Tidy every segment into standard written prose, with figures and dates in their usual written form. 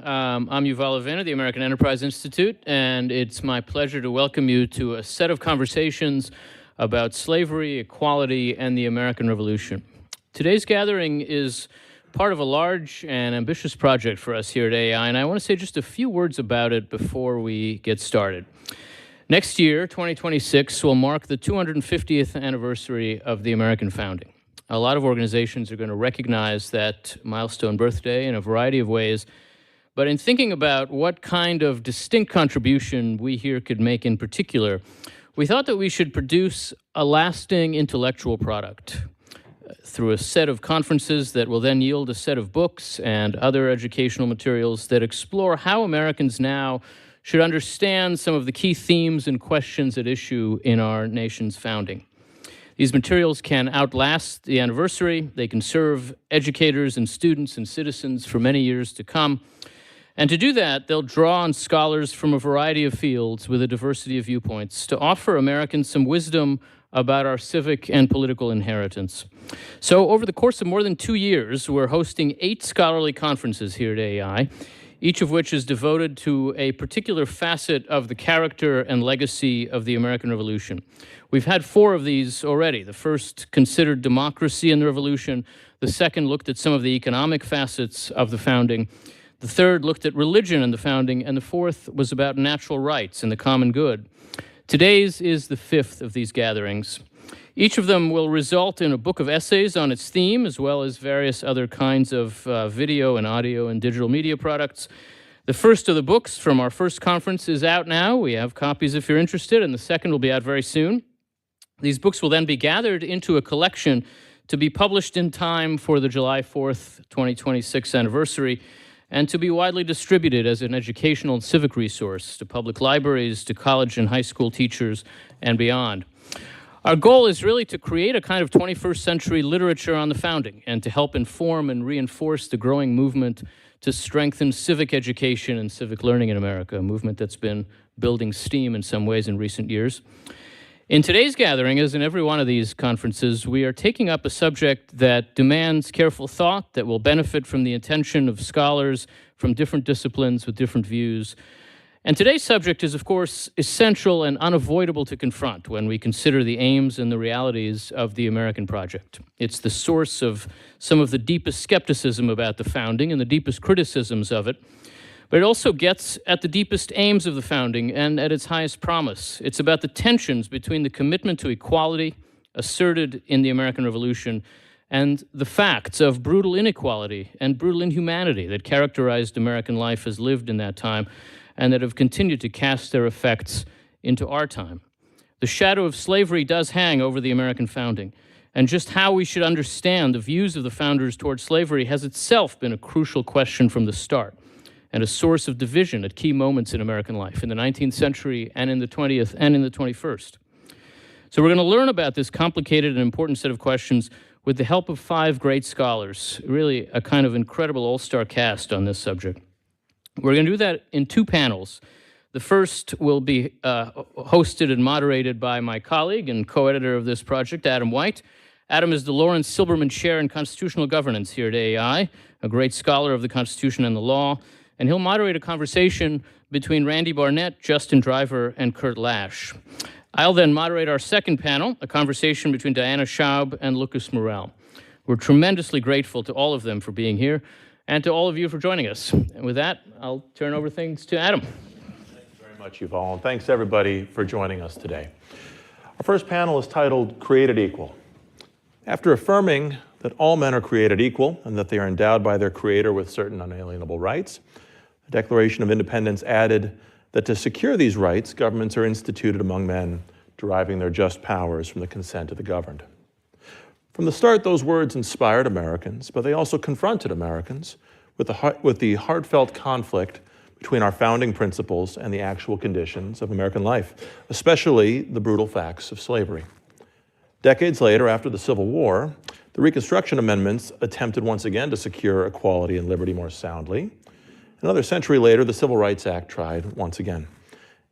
I'm Yuval Levin of the American Enterprise Institute, and it's my pleasure to welcome you to a set of conversations about slavery, equality, and the American Revolution. Today's gathering is part of a large and ambitious project for us here at AI, and I want to say just a few words about it before we get started. Next year, 2026, will mark the 250th anniversary of the American founding. A lot of organizations are going to recognize that milestone birthday in a variety of ways, but in thinking about what kind of distinct contribution we here could make in particular, we thought that we should produce a lasting intellectual product through a set of conferences that will then yield a set of books and other educational materials that explore how Americans now should understand some of the key themes and questions at issue in our nation's founding. These materials can outlast the anniversary. They can serve educators and students and citizens for many years to come. And to do that, they'll draw on scholars from a variety of fields with a diversity of viewpoints to offer Americans some wisdom about our civic and political inheritance. So over the course of more than 2 years, we're hosting 8 scholarly conferences here at AI, each of which is devoted to a particular facet of the character and legacy of the American Revolution. We've had 4 of these already. The first considered democracy and the revolution. The second looked at some of the economic facets of the founding. The third looked at religion and the founding. And the fourth was about natural rights and the common good. Today's is the 5th of these gatherings. Each of them will result in a book of essays on its theme, as well as various other kinds of video and audio and digital media products. The first of the books from our first conference is out now. We have copies if you're interested, and the second will be out very soon. These books will then be gathered into a collection to be published in time for the July 4th, 2026 anniversary, and to be widely distributed as an educational and civic resource to public libraries, to college and high school teachers, and beyond. Our goal is really to create a kind of 21st century literature on the founding and to help inform and reinforce the growing movement to strengthen civic education and civic learning in America, a movement that's been building steam in some ways in recent years. In today's gathering, as in every one of these conferences, we are taking up a subject that demands careful thought, that will benefit from the attention of scholars from different disciplines with different views. And today's subject is, of course, essential and unavoidable to confront when we consider the aims and the realities of the American project. It's the source of some of the deepest skepticism about the founding and the deepest criticisms of it. But it also gets at the deepest aims of the founding and at its highest promise. It's about the tensions between the commitment to equality asserted in the American Revolution and the facts of brutal inequality and brutal inhumanity that characterized American life as lived in that time and that have continued to cast their effects into our time. The shadow of slavery does hang over the American founding, and just how we should understand the views of the founders toward slavery has itself been a crucial question from the start, and a source of division at key moments in American life, in the 19th century and in the 20th and in the 21st. So we're going to learn about this complicated and important set of questions with the help of 5 great scholars, really a kind of incredible all-star cast on this subject. We're going to do that in 2 panels. The first will be hosted and moderated by my colleague and co-editor of this project, Adam White. Adam is the Lawrence Silberman Chair in Constitutional Governance here at AEI, a great scholar of the Constitution and the law, and he'll moderate a conversation between Randy Barnett, Justin Driver, and Kurt Lash. I'll then moderate our second panel, a conversation between Diana Schaub and Lucas Morel. We're tremendously grateful to all of them for being here, and to all of you for joining us. And with that, I'll turn over things to Adam. Thanks very much, Yuval, and thanks everybody for joining us today. Our first panel is titled Created Equal. After affirming that all men are created equal and that they are endowed by their Creator with certain unalienable rights, the Declaration of Independence added that to secure these rights, governments are instituted among men, deriving their just powers from the consent of the governed. From the start, those words inspired Americans, but they also confronted Americans with the heartfelt conflict between our founding principles and the actual conditions of American life, especially the brutal facts of slavery. Decades later, after the Civil War, the Reconstruction Amendments attempted once again to secure equality and liberty more soundly. Another century later, the Civil Rights Act tried once again.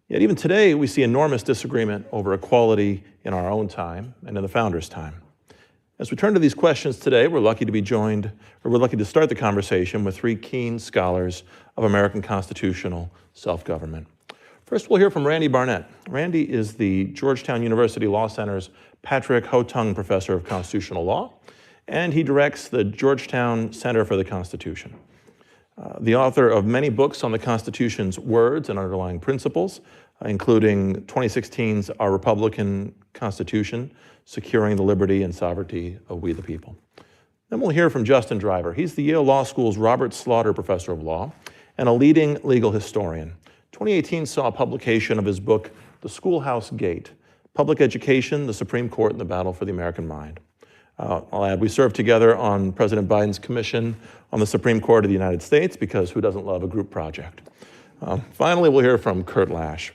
Yet even today, we see enormous disagreement over equality in our own time and in the founders' time. As we turn to these questions today, we're lucky to start the conversation with three keen scholars of American constitutional self-government. First, we'll hear from Randy Barnett. Randy is the Georgetown University Law Center's Patrick Hotung Professor of Constitutional Law, and he directs the Georgetown Center for the Constitution. The author of many books on the Constitution's words and underlying principles, including 2016's Our Republican Constitution, Securing the Liberty and Sovereignty of We the People. Then we'll hear from Justin Driver. He's the Yale Law School's Robert Slaughter Professor of Law and a leading legal historian. 2018 saw publication of his book, The Schoolhouse Gate, Public Education, the Supreme Court, and the Battle for the American Mind. I'll add, we served together on President Biden's commission on the Supreme Court of the United States, because who doesn't love a group project? Finally, we'll hear from Kurt Lash.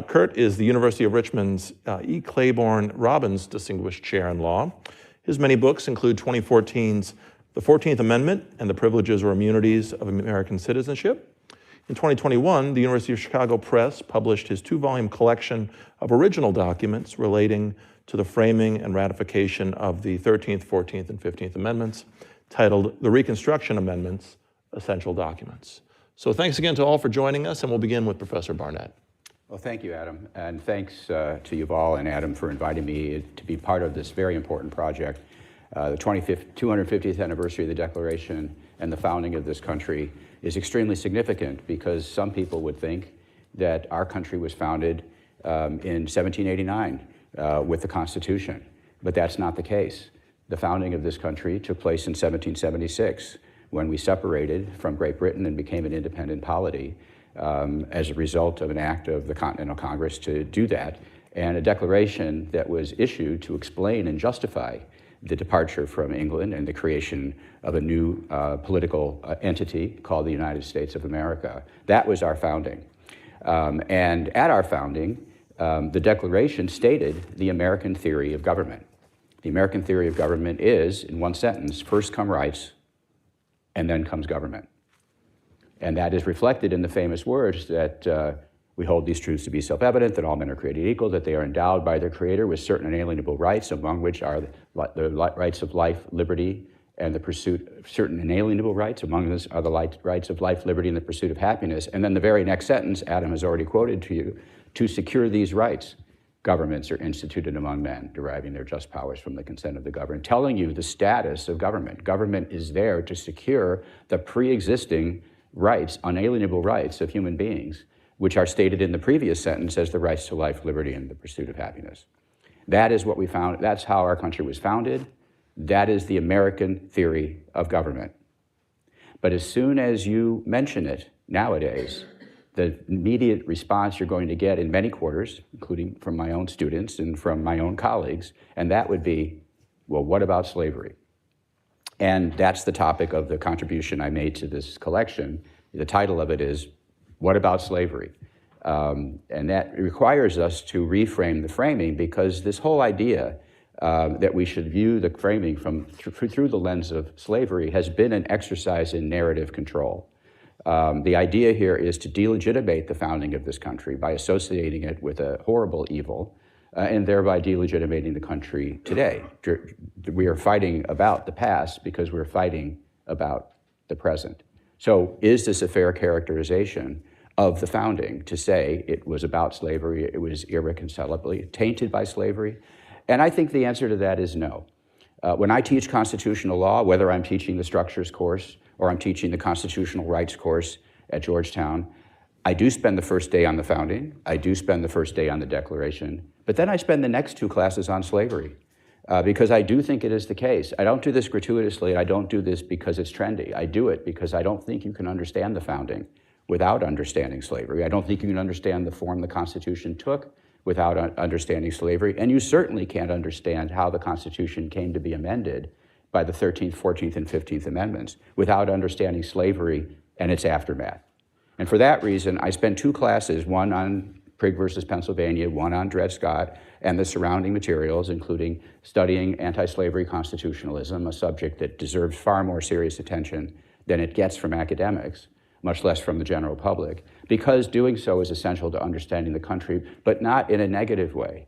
Kurt is the University of Richmond's E. Claiborne Robbins Distinguished Chair in Law. His many books include 2014's The 14th Amendment and the Privileges or Immunities of American Citizenship. In 2021, the University of Chicago Press published his 2-volume collection of original documents relating to the framing and ratification of the 13th, 14th, and 15th Amendments, titled The Reconstruction Amendments, Essential Documents. So thanks again to all for joining us, and we'll begin with Professor Barnett. Well, thank you, Adam, and thanks to Yuval and Adam for inviting me to be part of this very important project. The 250th anniversary of the Declaration and the founding of this country is extremely significant, because some people would think that our country was founded in 1789 with the Constitution, but that's not the case. The founding of this country took place in 1776, when we separated from Great Britain and became an independent polity as a result of an act of the Continental Congress to do that, and a declaration that was issued to explain and justify the departure from England and the creation of a new political entity called the United States of America. That was our founding. And at our founding, the Declaration stated the American theory of government. The American theory of government is, in one sentence, first come rights, and then comes government. And that is reflected in the famous words that we hold these truths to be self-evident, that all men are created equal, that they are endowed by their Creator with certain inalienable rights, among which are the rights of life, liberty, and the pursuit of certain inalienable rights. Among those are the rights of life, liberty, and the pursuit of happiness. And then the very next sentence, Adam has already quoted to you, to secure these rights, governments are instituted among men, deriving their just powers from the consent of the governed, telling you the status of government. Government is there to secure the pre-existing rights, unalienable rights of human beings, which are stated in the previous sentence as the rights to life, liberty, and the pursuit of happiness. That is what we found. That's how our country was founded. That is the American theory of government. But as soon as you mention it nowadays, the immediate response you're going to get in many quarters, including from my own students and from my own colleagues, and that would be, well, what about slavery? And that's the topic of the contribution I made to this collection. The title of it is, What About Slavery? And that requires us to reframe the framing, because this whole idea that we should view the framing through the lens of slavery has been an exercise in narrative control. The idea here is to delegitimate the founding of this country by associating it with a horrible evil, and thereby delegitimating the country today. We are fighting about the past because we're fighting about the present. So is this a fair characterization of the founding to say it was about slavery, it was irreconcilably tainted by slavery? And I think the answer to that is no. When I teach constitutional law, whether I'm teaching the structures course or I'm teaching the constitutional rights course at Georgetown, I do spend the first day on the founding, I do spend the first day on the Declaration, but then I spend the next 2 classes on slavery, because I do think it is the case. I don't do this gratuitously, I don't do this because it's trendy. I do it because I don't think you can understand the founding without understanding slavery. I don't think you can understand the form the Constitution took without understanding slavery, and you certainly can't understand how the Constitution came to be amended by the 13th, 14th, and 15th Amendments without understanding slavery and its aftermath. And for that reason, I spent 2 classes, one on Prigg versus Pennsylvania, one on Dred Scott, and the surrounding materials, including studying anti-slavery constitutionalism, a subject that deserves far more serious attention than it gets from academics, much less from the general public, because doing so is essential to understanding the country, but not in a negative way.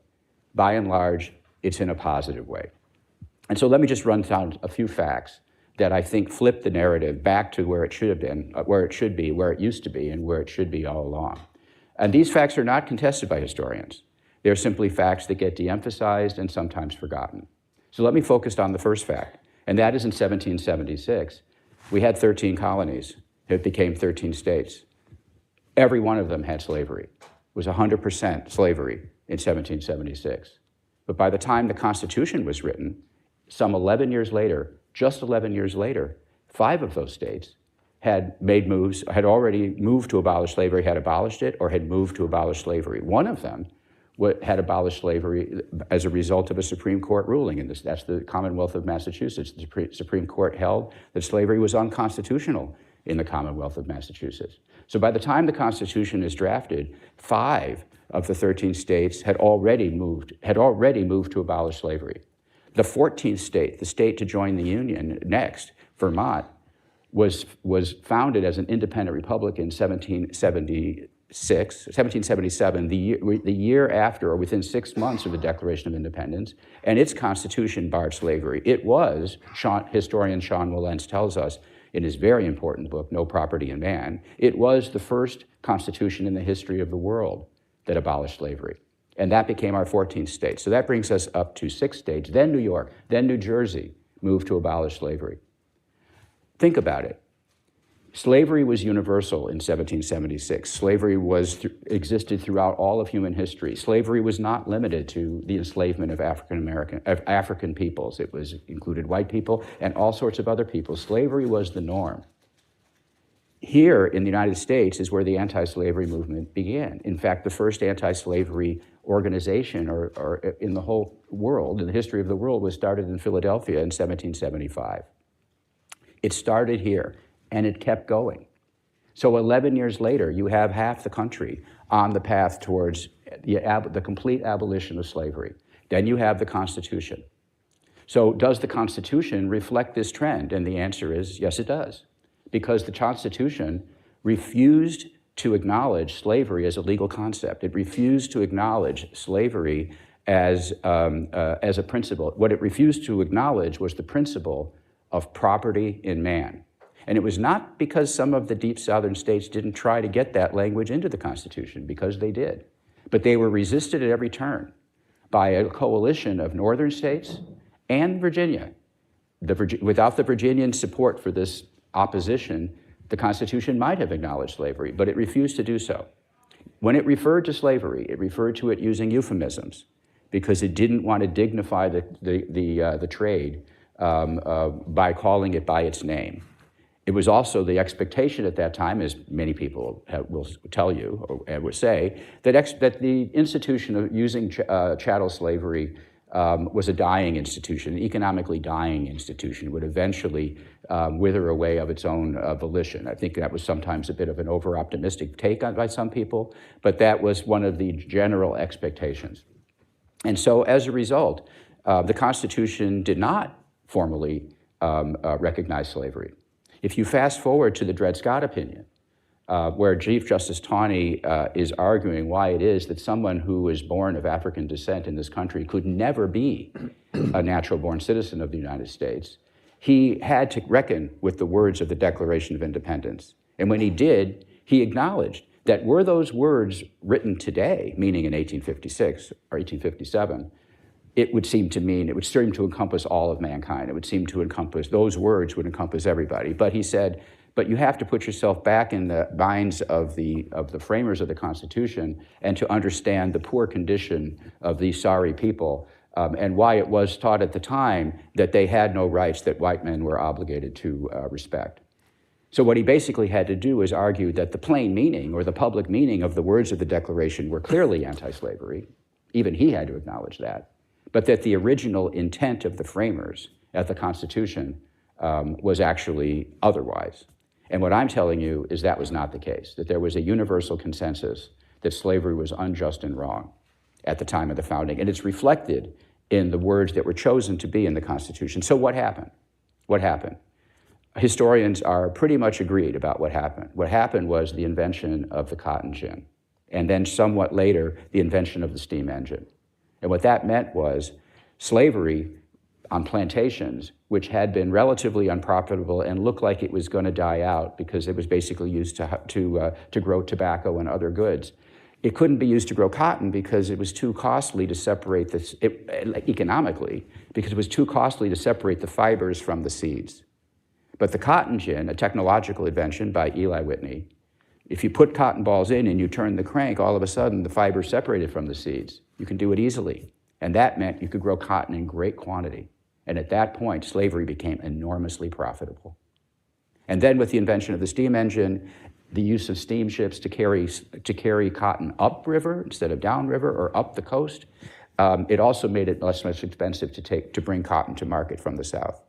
By and large, it's in a positive way. And so let me just run down a few facts that I think flip the narrative back to where it should have been, where it should be, where it used to be, and where it should be all along. And these facts are not contested by historians. They're simply facts that get de-emphasized and sometimes forgotten. So let me focus on the first fact, and that is in 1776, we had 13 colonies. It became 13 states. Every one of them had slavery. It was 100% slavery in 1776. But by the time the Constitution was written, some 11 years later, just 11 years later, 5 of those states had made moves, had already moved to abolish slavery, had abolished it, or had moved to abolish slavery. One of them had abolished slavery as a result of a Supreme Court ruling, and that's the Commonwealth of Massachusetts. The Supreme Court held that slavery was unconstitutional in the Commonwealth of Massachusetts. So by the time the Constitution is drafted, 5 of the 13 states had already moved to abolish slavery. The 14th state, the state to join the Union next, Vermont, was founded as an independent republic in 1777, the year after, or within 6 months of the Declaration of Independence, and its constitution barred slavery. It was, historian Sean Wilentz tells us in his very important book, No Property in Man, it was the first constitution in the history of the world that abolished slavery. And that became our 14th state. So that brings us up to 6 states, then New York, then New Jersey moved to abolish slavery. Think about it. Slavery was universal in 1776. Slavery existed throughout all of human history. Slavery was not limited to the enslavement of African peoples. It included white people and all sorts of other people. Slavery was the norm. Here in the United States is where the anti-slavery movement began. In fact, the first anti-slavery organization or in the whole world, in the history of the world, was started in Philadelphia in 1775. It started here, and it kept going. So 11 years later, you have half the country on the path towards the complete abolition of slavery. Then you have the Constitution. So does the Constitution reflect this trend? And the answer is yes, it does. Because the Constitution refused to acknowledge slavery as a legal concept. It refused to acknowledge slavery as a principle. What it refused to acknowledge was the principle of property in man. And it was not because some of the deep southern states didn't try to get that language into the Constitution, because they did. But they were resisted at every turn by a coalition of northern states and Virginia. Without the Virginian support for this opposition, the Constitution might have acknowledged slavery, but it refused to do so. When it referred to slavery, it referred to it using euphemisms because it didn't want to dignify the trade by calling it by its name. It was also the expectation at that time, as many people will tell you or would say, that the institution of using chattel slavery was a dying institution, an economically dying institution, would eventually wither away of its own volition. I think that was sometimes a bit of an over-optimistic take by some people, but that was one of the general expectations. And so as a result, the Constitution did not formally recognize slavery. If you fast forward to the Dred Scott opinion, where Chief Justice Taney is arguing why it is that someone who is born of African descent in this country could never be a natural-born citizen of the United States, he had to reckon with the words of the Declaration of Independence. And when he did, he acknowledged that were those words written today, meaning in 1856 or 1857, it would seem to encompass all of mankind. It would seem to encompass, those words would encompass everybody. But he said, but you have to put yourself back in the minds of the framers of the Constitution and to understand the poor condition of these sorry people and why it was taught at the time that they had no rights that white men were obligated to respect. So what he basically had to do is argue that the plain meaning or the public meaning of the words of the Declaration were clearly anti-slavery. Even he had to acknowledge that. But that the original intent of the framers at the Constitution was actually otherwise. And what I'm telling you is that was not the case, that there was a universal consensus that slavery was unjust and wrong at the time of the founding. And it's reflected in the words that were chosen to be in the Constitution. So what happened? What happened? Historians are pretty much agreed about what happened. What happened was the invention of the cotton gin, and then somewhat later, the invention of the steam engine. And what that meant was slavery on plantations, which had been relatively unprofitable and looked like it was going to die out because it was basically used to grow tobacco and other goods. It couldn't be used to grow cotton because it was too costly to separate this, economically, because it was too costly to separate the fibers from the seeds. But the cotton gin, a technological invention by Eli Whitney, if you put cotton balls in and you turn the crank, all of a sudden the fibers separated from the seeds. You can do it easily. And that meant you could grow cotton in great quantity. And at that point, slavery became enormously profitable. And then with the invention of the steam engine, the use of steamships to carry cotton upriver instead of downriver or up the coast, it also made it less expensive to bring cotton to market from the South.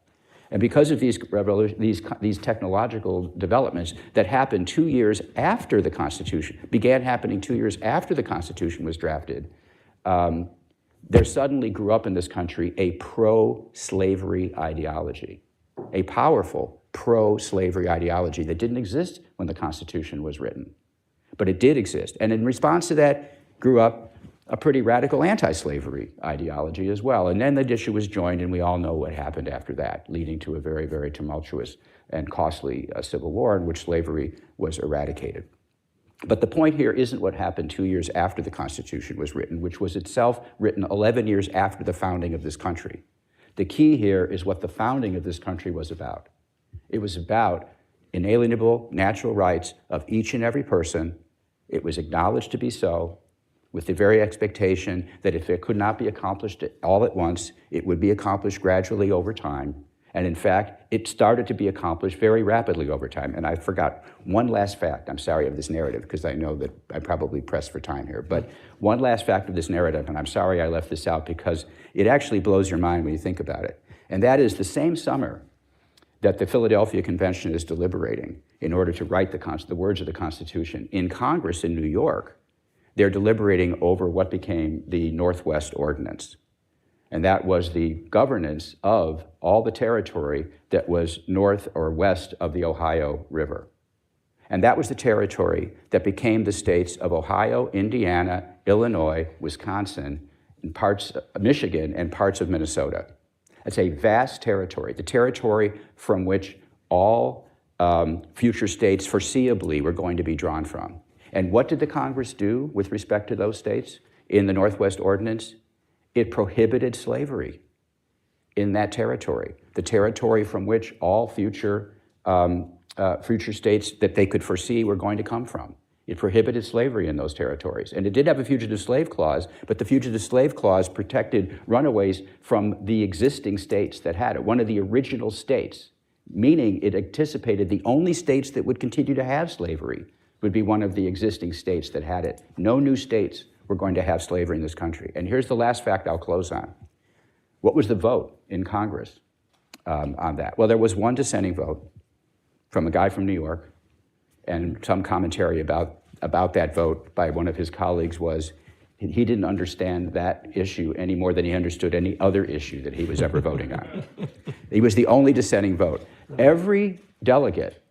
And because of these technological developments that happened 2 years after the Constitution, began happening 2 years after the Constitution was drafted, there suddenly grew up in this country a pro-slavery ideology, a powerful pro-slavery ideology that didn't exist when the Constitution was written, but it did exist. And in response to that grew up a pretty radical anti-slavery ideology as well. And then the issue was joined, and we all know what happened after that, leading to a very, very tumultuous and costly civil war in which slavery was eradicated. But the point here isn't what happened 2 years after the Constitution was written, which was itself written 11 years after the founding of this country. The key here is what the founding of this country was about. It was about inalienable natural rights of each and every person. It was acknowledged to be so, with the very expectation that if it could not be accomplished all at once, it would be accomplished gradually over time. And in fact, it started to be accomplished very rapidly over time. And I forgot one last fact. I'm sorry of this narrative, because I know that I'm probably pressed for time here. But one last fact of this narrative, and I'm sorry I left this out because it actually blows your mind when you think about it. And that is the same summer that the Philadelphia Convention is deliberating in order to write the words of the Constitution. In Congress in New York, they're deliberating over what became the Northwest Ordinance. And that was the governance of all the territory that was north or west of the Ohio River. And that was the territory that became the states of Ohio, Indiana, Illinois, Wisconsin, and parts of Michigan, and parts of Minnesota. It's a vast territory, the territory from which all future states foreseeably were going to be drawn from. And what did the Congress do with respect to those states in the Northwest Ordinance? It prohibited slavery in that territory, the territory from which all future states that they could foresee were going to come from. It prohibited slavery in those territories. And it did have a fugitive slave clause, but the fugitive slave clause protected runaways from the existing states that had it, one of the original states, meaning it anticipated the only states that would continue to have slavery would be one of the existing states that had it. No new states were going to have slavery in this country. And here's the last fact I'll close on. What was the vote in Congress on that? Well, there was one dissenting vote from a guy from New York, and some commentary about that vote by one of his colleagues was he didn't understand that issue any more than he understood any other issue that he was ever voting on. He was the only dissenting vote. Every delegate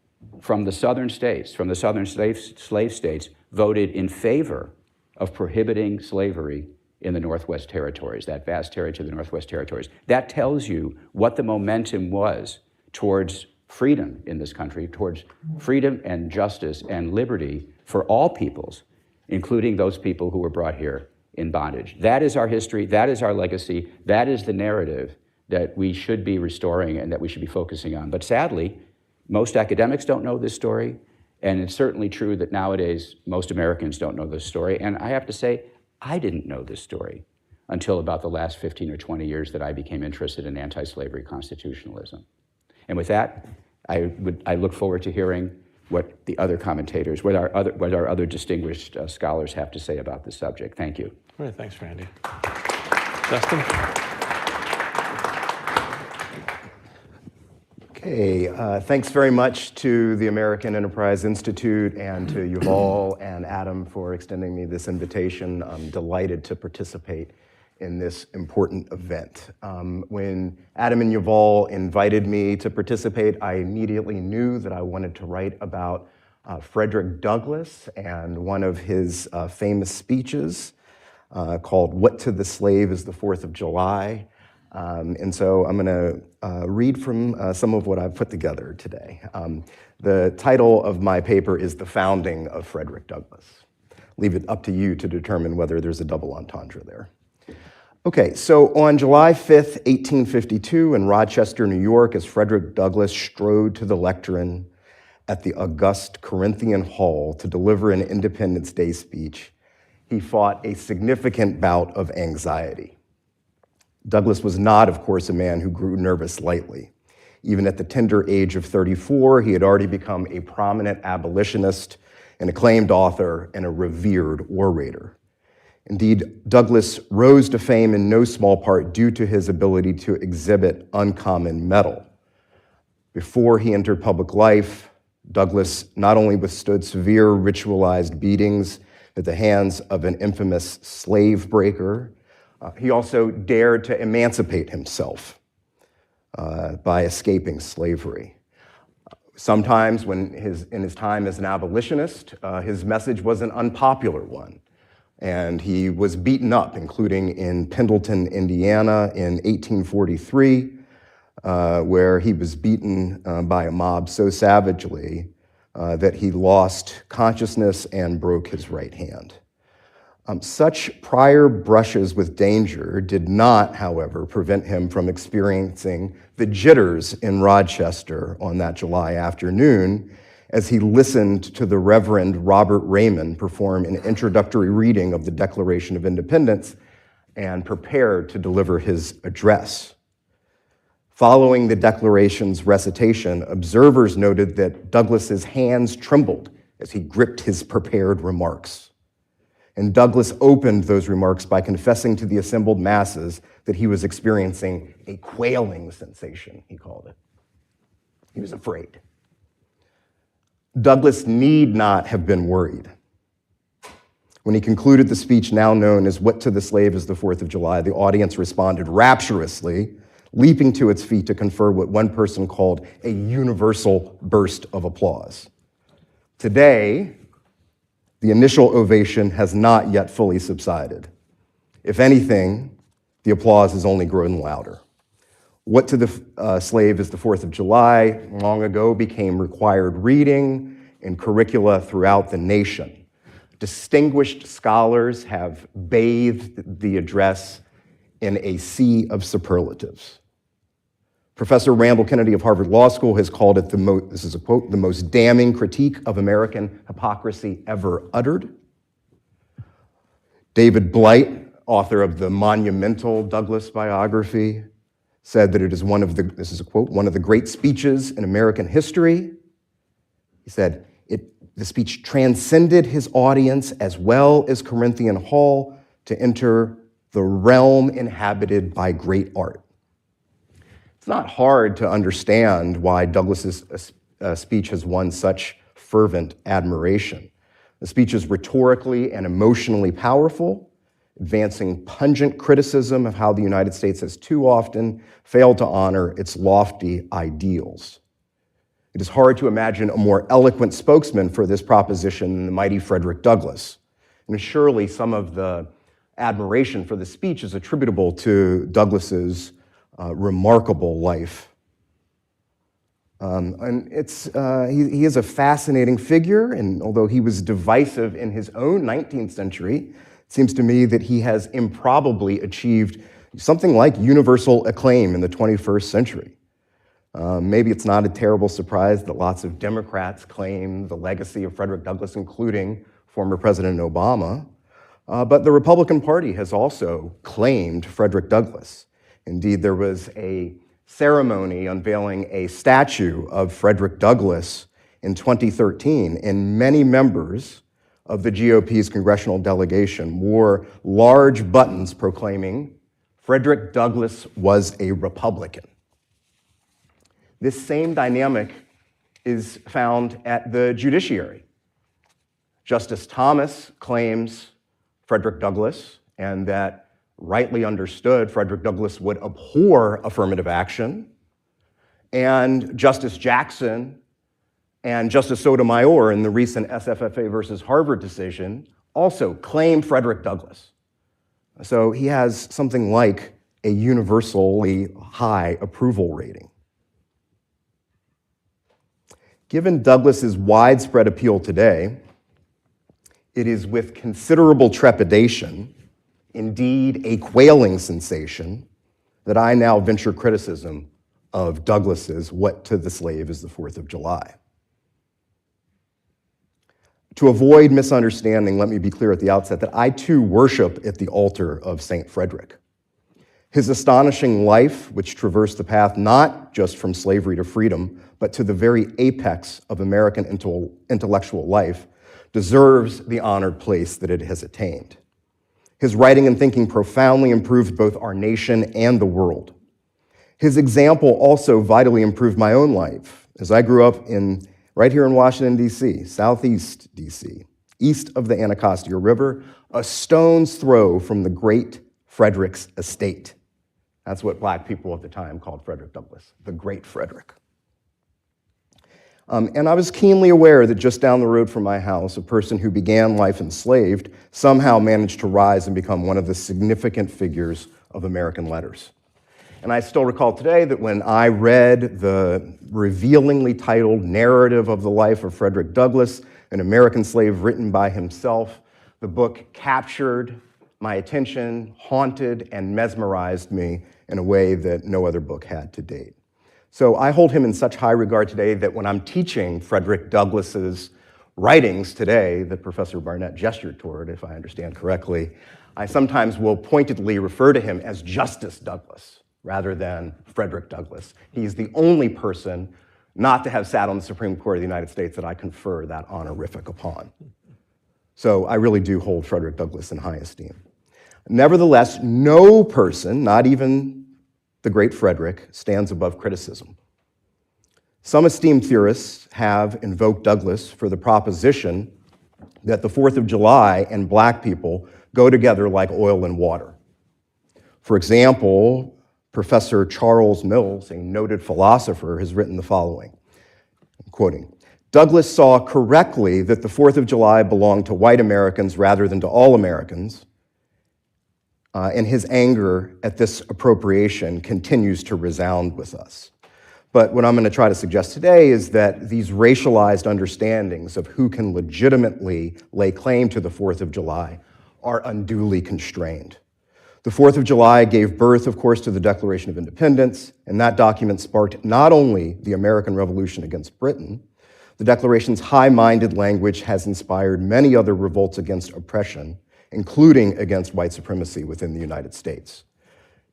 from the southern states, from the southern slave states, voted in favor of prohibiting slavery in the Northwest Territories, that vast territory of the Northwest Territories. That tells you what the momentum was towards freedom in this country, towards freedom and justice and liberty for all peoples, including those people who were brought here in bondage. That is our history, that is our legacy, that is the narrative that we should be restoring and that we should be focusing on. But sadly, most academics don't know this story, and it's certainly true that nowadays most Americans don't know this story. And I have to say, I didn't know this story until about the last 15 or 20 years that I became interested in anti-slavery constitutionalism. And with that, I look forward to hearing what the other commentators, what our other distinguished scholars have to say about this subject. Thank you. All right, thanks, Randy. Justin? Okay, thanks very much to the American Enterprise Institute and to Yuval and Adam for extending me this invitation. I'm delighted to participate in this important event. When Adam and Yuval invited me to participate, I immediately knew that I wanted to write about Frederick Douglass and one of his famous speeches called "What to the Slave is the 4th of July?" And so I'm going to read from some of what I've put together today. The title of my paper is The Founding of Frederick Douglass. Leave it up to you to determine whether there's a double entendre there. Okay, so on July 5th, 1852, in Rochester, New York, as Frederick Douglass strode to the lectern at the august Corinthian Hall to deliver an Independence Day speech, he fought a significant bout of anxiety. Douglass was not, of course, a man who grew nervous lightly. Even at the tender age of 34, he had already become a prominent abolitionist, an acclaimed author, and a revered orator. Indeed, Douglass rose to fame in no small part due to his ability to exhibit uncommon mettle. Before he entered public life, Douglass not only withstood severe ritualized beatings at the hands of an infamous slave breaker, he also dared to emancipate himself by escaping slavery. Sometimes in his time as an abolitionist, his message was an unpopular one, and he was beaten up, including in Pendleton, Indiana in 1843, where he was beaten by a mob so savagely that he lost consciousness and broke his right hand. Such prior brushes with danger did not, however, prevent him from experiencing the jitters in Rochester on that July afternoon as he listened to the Reverend Robert Raymond perform an introductory reading of the Declaration of Independence and prepared to deliver his address. Following the Declaration's recitation, observers noted that Douglass's hands trembled as he gripped his prepared remarks. And Douglass opened those remarks by confessing to the assembled masses that he was experiencing a quailing sensation, he called it. He was afraid. Douglass need not have been worried. When he concluded the speech now known as What to the Slave is the 4th of July, the audience responded rapturously, leaping to its feet to confer what one person called a universal burst of applause. Today, the initial ovation has not yet fully subsided. If anything, the applause has only grown louder. What to the Slave is the 4th of July long ago became required reading in curricula throughout the nation. Distinguished scholars have bathed the address in a sea of superlatives. Professor Randall Kennedy of Harvard Law School has called it this is a quote, the most damning critique of American hypocrisy ever uttered. David Blight, author of the monumental Douglass biography, said that it is one of the great speeches in American history. He said, the speech transcended his audience as well as Corinthian Hall to enter the realm inhabited by great art. It's not hard to understand why Douglass's speech has won such fervent admiration. The speech is rhetorically and emotionally powerful, advancing pungent criticism of how the United States has too often failed to honor its lofty ideals. It is hard to imagine a more eloquent spokesman for this proposition than the mighty Frederick Douglass. And surely some of the admiration for the speech is attributable to Douglass's remarkable life. And he is a fascinating figure, and although he was divisive in his own 19th century, it seems to me that he has improbably achieved something like universal acclaim in the 21st century. Maybe it's not a terrible surprise that lots of Democrats claim the legacy of Frederick Douglass, including former President Obama, but the Republican Party has also claimed Frederick Douglass. Indeed, there was a ceremony unveiling a statue of Frederick Douglass in 2013, and many members of the GOP's congressional delegation wore large buttons proclaiming Frederick Douglass was a Republican. This same dynamic is found at the judiciary. Justice Thomas claims Frederick Douglass, and that rightly understood, Frederick Douglass would abhor affirmative action. And Justice Jackson and Justice Sotomayor in the recent SFFA versus Harvard decision also claimed Frederick Douglass. So he has something like a universally high approval rating. Given Douglas's widespread appeal today, it is with considerable trepidation, indeed a quailing sensation, that I now venture criticism of Douglas's "What to the Slave is the 4th of July." To avoid misunderstanding, let me be clear at the outset that I too worship at the altar of St. Frederick. His astonishing life, which traversed the path not just from slavery to freedom, but to the very apex of American intellectual life, deserves the honored place that it has attained. His writing and thinking profoundly improved both our nation and the world. His example also vitally improved my own life, as I grew up right here in Washington, D.C., southeast D.C., east of the Anacostia River, a stone's throw from the great Frederick's estate. That's what black people at the time called Frederick Douglass, the Great Frederick. And I was keenly aware that just down the road from my house, a person who began life enslaved somehow managed to rise and become one of the significant figures of American letters. And I still recall today that when I read the revealingly titled Narrative of the Life of Frederick Douglass, an American slave written by himself, the book captured my attention, haunted, and mesmerized me in a way that no other book had to date. So I hold him in such high regard today that when I'm teaching Frederick Douglass's writings today that Professor Barnett gestured toward, if I understand correctly, I sometimes will pointedly refer to him as Justice Douglass rather than Frederick Douglass. He's the only person not to have sat on the Supreme Court of the United States that I confer that honorific upon. So I really do hold Frederick Douglass in high esteem. Nevertheless, no person, not even the great Frederick, stands above criticism. Some esteemed theorists have invoked Douglass for the proposition that the 4th of July and black people go together like oil and water. For example, Professor Charles Mills, a noted philosopher, has written the following, I'm quoting, "Douglass saw correctly that the 4th of July belonged to white Americans rather than to all Americans, and his anger at this appropriation continues to resound with us." But what I'm going to try to suggest today is that these racialized understandings of who can legitimately lay claim to the 4th of July are unduly constrained. The 4th of July gave birth, of course, to the Declaration of Independence, and that document sparked not only the American Revolution against Britain. The Declaration's high-minded language has inspired many other revolts against oppression, including against white supremacy within the United States.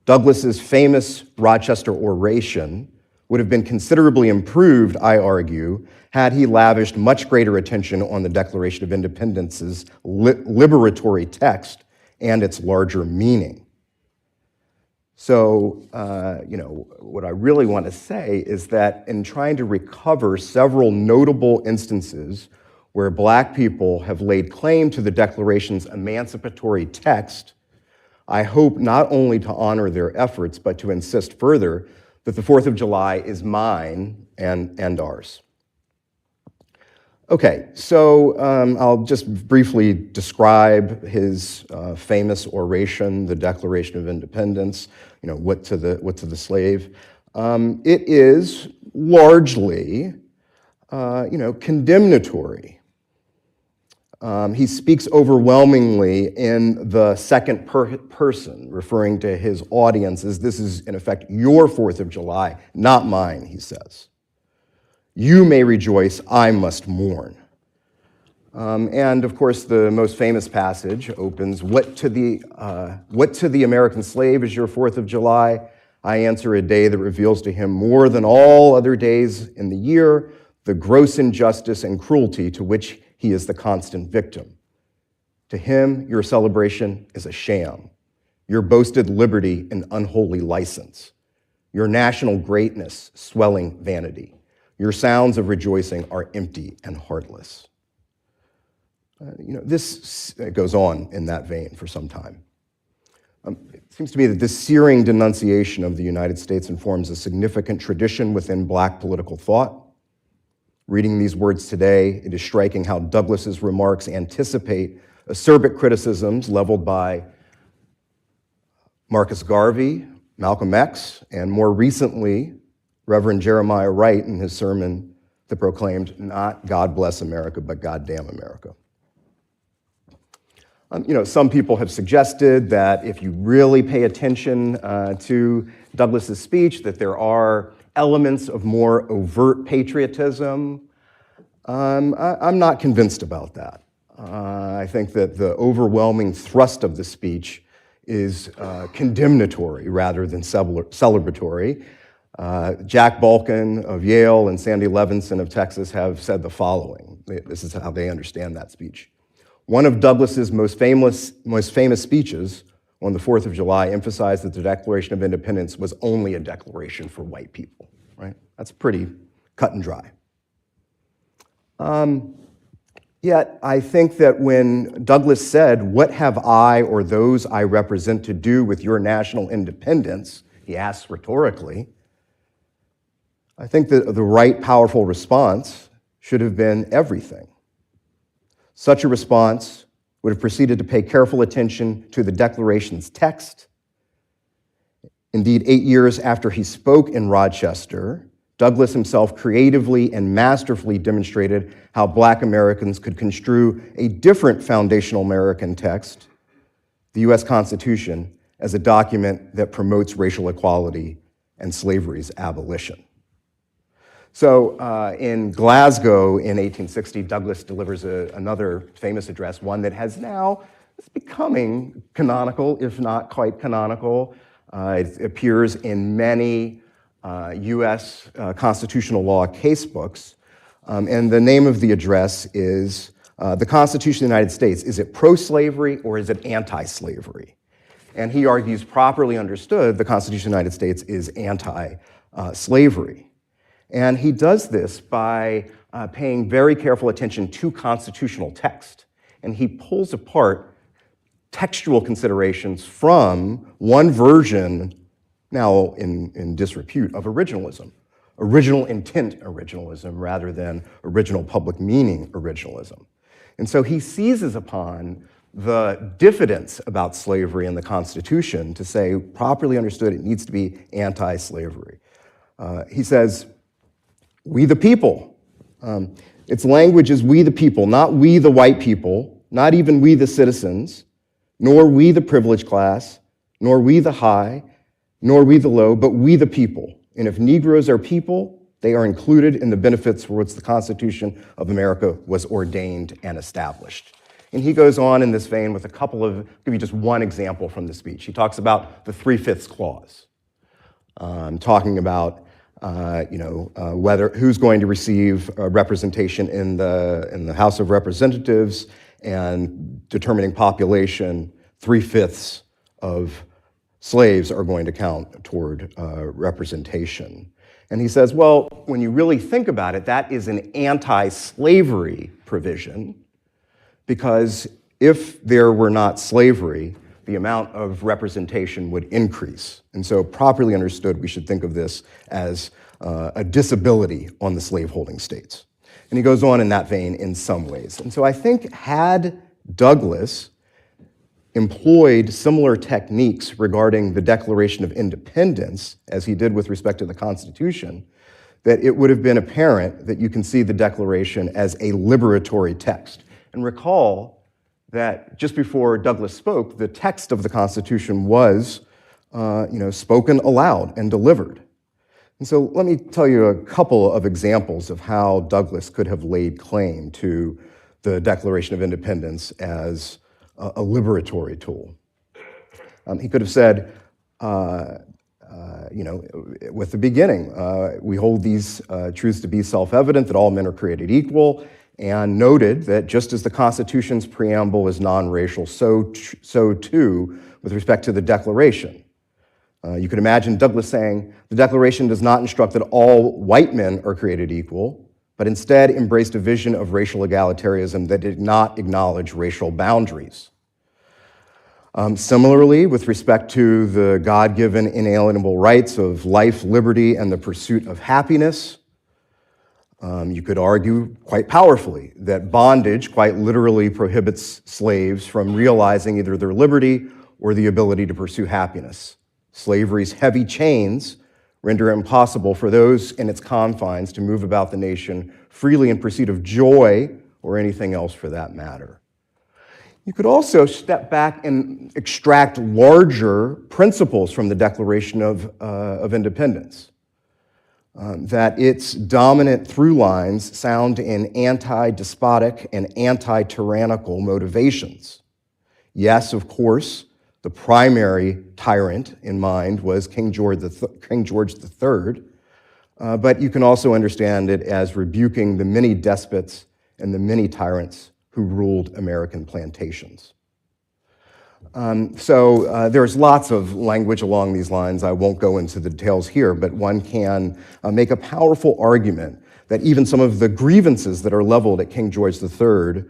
Douglass's famous Rochester oration would have been considerably improved, I argue, had he lavished much greater attention on the Declaration of Independence's liberatory text and its larger meaning. So, what I really want to say is that in trying to recover several notable instances where black people have laid claim to the Declaration's emancipatory text, I hope not only to honor their efforts, but to insist further that the 4th of July is mine and ours. Okay, so I'll just briefly describe his famous oration, the Declaration of Independence, what to the slave. It is largely, condemnatory. He speaks overwhelmingly in the second person, referring to his audience as this is, in effect, your 4th of July, not mine, he says. You may rejoice, I must mourn. And of course, the most famous passage opens, what to the American slave is your 4th of July? I answer, a day that reveals to him more than all other days in the year, the gross injustice and cruelty to which he is the constant victim. To him, your celebration is a sham, your boasted liberty an unholy license, your national greatness swelling vanity. Your sounds of rejoicing are empty and heartless. This goes on in that vein for some time. It seems to me that this searing denunciation of the United States informs a significant tradition within black political thought. Reading these words today, it is striking how Douglass's remarks anticipate acerbic criticisms leveled by Marcus Garvey, Malcolm X, and more recently, Reverend Jeremiah Wright in his sermon that proclaimed not God bless America, but God damn America. Some people have suggested that if you really pay attention to Douglas's speech, that there are elements of more overt patriotism. I'm not convinced about that. I think that the overwhelming thrust of the speech is condemnatory rather than celebratory. Jack Balkin of Yale and Sandy Levinson of Texas have said the following. This is how they understand that speech. One of Douglas's most famous speeches on the 4th of July emphasized that the Declaration of Independence was only a declaration for white people, right? That's pretty cut and dry. Yet, I think that when Douglas said, "What have I or those I represent to do with your national independence?" he asks rhetorically, I think that the right, powerful response should have been everything. Such a response would have proceeded to pay careful attention to the Declaration's text. Indeed, 8 years after he spoke in Rochester, Douglas himself creatively and masterfully demonstrated how Black Americans could construe a different foundational American text, the U.S. Constitution, as a document that promotes racial equality and slavery's abolition. So in Glasgow in 1860, Douglas delivers another famous address, one that has now, it's becoming canonical, if not quite canonical. It appears in many US constitutional law casebooks. And the name of the address is the Constitution of the United States. Is it pro-slavery or is it anti-slavery? And he argues, properly understood, the Constitution of the United States is anti-slavery. And he does this by paying very careful attention to constitutional text. And he pulls apart textual considerations from one version, now in disrepute, of originalism. Original intent originalism rather than original public meaning originalism. And so he seizes upon the diffidence about slavery in the Constitution to say, properly understood, it needs to be anti-slavery. He says, "We the people." Its language is "we the people," not "we the white people," not even "we the citizens," nor "we the privileged class," nor "we the high," nor "we the low," but "we the people." And if Negroes are people, they are included in the benefits for which the Constitution of America was ordained and established. And he goes on in this vein with I'll give you just one example from the speech. He talks about the 3/5 clause, talking about who's going to receive representation in the House of Representatives and determining population. 3/5 of slaves are going to count toward representation. And he says, well, when you really think about it, that is an anti-slavery provision, because if there were not slavery, the amount of representation would increase. And so properly understood, we should think of this as a disability on the slaveholding states. And he goes on in that vein in some ways. And so I think had Douglas employed similar techniques regarding the Declaration of Independence, as he did with respect to the Constitution, that it would have been apparent that you can see the Declaration as a liberatory text. And recall that just before Douglas spoke, the text of the Constitution was spoken aloud and delivered. And so let me tell you a couple of examples of how Douglas could have laid claim to the Declaration of Independence as a liberatory tool. He could have said, with the beginning, we hold these truths to be self-evident, that all men are created equal, and noted that just as the Constitution's preamble is non-racial, so too with respect to the Declaration. You could imagine Douglas saying, the Declaration does not instruct that all white men are created equal, but instead embraced a vision of racial egalitarianism that did not acknowledge racial boundaries. Similarly, with respect to the God-given inalienable rights of life, liberty, and the pursuit of happiness, you could argue quite powerfully that bondage quite literally prohibits slaves from realizing either their liberty or the ability to pursue happiness. Slavery's heavy chains render it impossible for those in its confines to move about the nation freely in pursuit of joy or anything else for that matter. You could also step back and extract larger principles from the Declaration of Independence. That its dominant through lines sound in anti-despotic and anti-tyrannical motivations. Yes, of course, the primary tyrant in mind was King George III, but you can also understand it as rebuking the many despots and the many tyrants who ruled American plantations. There's lots of language along these lines. I won't go into the details here, but one can make a powerful argument that even some of the grievances that are leveled at King George III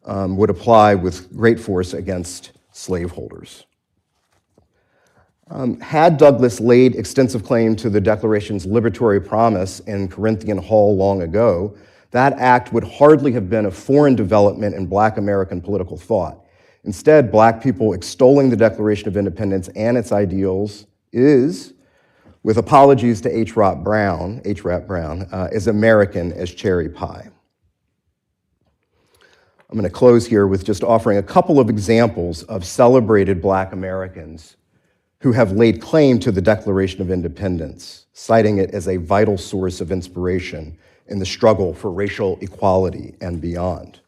would apply with great force against slaveholders. Had Douglas laid extensive claim to the Declaration's liberatory promise in Corinthian Hall long ago, that act would hardly have been a foreign development in Black American political thought. Instead, Black people extolling the Declaration of Independence and its ideals is, with apologies to H. Rap Brown, as American as cherry pie. I'm going to close here with just offering a couple of examples of celebrated Black Americans who have laid claim to the Declaration of Independence, citing it as a vital source of inspiration in the struggle for racial equality and beyond.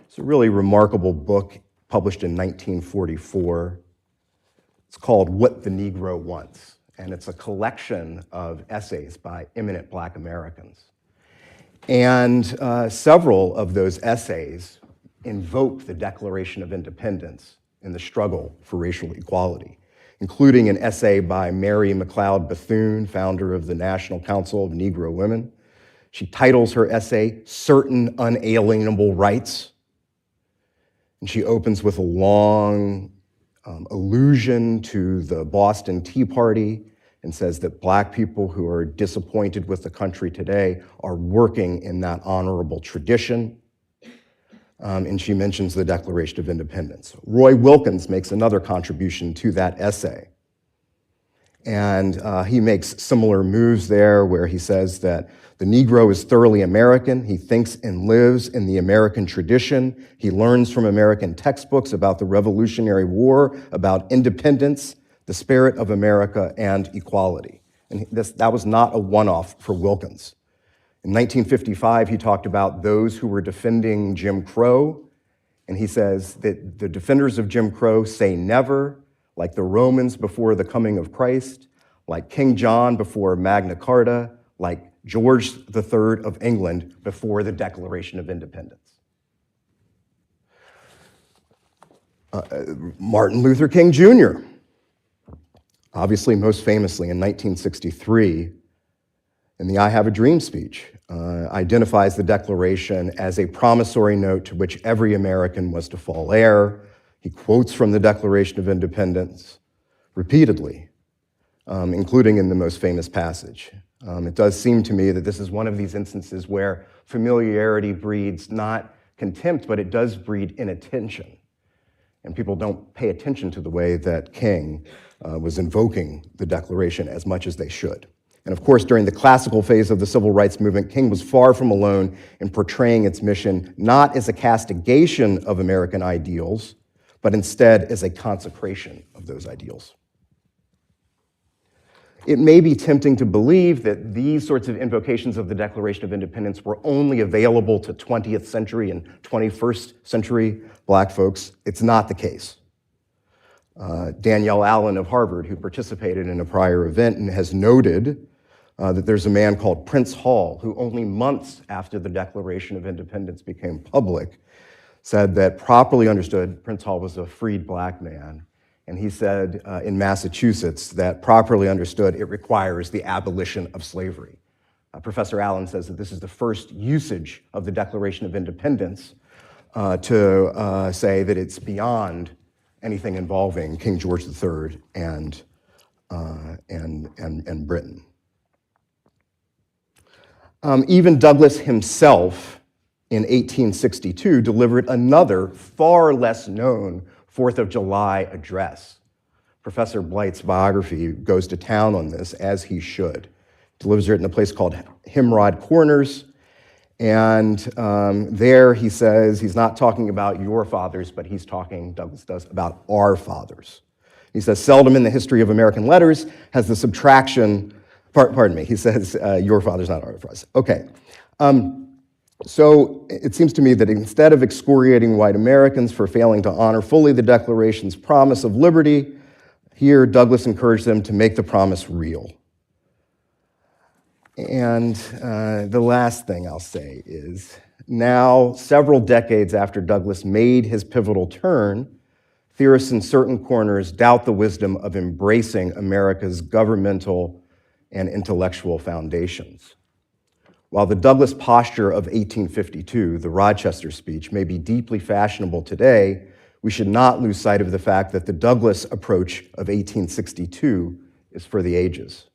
It's a really remarkable book published in 1944. It's called What the Negro Wants, and it's a collection of essays by eminent Black Americans. And several of those essays invoke the Declaration of Independence in the struggle for racial equality, including an essay by Mary McLeod Bethune, founder of the National Council of Negro Women. She titles her essay, Certain Unalienable Rights. And she opens with a long allusion to the Boston Tea Party and says that Black people who are disappointed with the country today are working in that honorable tradition. And she mentions the Declaration of Independence. Roy Wilkins makes another contribution to that essay. And he makes similar moves there where he says that the Negro is thoroughly American. He thinks and lives in the American tradition. He learns from American textbooks about the Revolutionary War, about independence, the spirit of America, and equality. And that was not a one-off for Wilkins. In 1955, he talked about those who were defending Jim Crow, and he says that the defenders of Jim Crow say never, like the Romans before the coming of Christ, like King John before Magna Carta, like George III of England before the Declaration of Independence. Martin Luther King Jr., obviously most famously in 1963, in the I Have a Dream speech, identifies the Declaration as a promissory note to which every American was to fall heir. He quotes from the Declaration of Independence repeatedly, including in the most famous passage. It does seem to me that this is one of these instances where familiarity breeds not contempt, but it does breed inattention. And people don't pay attention to the way that King was invoking the Declaration as much as they should. And of course, during the classical phase of the civil rights movement, King was far from alone in portraying its mission not as a castigation of American ideals, but instead as a consecration of those ideals. It may be tempting to believe that these sorts of invocations of the Declaration of Independence were only available to 20th century and 21st century Black folks. It's not the case. Danielle Allen of Harvard, who participated in a prior event and has noted that there's a man called Prince Hall, who only months after the Declaration of Independence became public, said that properly understood, Prince Hall was a freed Black man, and he said in Massachusetts that properly understood, it requires the abolition of slavery. Professor Allen says that this is the first usage of the Declaration of Independence to say that it's beyond anything involving King George III and Britain. Even Douglas himself in 1862 delivered another far less known 4th of July address, Professor Blight's biography goes to town on this, as he should. Delivers it in a place called Himrod Corners. And there he says he's not talking about your fathers, but he's talking, Douglas does, about our fathers. He says, seldom in the history of American letters has the subtraction, pardon me, he says, your fathers, not our fathers. Okay. So it seems to me that instead of excoriating white Americans for failing to honor fully the Declaration's promise of liberty, here Douglas encouraged them to make the promise real. And the last thing I'll say is, now, several decades after Douglas made his pivotal turn, theorists in certain corners doubt the wisdom of embracing America's governmental and intellectual foundations. While the Douglas posture of 1852, the Rochester speech, may be deeply fashionable today, we should not lose sight of the fact that the Douglas approach of 1862 is for the ages.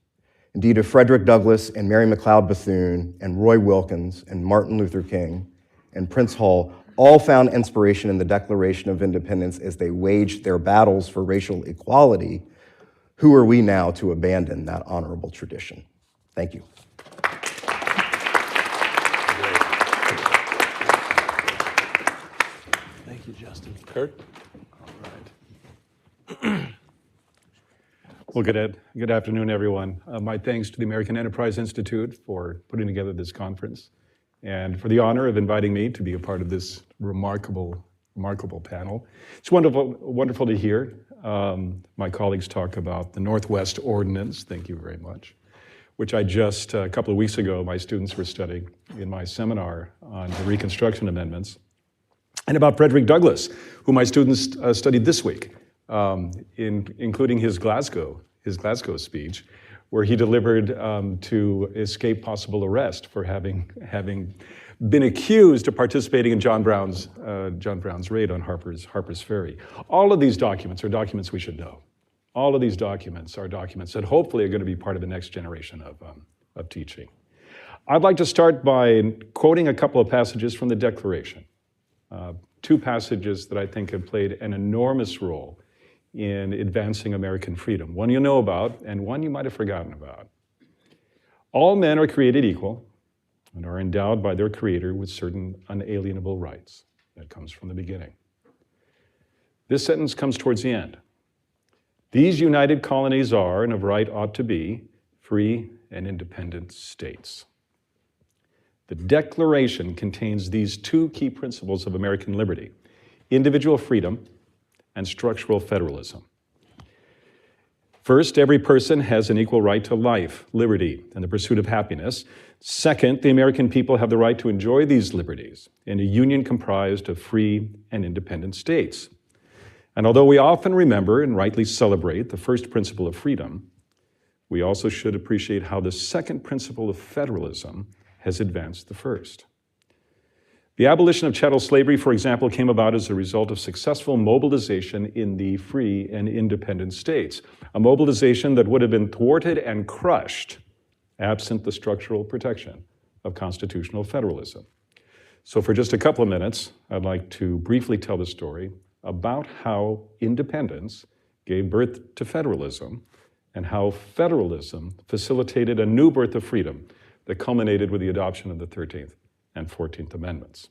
Indeed, if Frederick Douglass and Mary McLeod Bethune and Roy Wilkins and Martin Luther King and Prince Hall all found inspiration in the Declaration of Independence as they waged their battles for racial equality, who are we now to abandon that honorable tradition? Thank you. Thank you, Justin. Kurt? All right. Well, good afternoon, everyone. My thanks to the American Enterprise Institute for putting together this conference and for the honor of inviting me to be a part of this remarkable panel. It's wonderful to hear my colleagues talk about the Northwest Ordinance, thank you very much, which I just, a couple of weeks ago, my students were studying in my seminar on the Reconstruction Amendments, and about Frederick Douglass, who my students studied this week, including his Glasgow speech, where he delivered to escape possible arrest for having been accused of participating in John Brown's raid on Harper's Ferry. All of these documents are documents we should know. All of these documents are documents that hopefully are going to be part of the next generation of teaching. I'd like to start by quoting a couple of passages from the Declaration. Two passages that I think have played an enormous role in advancing American freedom. One you know about, and one you might have forgotten about. All men are created equal and are endowed by their Creator with certain unalienable rights. That comes from the beginning. This sentence comes towards the end. These united colonies are, and of right ought to be, free and independent states. The Declaration contains these two key principles of American liberty: individual freedom and structural federalism. First, every person has an equal right to life, liberty, and the pursuit of happiness. Second, the American people have the right to enjoy these liberties in a union comprised of free and independent states. And although we often remember and rightly celebrate the first principle of freedom, we also should appreciate how the second principle of federalism has advanced the first. The abolition of chattel slavery, for example, came about as a result of successful mobilization in the free and independent states, a mobilization that would have been thwarted and crushed absent the structural protection of constitutional federalism. So for just a couple of minutes, I'd like to briefly tell the story about how independence gave birth to federalism and how federalism facilitated a new birth of freedom that culminated with the adoption of the 13th and 14th Amendments.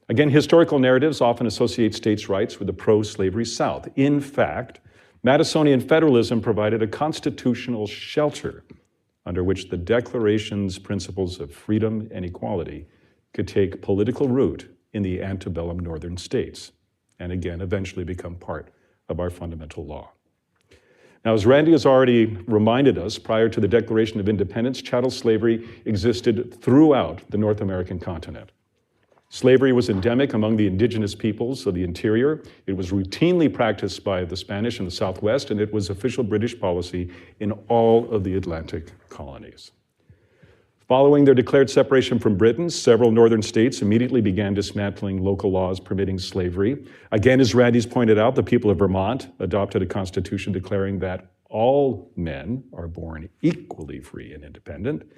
Again, historical narratives often associate states' rights with the pro-slavery South. In fact, Madisonian federalism provided a constitutional shelter under which the Declaration's principles of freedom and equality could take political root in the antebellum northern states, and again, eventually become part of our fundamental law. Now, as Randy has already reminded us, prior to the Declaration of Independence, chattel slavery existed throughout the North American continent. Slavery was endemic among the indigenous peoples of the interior. It was routinely practiced by the Spanish in the Southwest, and it was official British policy in all of the Atlantic colonies. Following their declared separation from Britain, several northern states immediately began dismantling local laws permitting slavery. Again, as Randy's pointed out, the people of Vermont adopted a constitution declaring that all men are born equally free and independent.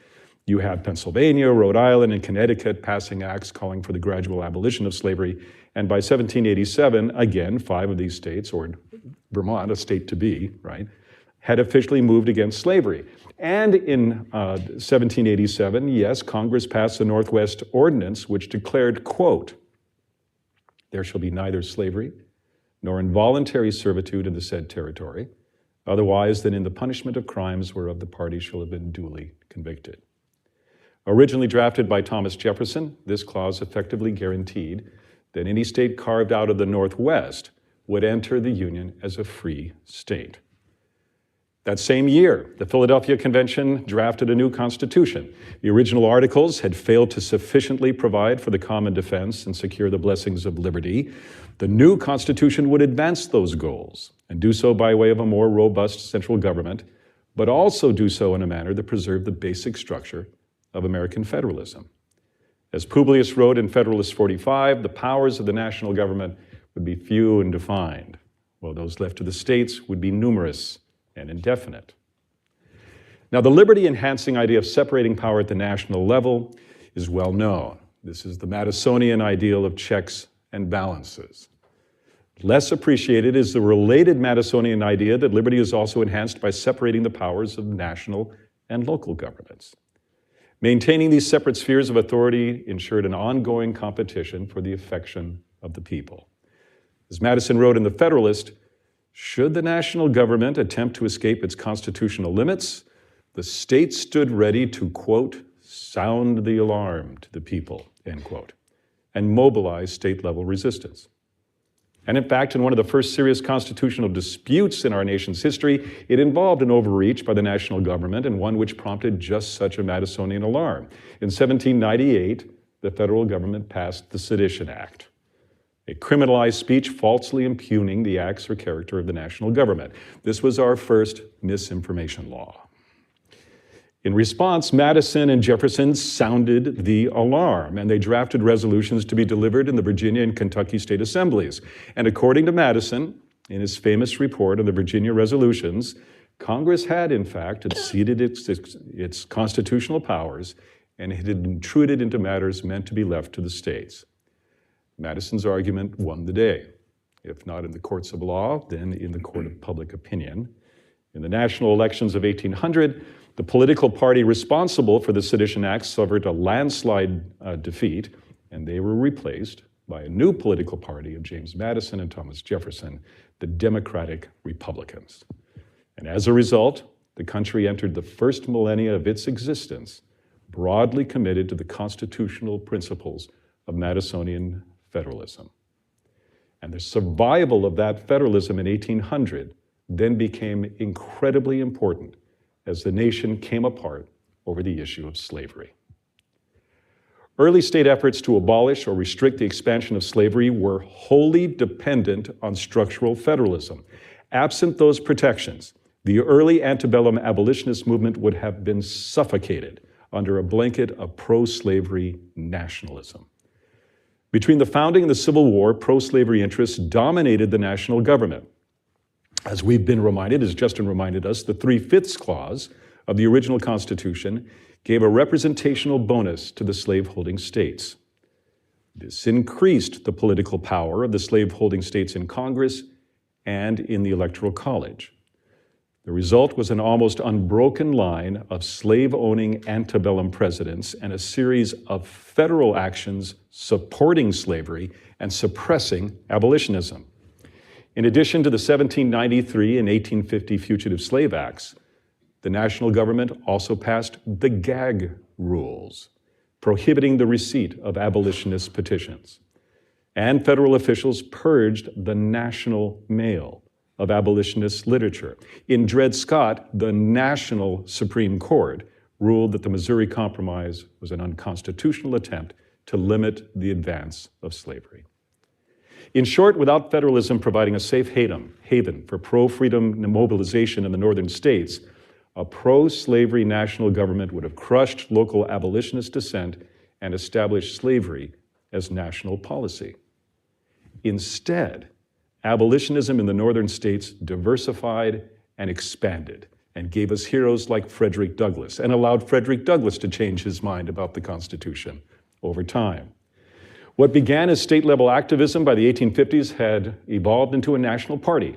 You have Pennsylvania, Rhode Island, and Connecticut passing acts calling for the gradual abolition of slavery. And by 1787, again, 5 of these states, or Vermont, a state to be, right, had officially moved against slavery. And in 1787, yes, Congress passed the Northwest Ordinance, which declared, quote, "There shall be neither slavery nor involuntary servitude in the said territory, otherwise than in the punishment of crimes whereof the party shall have been duly convicted." Originally drafted by Thomas Jefferson, this clause effectively guaranteed that any state carved out of the Northwest would enter the Union as a free state. That same year, the Philadelphia Convention drafted a new constitution. The original articles had failed to sufficiently provide for the common defense and secure the blessings of liberty. The new constitution would advance those goals and do so by way of a more robust central government, but also do so in a manner that preserved the basic structure of American federalism. As Publius wrote in Federalist 45, the powers of the national government would be few and defined, while those left to the states would be numerous and indefinite. Now, the liberty-enhancing idea of separating power at the national level is well known. This is the Madisonian ideal of checks and balances. Less appreciated is the related Madisonian idea that liberty is also enhanced by separating the powers of national and local governments. Maintaining these separate spheres of authority ensured an ongoing competition for the affection of the people. As Madison wrote in The Federalist, should the national government attempt to escape its constitutional limits, the state stood ready to, quote, "sound the alarm to the people," end quote, and mobilize state-level resistance. And in fact, in one of the first serious constitutional disputes in our nation's history, it involved an overreach by the national government and one which prompted just such a Madisonian alarm. In 1798, the federal government passed the Sedition Act. It criminalized speech falsely impugning the acts or character of the national government. This was our first misinformation law. In response, Madison and Jefferson sounded the alarm, and they drafted resolutions to be delivered in the Virginia and Kentucky state assemblies. And according to Madison, in his famous report on the Virginia resolutions, Congress had, in fact, exceeded its constitutional powers, and it had intruded into matters meant to be left to the states. Madison's argument won the day, if not in the courts of law, then in the court of public opinion. In the national elections of 1800, the political party responsible for the Sedition Act suffered a landslide defeat, and they were replaced by a new political party of James Madison and Thomas Jefferson, the Democratic Republicans. And as a result, the country entered the first millennia of its existence broadly committed to the constitutional principles of Madisonian federalism. And the survival of that federalism in 1800 then became incredibly important as the nation came apart over the issue of slavery. Early state efforts to abolish or restrict the expansion of slavery were wholly dependent on structural federalism. Absent those protections, the early antebellum abolitionist movement would have been suffocated under a blanket of pro-slavery nationalism. Between the founding and the Civil War, pro-slavery interests dominated the national government. As we've been reminded, as Justin reminded us, the 3/5 clause of the original Constitution gave a representational bonus to the slaveholding states. This increased the political power of the slaveholding states in Congress and in the Electoral College. The result was an almost unbroken line of slave-owning antebellum presidents and a series of federal actions supporting slavery and suppressing abolitionism. In addition to the 1793 and 1850 Fugitive Slave Acts, the national government also passed the gag rules, prohibiting the receipt of abolitionist petitions. And federal officials purged the national mail of abolitionist literature. In Dred Scott, the national Supreme Court ruled that the Missouri Compromise was an unconstitutional attempt to limit the advance of slavery. In short, without federalism providing a safe haven for pro-freedom mobilization in the northern states, a pro-slavery national government would have crushed local abolitionist dissent and established slavery as national policy. Instead, abolitionism in the northern states diversified and expanded and gave us heroes like Frederick Douglass and allowed Frederick Douglass to change his mind about the Constitution over time. What began as state-level activism by the 1850s had evolved into a national party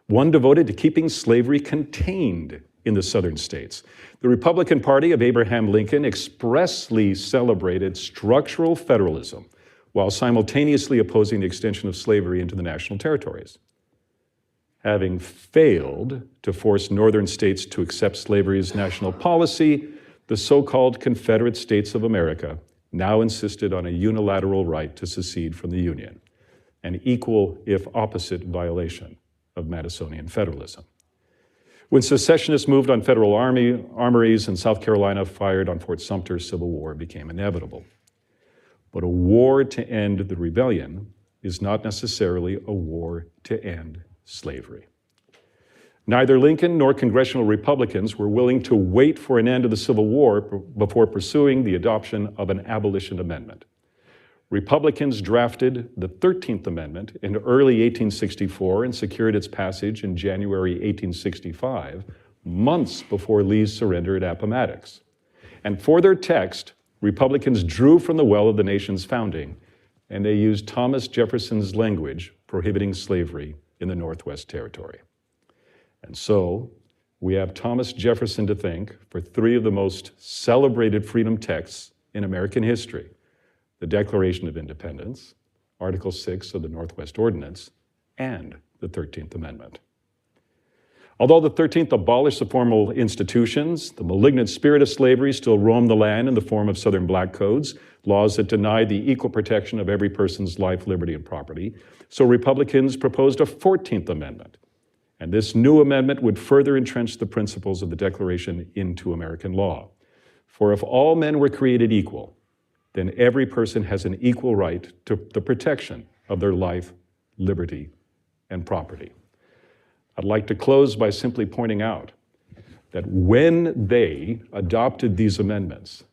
one devoted to keeping slavery contained in the southern states. The Republican Party of Abraham Lincoln expressly celebrated structural federalism while simultaneously opposing the extension of slavery into the national territories. Having failed to force northern states to accept slavery as national policy, the so-called Confederate States of America now insisted on a unilateral right to secede from the Union, an equal, if opposite, violation of Madisonian federalism. When secessionists moved on federal armories and South Carolina fired on Fort Sumter, civil war became inevitable. But a war to end the rebellion is not necessarily a war to end slavery. Neither Lincoln nor congressional Republicans were willing to wait for an end of the Civil War before pursuing the adoption of an abolition amendment. Republicans drafted the 13th Amendment in early 1864 and secured its passage in January 1865, months before Lee's surrender at Appomattox. And for their text, Republicans drew from the well of the nation's founding, and they used Thomas Jefferson's language prohibiting slavery in the Northwest Territory. And so, we have Thomas Jefferson to thank for three of the most celebrated freedom texts in American history: the Declaration of Independence, Article 6 of the Northwest Ordinance, and the 13th Amendment. Although the 13th abolished the formal institutions, the malignant spirit of slavery still roamed the land in the form of Southern Black Codes, laws that denied the equal protection of every person's life, liberty, and property. So Republicans proposed a 14th Amendment. And this new amendment would further entrench the principles of the Declaration into American law. For if all men were created equal, then every person has an equal right to the protection of their life, liberty, and property. I'd like to close by simply pointing out that when they adopted these amendments,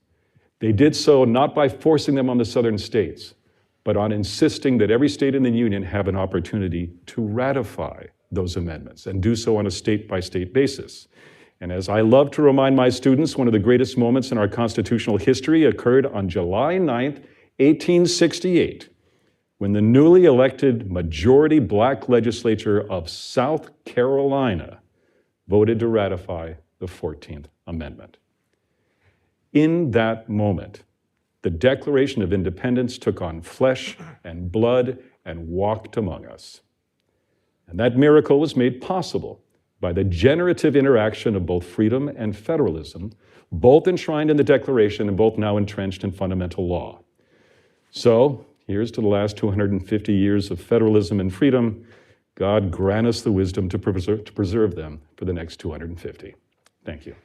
they did so not by forcing them on the southern states, but on insisting that every state in the Union have an opportunity to ratify those amendments and do so on a state-by-state basis. And as I love to remind my students, one of the greatest moments in our constitutional history occurred on July 9th, 1868, when the newly elected majority Black legislature of South Carolina voted to ratify the 14th Amendment. In that moment, the Declaration of Independence took on flesh and blood and walked among us. And that miracle was made possible by the generative interaction of both freedom and federalism, both enshrined in the Declaration and both now entrenched in fundamental law. So, here's to the last 250 years of federalism and freedom. God grant us the wisdom to preserve them for the next 250. Thank you.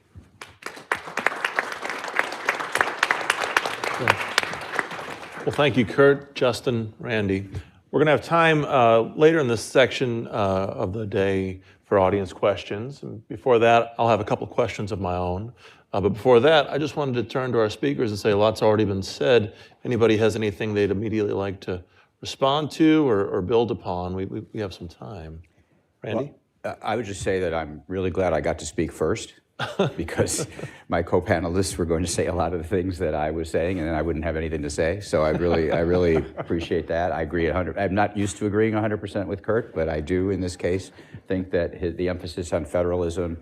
Well, thank you, Kurt, Justin, Randy. We're going to have time later in this section of the day for audience questions. And before that, I'll have a couple questions of my own. But before that, I just wanted to turn to our speakers and say a lot's already been said. Anybody has anything they'd immediately like to respond to or build upon, we have some time. Randy? Well, I would just say that I'm really glad I got to speak first, because my co-panelists were going to say a lot of the things that I was saying, and then I wouldn't have anything to say. So I really appreciate that. I agree 100%. I'm not used to agreeing 100% with Kurt, but I do in this case think that the emphasis on federalism,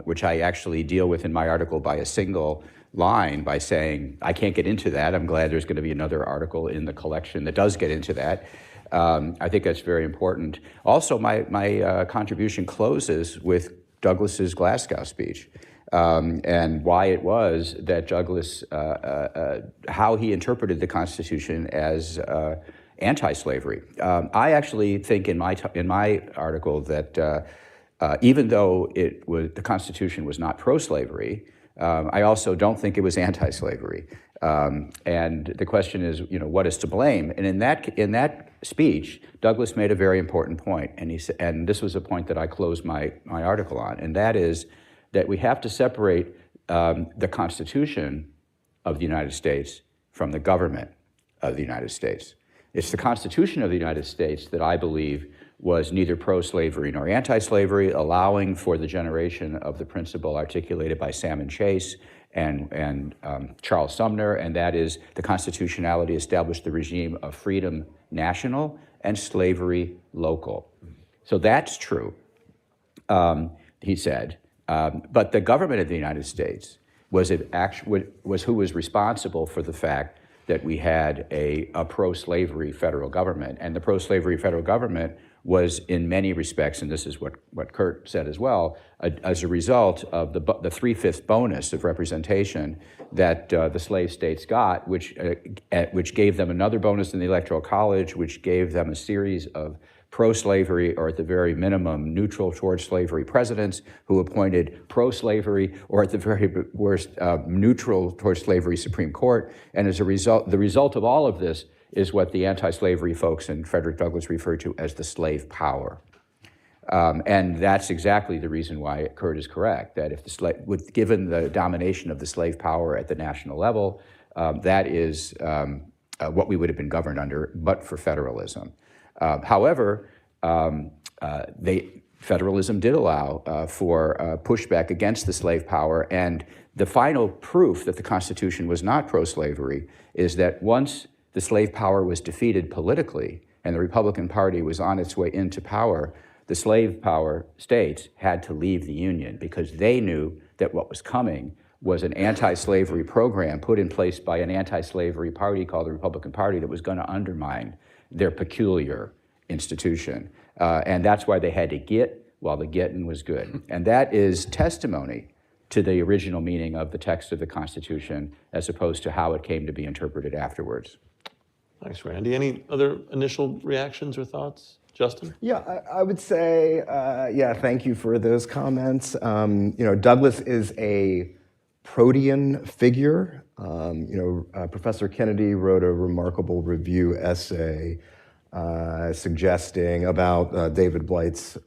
which I actually deal with in my article by a single line by saying, I can't get into that. I'm glad there's going to be another article in the collection that does get into that. I think that's very important. Also, my contribution closes with Douglas's Glasgow speech, and why it was that Douglas, how he interpreted the Constitution as anti-slavery. I actually think in my article that even though the Constitution was not pro-slavery, I also don't think it was anti-slavery. And the question is, what is to blame? And in that speech, Douglas made a very important point, and this was a point that I closed my article on, and that is that we have to separate the Constitution of the United States from the government of the United States. It's the Constitution of the United States that I believe was neither pro-slavery nor anti-slavery, allowing for the generation of the principle articulated by Salmon Chase and Charles Sumner, and that is the constitutionality established the regime of freedom national and slavery local. So that's true. he said. But the government of the United States was who was responsible for the fact that we had a pro-slavery federal government. And the pro-slavery federal government was in many respects, and this is what Kurt said as well, as a result of the 3/5 bonus of representation that the slave states got, which gave them another bonus in the Electoral College, which gave them a series of pro-slavery, or at the very minimum, neutral towards slavery presidents who appointed pro-slavery, or at the very worst, neutral towards slavery Supreme Court. And as a result, the result of all of this is what the anti-slavery folks and Frederick Douglass referred to as the slave power. And that's exactly the reason why Kurt is correct, that if given the domination of the slave power at the national level, that is what we would have been governed under, but for federalism. However, federalism did allow for pushback against the slave power, and the final proof that the Constitution was not pro-slavery is that once the slave power was defeated politically and the Republican Party was on its way into power, the slave power states had to leave the Union because they knew that what was coming was an anti-slavery program put in place by an anti-slavery party called the Republican Party that was going to undermine their peculiar institution. And that's why they had to get while the getting was good. And that is testimony to the original meaning of the text of the Constitution as opposed to how it came to be interpreted afterwards. Thanks, Randy. Any other initial reactions or thoughts? Justin? Yeah, I would say, thank you for those comments. Douglass is a protean figure. Professor Kennedy wrote a remarkable review essay suggesting about David Blight's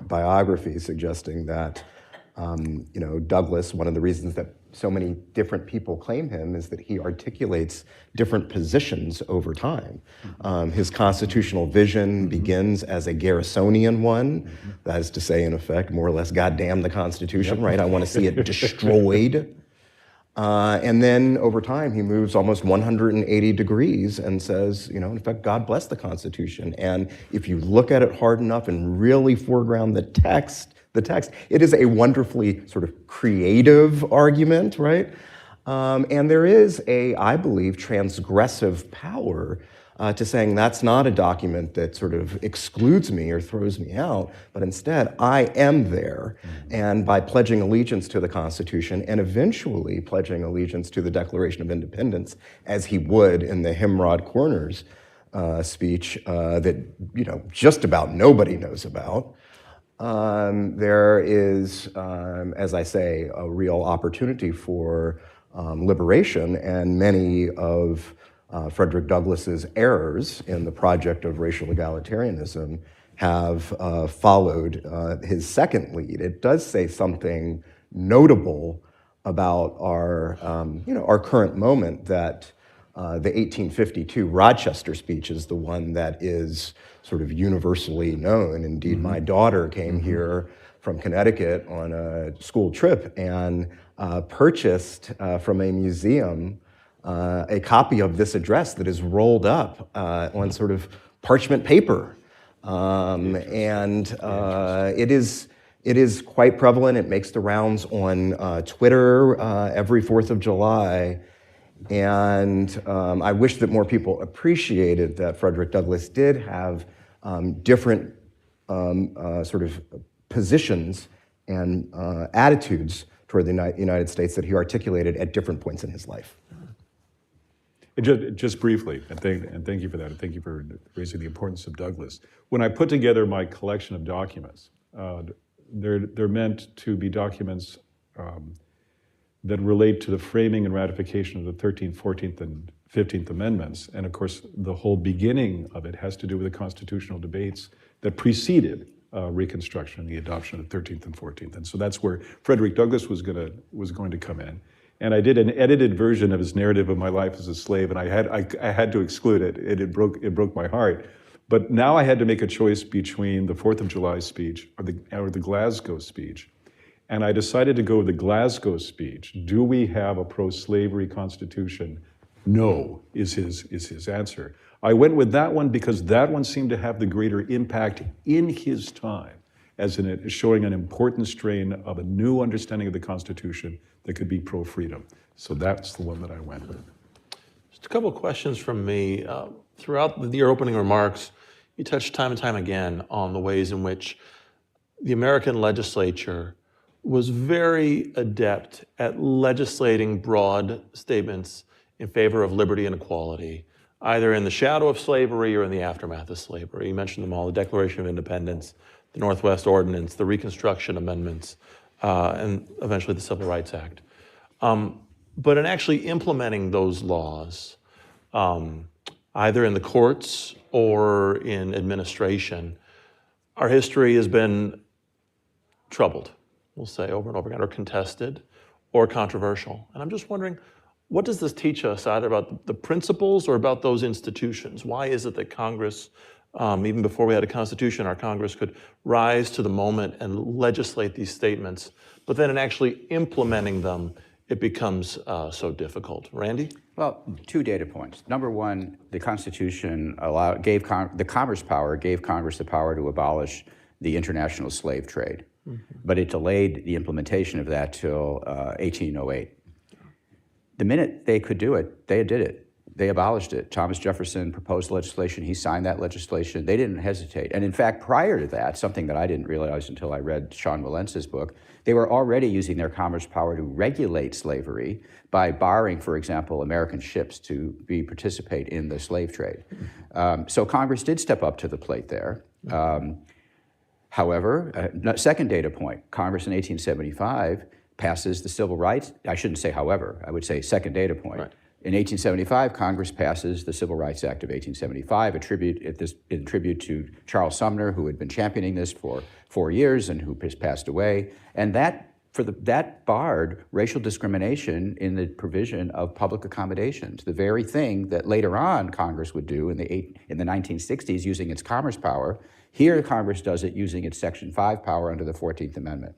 biography, suggesting that Douglass, one of the reasons that so many different people claim him is that he articulates different positions over time. His constitutional vision begins as a Garrisonian one, that is to say, in effect, more or less, God damn the Constitution, right? I want to see it destroyed. And then over time, he moves almost 180 degrees and says, in fact, God bless the Constitution. And if you look at it hard enough and really foreground the text, it is a wonderfully sort of creative argument, right? And there is I believe, transgressive power to saying that's not a document that sort of excludes me or throws me out, but instead I am there. And by pledging allegiance to the Constitution and eventually pledging allegiance to the Declaration of Independence, as he would in the Himrod Corners speech that just about nobody knows about, there is, as I say, a real opportunity for liberation, and many of Frederick Douglass's errors in the project of racial egalitarianism have followed his second lead. It does say something notable about our current moment, that the 1852 Rochester speech is the one that is sort of universally known. Indeed, my daughter came here from Connecticut on a school trip and purchased from a museum a copy of this address that is rolled up on sort of parchment paper. It is quite prevalent. It makes the rounds on Twitter every 4th of July. And I wish that more people appreciated that Frederick Douglass did have different sort of positions and attitudes toward the United States that he articulated at different points in his life. Just briefly, and thank you for that, and thank you for raising the importance of Douglass. When I put together my collection of documents, they're meant to be documents that relate to the framing and ratification of the 13th, 14th, and 15th Amendments. And of course, the whole beginning of it has to do with the constitutional debates that preceded Reconstruction and the adoption of the 13th and 14th. And so that's where Frederick Douglass was going to come in. And I did an edited version of his narrative of my life as a slave, and I had to exclude it. It broke my heart. But now I had to make a choice between the 4th of July speech or the Glasgow speech. And I decided to go with the Glasgow speech. Do we have a pro-slavery constitution? No, is his answer. I went with that one because that one seemed to have the greater impact in his time. as showing an important strain of a new understanding of the Constitution that could be pro-freedom. So that's the one that I went with. Just a couple of questions from me. Throughout your opening remarks, you touched time and time again on the ways in which the American legislature was very adept at legislating broad statements in favor of liberty and equality, either in the shadow of slavery or in the aftermath of slavery. You mentioned them all: the Declaration of Independence, the Northwest Ordinance, the Reconstruction Amendments, and eventually the Civil Rights Act. But in actually implementing those laws, either in the courts or in administration, our history has been troubled, we'll say, over and over again, or contested, or controversial. And I'm just wondering, what does this teach us, either about the principles or about those institutions? Why is it that Congress, even before we had a Constitution, our Congress could rise to the moment and legislate these statements, but then in actually implementing them, it becomes so difficult? Randy? Well, 2 data points. Number one, the Constitution gave the Commerce Power gave Congress the power to abolish the international slave trade, but it delayed the implementation of that till 1808. The minute they could do it, they did it. They abolished it. Thomas Jefferson proposed legislation. He signed that legislation. They didn't hesitate. And in fact, prior to that, something that I didn't realize until I read Sean Wilentze's book, they were already using their commerce power to regulate slavery by barring, for example, American ships to participate in the slave trade. So Congress did step up to the plate there. However, second data point, Congress in 1875 passes the Civil Rights, I shouldn't say however, I would say second data point. Right. In 1875, Congress passes the Civil Rights Act of 1875, in tribute to Charles Sumner, who had been championing this for 4 years and who has passed away. And that barred racial discrimination in the provision of public accommodations, the very thing that later on Congress would do in the 1960s using its commerce power. Here, Congress does it using its Section 5 power under the 14th Amendment.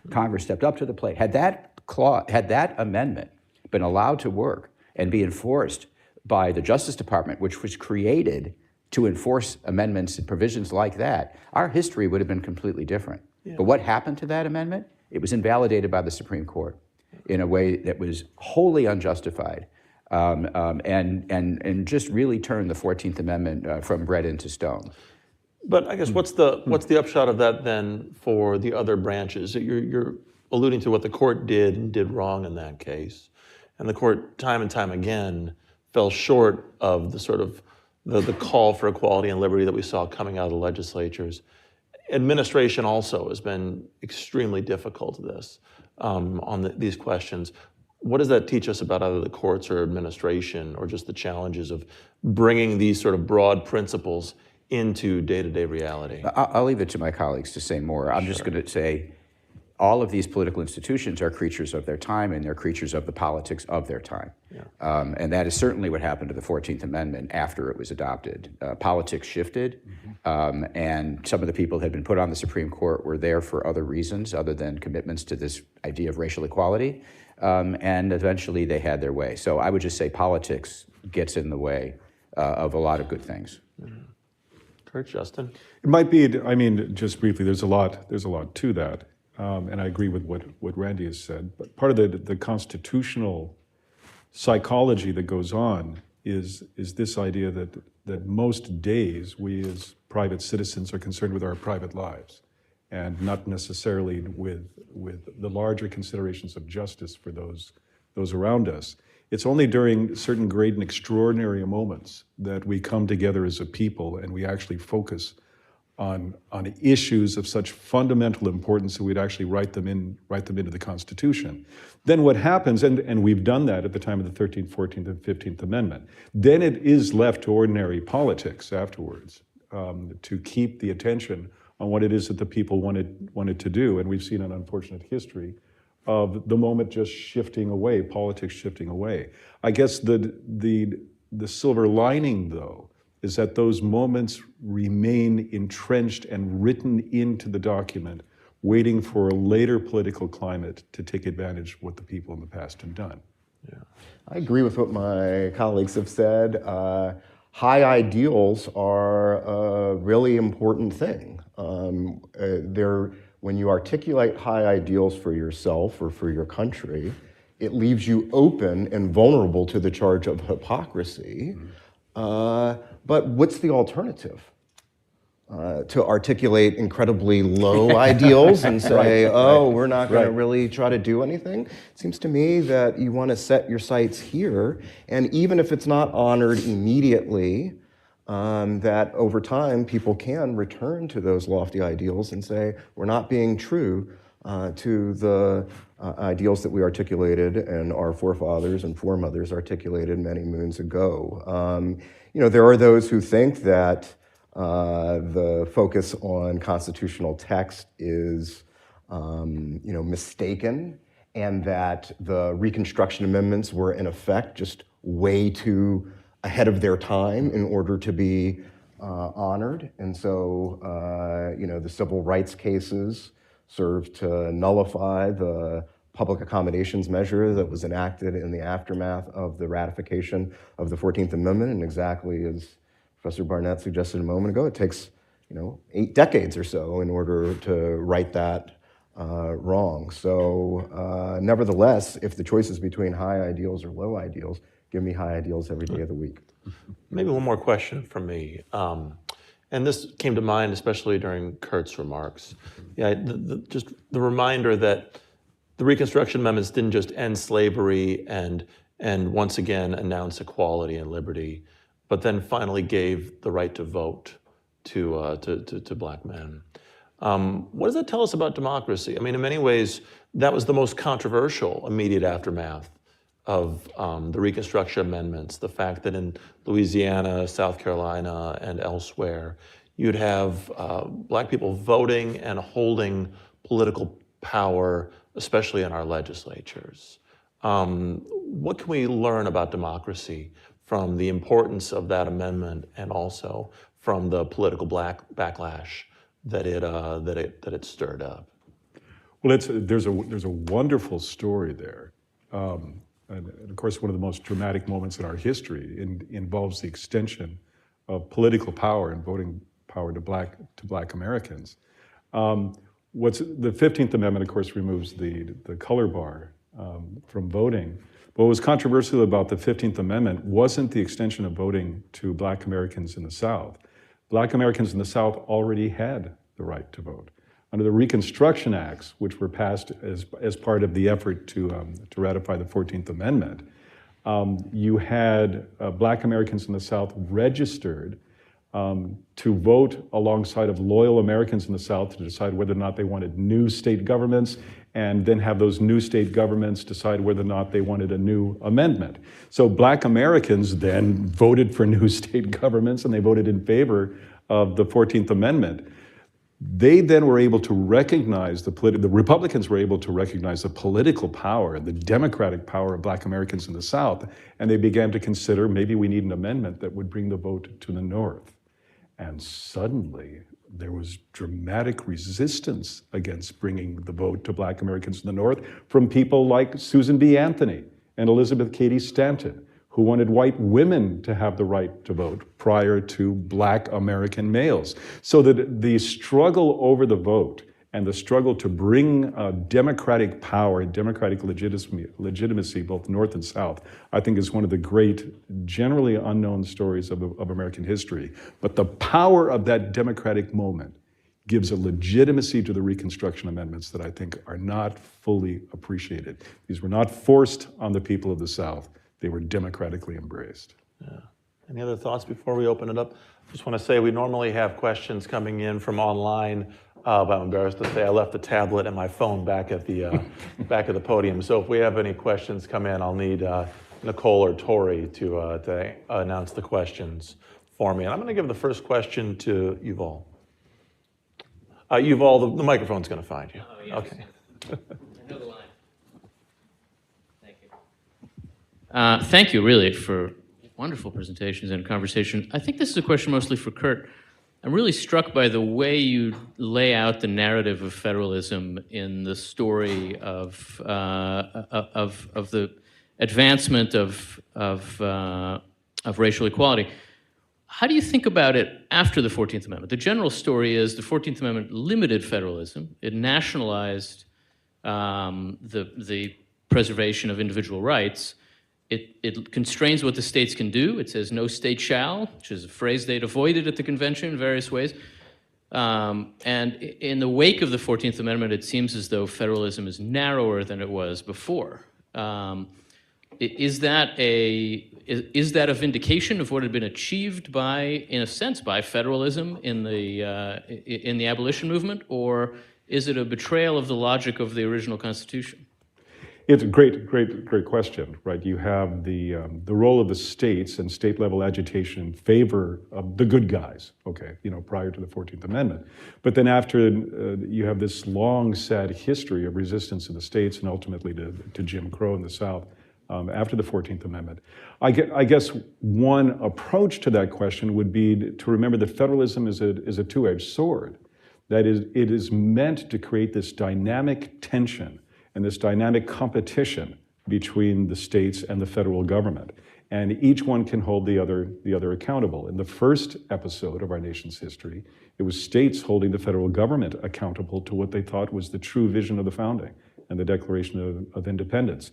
Congress stepped up to the plate. Had that amendment been allowed to work and be enforced by the Justice Department, which was created to enforce amendments and provisions like that, our history would have been completely different. Yeah. But what happened to that amendment? It was invalidated by the Supreme Court in a way that was wholly unjustified, and just really turned the 14th Amendment from bread into stone. But I guess what's the upshot of that then for the other branches? You're alluding to what the court did and did wrong in that case, and the court time and time again fell short of the sort of the call for equality and liberty that we saw coming out of the legislatures. Administration also has been extremely difficult at this on these questions. What does that teach us about either the courts or administration, or just the challenges of bringing these sort of broad principles into day-to-day reality? I'll leave it to my colleagues to say more. I'm just going to say all of these political institutions are creatures of their time, and they're creatures of the politics of their time. Yeah. And that is certainly what happened to the 14th Amendment after it was adopted. Politics shifted, and some of the people who had been put on the Supreme Court were there for other reasons other than commitments to this idea of racial equality, and eventually they had their way. So I would just say politics gets in the way of a lot of good things. Mm-hmm. Kurt, Justin? It might be, I mean, just briefly, there's a lot to that. And I agree with what Randy has said. But part of the constitutional psychology that goes on is this idea that most days we as private citizens are concerned with our private lives and not necessarily with the larger considerations of justice for those around us. It's only during certain great and extraordinary moments that we come together as a people and we actually focus on issues of such fundamental importance that we'd actually write them into the Constitution. Then what happens, and we've done that at the time of the 13th, 14th, and 15th Amendment, then it is left to ordinary politics afterwards to keep the attention on what it is that the people wanted to do. And we've seen an unfortunate history of the moment just shifting away, politics shifting away. I guess the silver lining, though, is that those moments remain entrenched and written into the document, waiting for a later political climate to take advantage of what the people in the past have done. Yeah. I agree with what my colleagues have said. high ideals are a really important thing. When you articulate high ideals for yourself or for your country, it leaves you open and vulnerable to the charge of hypocrisy. But what's the alternative? To articulate incredibly low ideals and say, we're not going to really try to do anything. It seems to me that you want to set your sights here, and even if it's not honored immediately, that over time people can return to those lofty ideals and say, we're not being true to the ideals that we articulated and our forefathers and foremothers articulated many moons ago. There are those who think that the focus on constitutional text is, mistaken, and that the Reconstruction Amendments were in effect just way too ahead of their time in order to be honored. And so, the civil rights cases served to nullify the public accommodations measure that was enacted in the aftermath of the ratification of the 14th Amendment. And exactly as Professor Barnett suggested a moment ago, it takes 8 decades or so in order to right that wrong. So nevertheless, if the choice is between high ideals or low ideals, give me high ideals every day of the week. Maybe one more question from me. And this came to mind, especially during Kurt's remarks. Just the reminder that the Reconstruction Amendments didn't just end slavery and once again announce equality and liberty, but then finally gave the right to vote to Black men. What does that tell us about democracy? I mean, in many ways, that was the most controversial immediate aftermath of the Reconstruction Amendments, the fact that in Louisiana, South Carolina, and elsewhere, you'd have Black people voting and holding political power, especially in our legislatures. What can we learn about democracy from the importance of that amendment and also from the political backlash that it stirred up? Well, there's a wonderful story there. And of course, one of the most dramatic moments in our history involves the extension of political power and voting power to Black Americans. The 15th Amendment, of course, removes the color bar from voting. What was controversial about the 15th Amendment wasn't the extension of voting to Black Americans in the South. Black Americans in the South already had the right to vote. Under the Reconstruction Acts, which were passed as part of the effort to ratify the 14th Amendment, you had Black Americans in the South registered to vote alongside of loyal Americans in the South to decide whether or not they wanted new state governments, and then have those new state governments decide whether or not they wanted a new amendment. So Black Americans then voted for new state governments, and they voted in favor of the 14th Amendment. They then were able to recognize the Republicans were able to recognize the political power, the democratic power of Black Americans in the South, and they began to consider maybe we need an amendment that would bring the vote to the North. And suddenly, there was dramatic resistance against bringing the vote to Black Americans in the North from people like Susan B. Anthony and Elizabeth Cady Stanton, who wanted white women to have the right to vote prior to Black American males. So that the struggle over the vote and the struggle to bring democratic power, democratic legitimacy, both North and South, I think is one of the great, generally unknown stories of American history. But the power of that democratic moment gives a legitimacy to the Reconstruction Amendments that I think are not fully appreciated. These were not forced on the people of the South. They were democratically embraced. Yeah. Any other thoughts before we open it up? Just want to say we normally have questions coming in from online, but I'm embarrassed to say I left the tablet and my phone back at the back of the podium. So if we have any questions come in, I'll need Nicole or Tori to announce the questions for me. And I'm going to give the first question to Yuval. Yuval, the microphone's going to find you. Oh, yes. Okay. I know the line. Thank you. Thank you, really, for wonderful presentations and conversation. I think this is a question mostly for Kurt. I'm really struck by the way you lay out the narrative of federalism in the story of the advancement of racial equality. How do you think about it after the 14th Amendment? The general story is the 14th Amendment limited federalism. It nationalized the preservation of individual rights. It constrains what the states can do. It says no state shall, which is a phrase they'd avoided at the convention in various ways. And in the wake of the 14th Amendment, it seems as though federalism is narrower than it was before. Is that a vindication of what had been achieved by, in a sense, by federalism in the abolition movement, or is it a betrayal of the logic of the original Constitution? It's a great question, right? You have the role of the states and state-level agitation in favor of the good guys, okay, prior to the 14th Amendment. But then after, you have this long, sad history of resistance in the states and ultimately to Jim Crow in the South after the 14th Amendment. I guess one approach to that question would be to remember that federalism is a two-edged sword. That is, it is meant to create this dynamic tension and this dynamic competition between the states and the federal government. And each one can hold the other accountable. In the first episode of our nation's history, it was states holding the federal government accountable to what they thought was the true vision of the founding and the Declaration of Independence.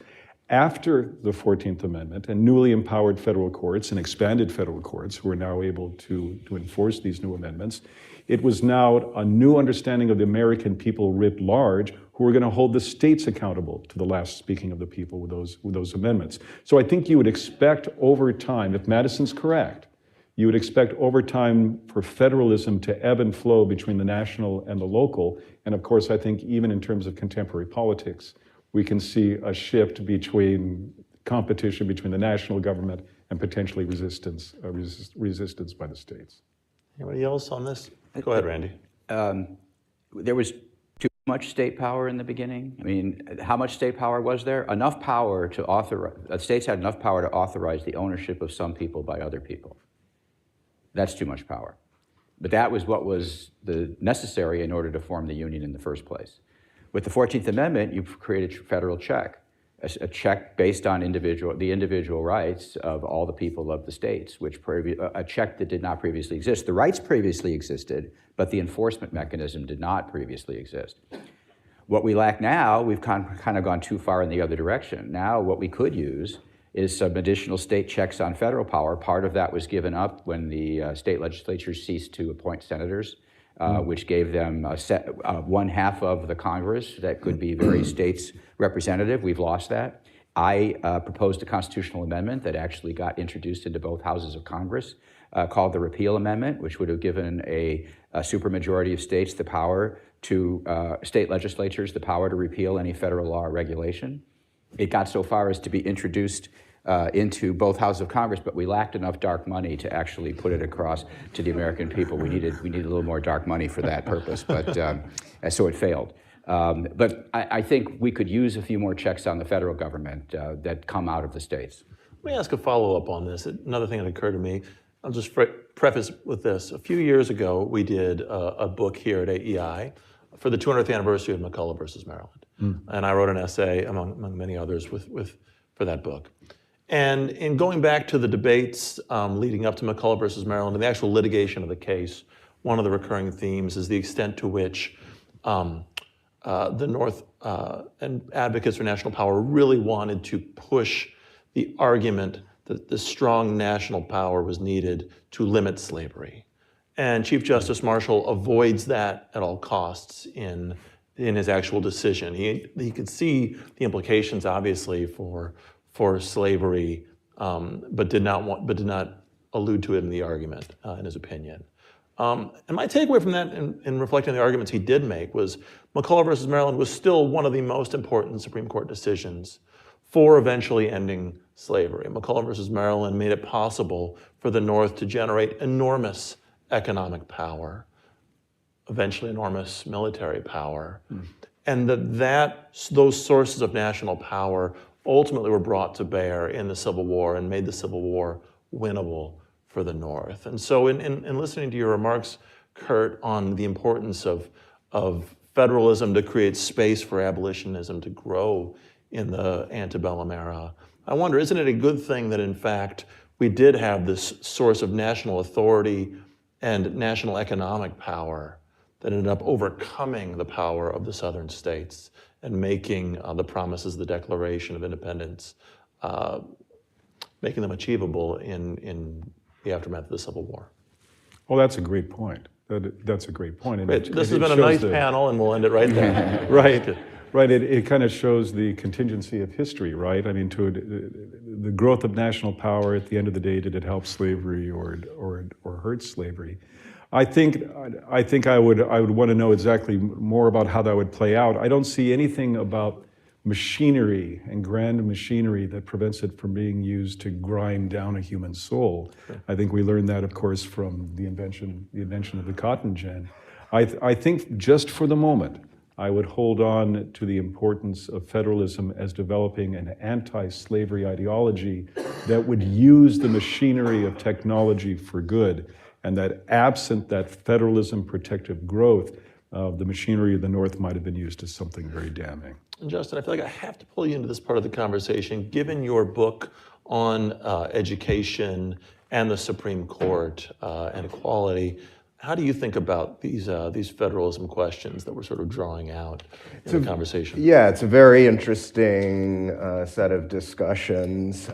After the 14th Amendment and newly empowered federal courts and expanded federal courts who are now able to enforce these new amendments, it was now a new understanding of the American people writ large who were going to hold the states accountable to the last speaking of the people with those amendments. So I think you would expect over time, if Madison's correct, you would expect over time for federalism to ebb and flow between the national and the local. And of course, I think even in terms of contemporary politics, we can see a shift between competition between the national government and potentially resistance by the states. Anybody else on this? Go ahead, Randy. There was too much state power in the beginning. I mean, how much state power was there? Enough power to authorize, states had enough power to authorize the ownership of some people by other people. That's too much power. But that was what was necessary in order to form the Union in the first place. With the 14th Amendment, you've created a federal check, a check based on the individual rights of all the people of the states, a check that did not previously exist. The rights previously existed, but the enforcement mechanism did not previously exist. What we lack now, we've kind of gone too far in the other direction. Now what we could use is some additional state checks on federal power. Part of that was given up when the state legislatures ceased to appoint senators, which gave them one half of the Congress that could be various states representative. We've lost that. I proposed a constitutional amendment that actually got introduced into both houses of Congress called the Repeal Amendment, which would have given a supermajority of states the power to, state legislatures, the power to repeal any federal law or regulation. It got so far as to be introduced into both houses of Congress, but we lacked enough dark money to actually put it across to the American people. We needed a little more dark money for that purpose, but so it failed. But I think we could use a few more checks on the federal government that come out of the states. Let me ask a follow-up on this. Another thing that occurred to me, I'll just preface with this. A few years ago, we did a book here at AEI for the 200th anniversary of McCulloch versus Maryland. And I wrote an essay, among many others, for that book. And in going back to the debates leading up to McCulloch versus Maryland and the actual litigation of the case, one of the recurring themes is the extent to which the North and advocates for national power really wanted to push the argument that the strong national power was needed to limit slavery. And Chief Justice Marshall avoids that at all costs in his actual decision. He could see the implications, obviously, for slavery, but did not allude to it in the argument, in his opinion. And my takeaway from that, in reflecting on the arguments he did make, was McCulloch versus Maryland was still one of the most important Supreme Court decisions for eventually ending slavery. McCulloch versus Maryland made it possible for the North to generate enormous economic power, eventually enormous military power, and those sources of national power ultimately were brought to bear in the Civil War and made the Civil War winnable for the North. And so in listening to your remarks, Kurt, on the importance of federalism to create space for abolitionism to grow in the antebellum era, I wonder, isn't it a good thing that in fact we did have this source of national authority and national economic power that ended up overcoming the power of the southern states and making the promises of the Declaration of Independence, making them achievable in the aftermath of the Civil War. Well, that's a great point. That's a great point. And Great. This has been a nice panel, and we'll end it right there. Right. It kind of shows the contingency of history, right? I mean, the growth of national power. At the end of the day, did it help slavery or hurt slavery? I think I would want to know exactly more about how that would play out. I don't see anything about machinery and grand machinery that prevents it from being used to grind down a human soul. Sure. I think we learned that, of course, from the invention of the cotton gin. I think just for the moment, I would hold on to the importance of federalism as developing an anti-slavery ideology that would use the machinery of technology for good, and that absent that federalism protective growth, the machinery of the North might have been used as something very damning. And Justin, I feel like I have to pull you into this part of the conversation, given your book on education and the Supreme Court and equality. How do you think about these federalism questions that we're sort of drawing out in the conversation? Yeah, it's a very interesting set of discussions.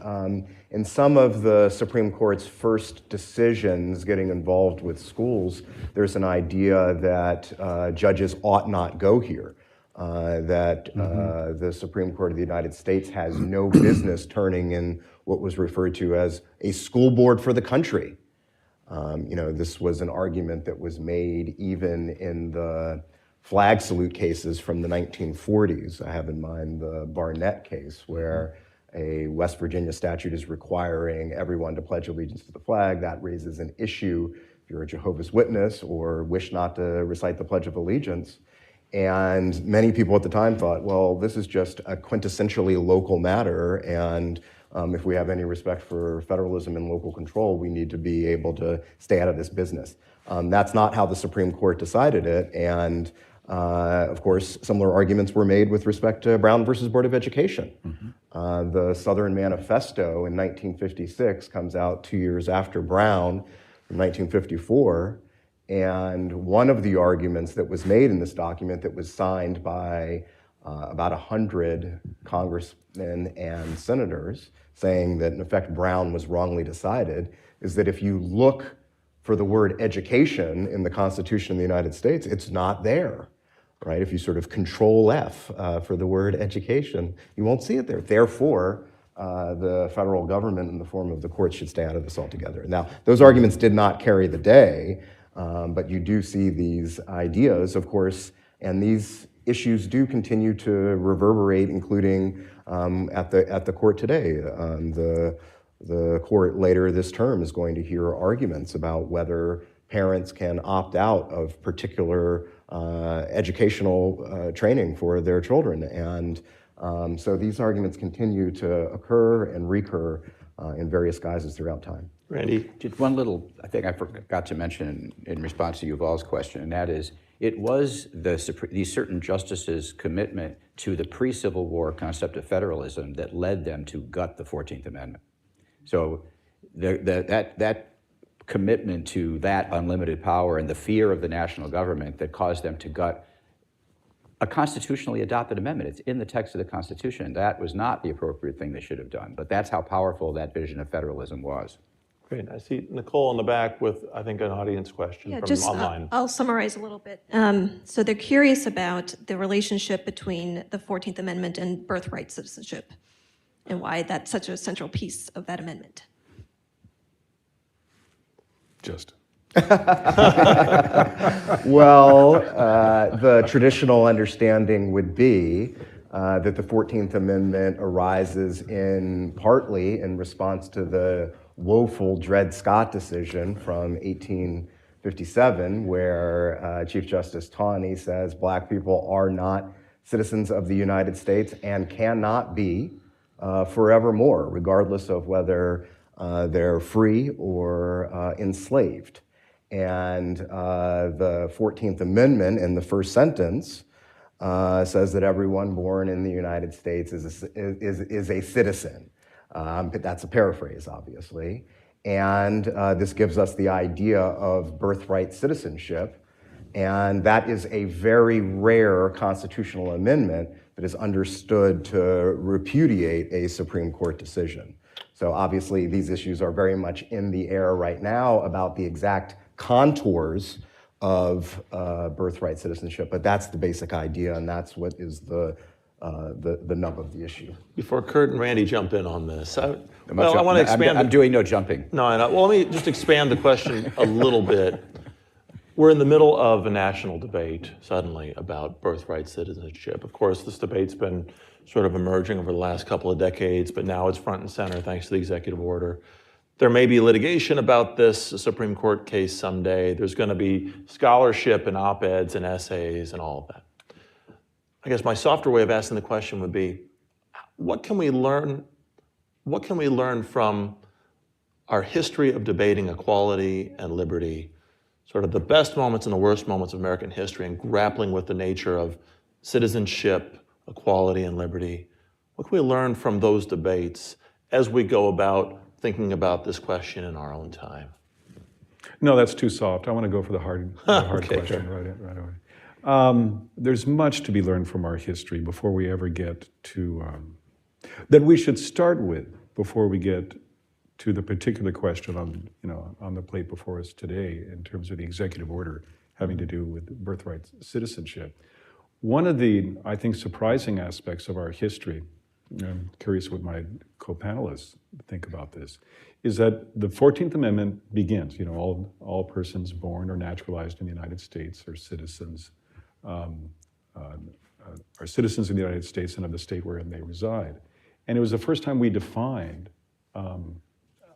In some of the Supreme Court's first decisions getting involved with schools, there's an idea that judges ought not go here. That the Supreme Court of the United States has no business turning in what was referred to as a school board for the country. This was an argument that was made even in the flag salute cases from the 1940s. I have in mind the Barnett case, where a West Virginia statute is requiring everyone to pledge allegiance to the flag. That raises an issue if you're a Jehovah's Witness or wish not to recite the Pledge of Allegiance. And many people at the time thought, well, this is just a quintessentially local matter, and if we have any respect for federalism and local control, we need to be able to stay out of this business. That's not how the Supreme Court decided it, and of course, similar arguments were made with respect to Brown versus Board of Education. The Southern Manifesto in 1956 comes out 2 years after Brown, from 1954, and one of the arguments that was made in this document that was signed by about 100 congressmen and senators, saying that in effect Brown was wrongly decided, is that if you look for the word education in the Constitution of the United States, it's not there, right? If you sort of Control F for the word education, you won't see it there. Therefore, the federal government in the form of the courts should stay out of this altogether. Now, those arguments did not carry the day, but you do see these ideas, of course, and these issues do continue to reverberate, including at the court today. The court later this term is going to hear arguments about whether parents can opt out of particular educational training for their children. And so these arguments continue to occur and recur in various guises throughout time. Randy? Just one little thing I forgot to mention in response to Yuval's question, and that is, it was these certain justices' commitment to the pre-Civil War concept of federalism that led them to gut the 14th Amendment. So that commitment to that unlimited power and the fear of the national government that caused them to gut a constitutionally adopted amendment. It's in the text of the Constitution. That was not the appropriate thing they should have done, but that's how powerful that vision of federalism was. Great. I see Nicole in the back with, I think, an audience question from online. I'll summarize a little bit. So they're curious about the relationship between the 14th Amendment and birthright citizenship, and why that's such a central piece of that amendment. Just. Well, the traditional understanding would be that the 14th Amendment arises partly in response to the woeful Dred Scott decision from 1857, where Chief Justice Taney says black people are not citizens of the United States and cannot be forevermore, regardless of whether they're free or enslaved. And the 14th Amendment in the first sentence says that everyone born in the United States is a citizen. That's a paraphrase, obviously. And this gives us the idea of birthright citizenship. And that is a very rare constitutional amendment that is understood to repudiate a Supreme Court decision. So obviously, these issues are very much in the air right now about the exact contours of birthright citizenship, but that's the basic idea, and that's what is the nub of the issue. Before Kurt and Randy jump in on this, I want to expand. I'm doing no jumping. No, I know. Well, let me just expand the question a little bit. We're in the middle of a national debate suddenly about birthright citizenship. Of course, this debate's been sort of emerging over the last couple of decades, but now it's front and center thanks to the executive order. There may be litigation about this, a Supreme Court case someday. There's going to be scholarship and op-eds and essays and all of that. I guess my softer way of asking the question would be, what can we learn from our history of debating equality and liberty, sort of the best moments and the worst moments of American history, and grappling with the nature of citizenship, equality, and liberty? What can we learn from those debates as we go about thinking about this question in our own time? No, that's too soft. I want to go for the hard Okay, question sure. right away. There's much to be learned from our history before we ever get to, that we should start with before we get to the particular question on the plate before us today in terms of the executive order having to do with birthright citizenship. One of the, I think, surprising aspects of our history, I'm curious what my co-panelists think about this, is that the 14th Amendment begins, all persons born or naturalized in the United States are citizens of the United States and of the state wherein they reside. And it was the first time we defined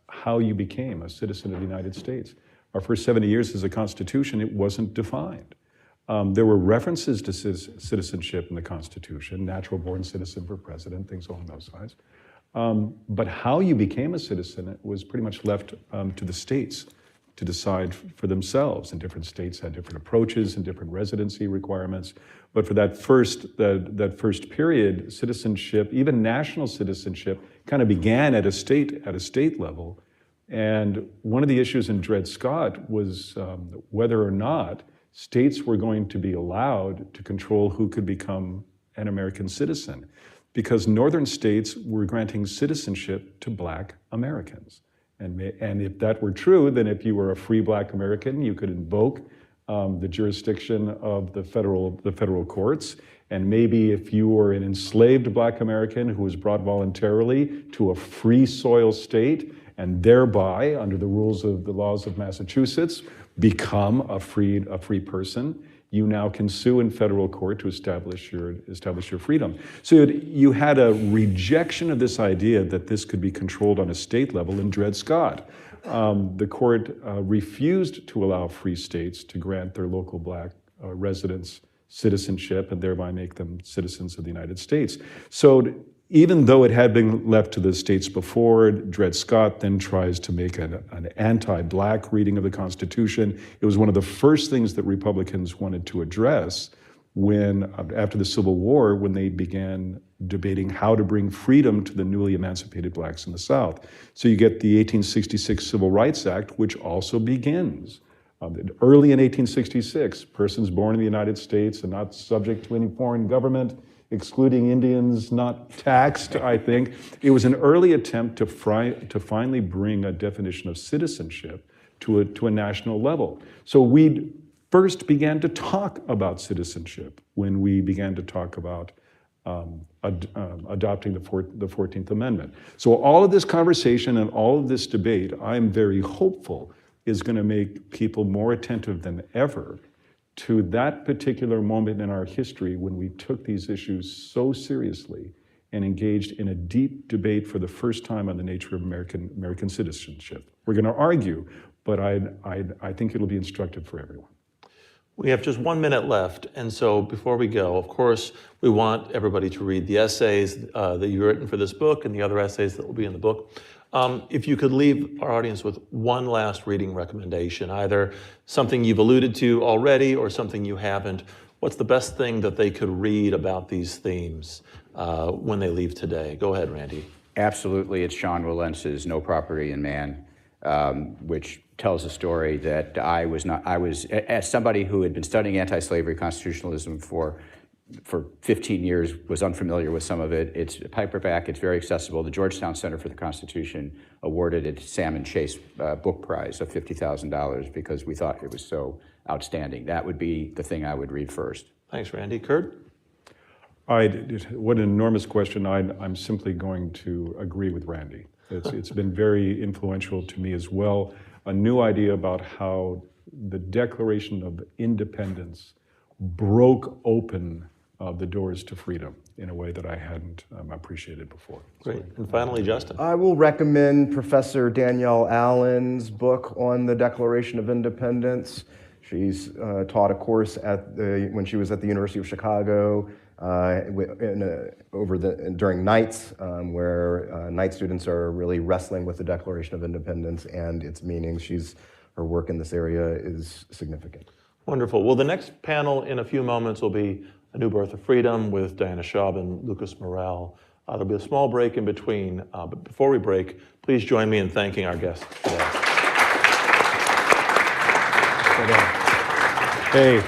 how you became a citizen of the United States. Our first 70 years as a Constitution, it wasn't defined. There were references to citizenship in the Constitution, natural born citizen for president, things along those lines. But how you became a citizen was pretty much left to the states to decide for themselves. And different states had different approaches and different residency requirements. But for that first period, citizenship, even national citizenship, kind of began at a state level. And one of the issues in Dred Scott was whether or not states were going to be allowed to control who could become an American citizen, because northern states were granting citizenship to Black Americans. And if that were true, then if you were a free Black American, you could invoke the jurisdiction of the federal courts. And maybe if you were an enslaved Black American who was brought voluntarily to a free soil state, and thereby, under the rules of the laws of Massachusetts, become a free person, you now can sue in federal court to establish your freedom. So you had a rejection of this idea that this could be controlled on a state level in Dred Scott. The court refused to allow free states to grant their local Black residents citizenship and thereby make them citizens of the United States. So even though it had been left to the states before, Dred Scott then tries to make an anti-Black reading of the Constitution. It was one of the first things that Republicans wanted to address after the Civil War, when they began debating how to bring freedom to the newly emancipated Blacks in the South. So you get the 1866 Civil Rights Act, which also begins early in 1866, persons born in the United States and not subject to any foreign government, excluding Indians not taxed, I think. It was an early attempt to finally bring a definition of citizenship to a national level. So we first began to talk about citizenship when we began to talk about adopting the 14th Amendment. So all of this conversation and all of this debate, I'm very hopeful, is going to make people more attentive than ever to that particular moment in our history when we took these issues so seriously and engaged in a deep debate for the first time on the nature of American citizenship. We're going to argue, but I think it'll be instructive for everyone. We have just 1 minute left, and so before we go, of course, we want everybody to read the essays that you've written for this book and the other essays that will be in the book. If you could leave our audience with one last reading recommendation, either something you've alluded to already or something you haven't, what's the best thing that they could read about these themes when they leave today? Go ahead, Randy. Absolutely, it's Sean Willentz's No Property in Man, which tells a story that I was, as somebody who had been studying anti-slavery constitutionalism for 15 years, was unfamiliar with some of it. It's a paperback, it's very accessible. The Georgetown Center for the Constitution awarded it Salmon Chase book prize of $50,000 because we thought it was so outstanding. That would be the thing I would read first. Thanks, Randy. Kurt? What an enormous question. I'm simply going to agree with Randy. It's been very influential to me as well. A new idea about how the Declaration of Independence broke open the doors to freedom in a way that I hadn't appreciated before. Great. And finally, Justin. I will recommend Professor Danielle Allen's book on the Declaration of Independence. She's taught a course when she was at the University of Chicago during nights, where night students are really wrestling with the Declaration of Independence and its meanings. Her work in this area is significant. Wonderful. Well, the next panel in a few moments will be A New Birth of Freedom with Diana Schaub and Lucas Morel. There'll be a small break in between, but before we break, please join me in thanking our guests today. Hey.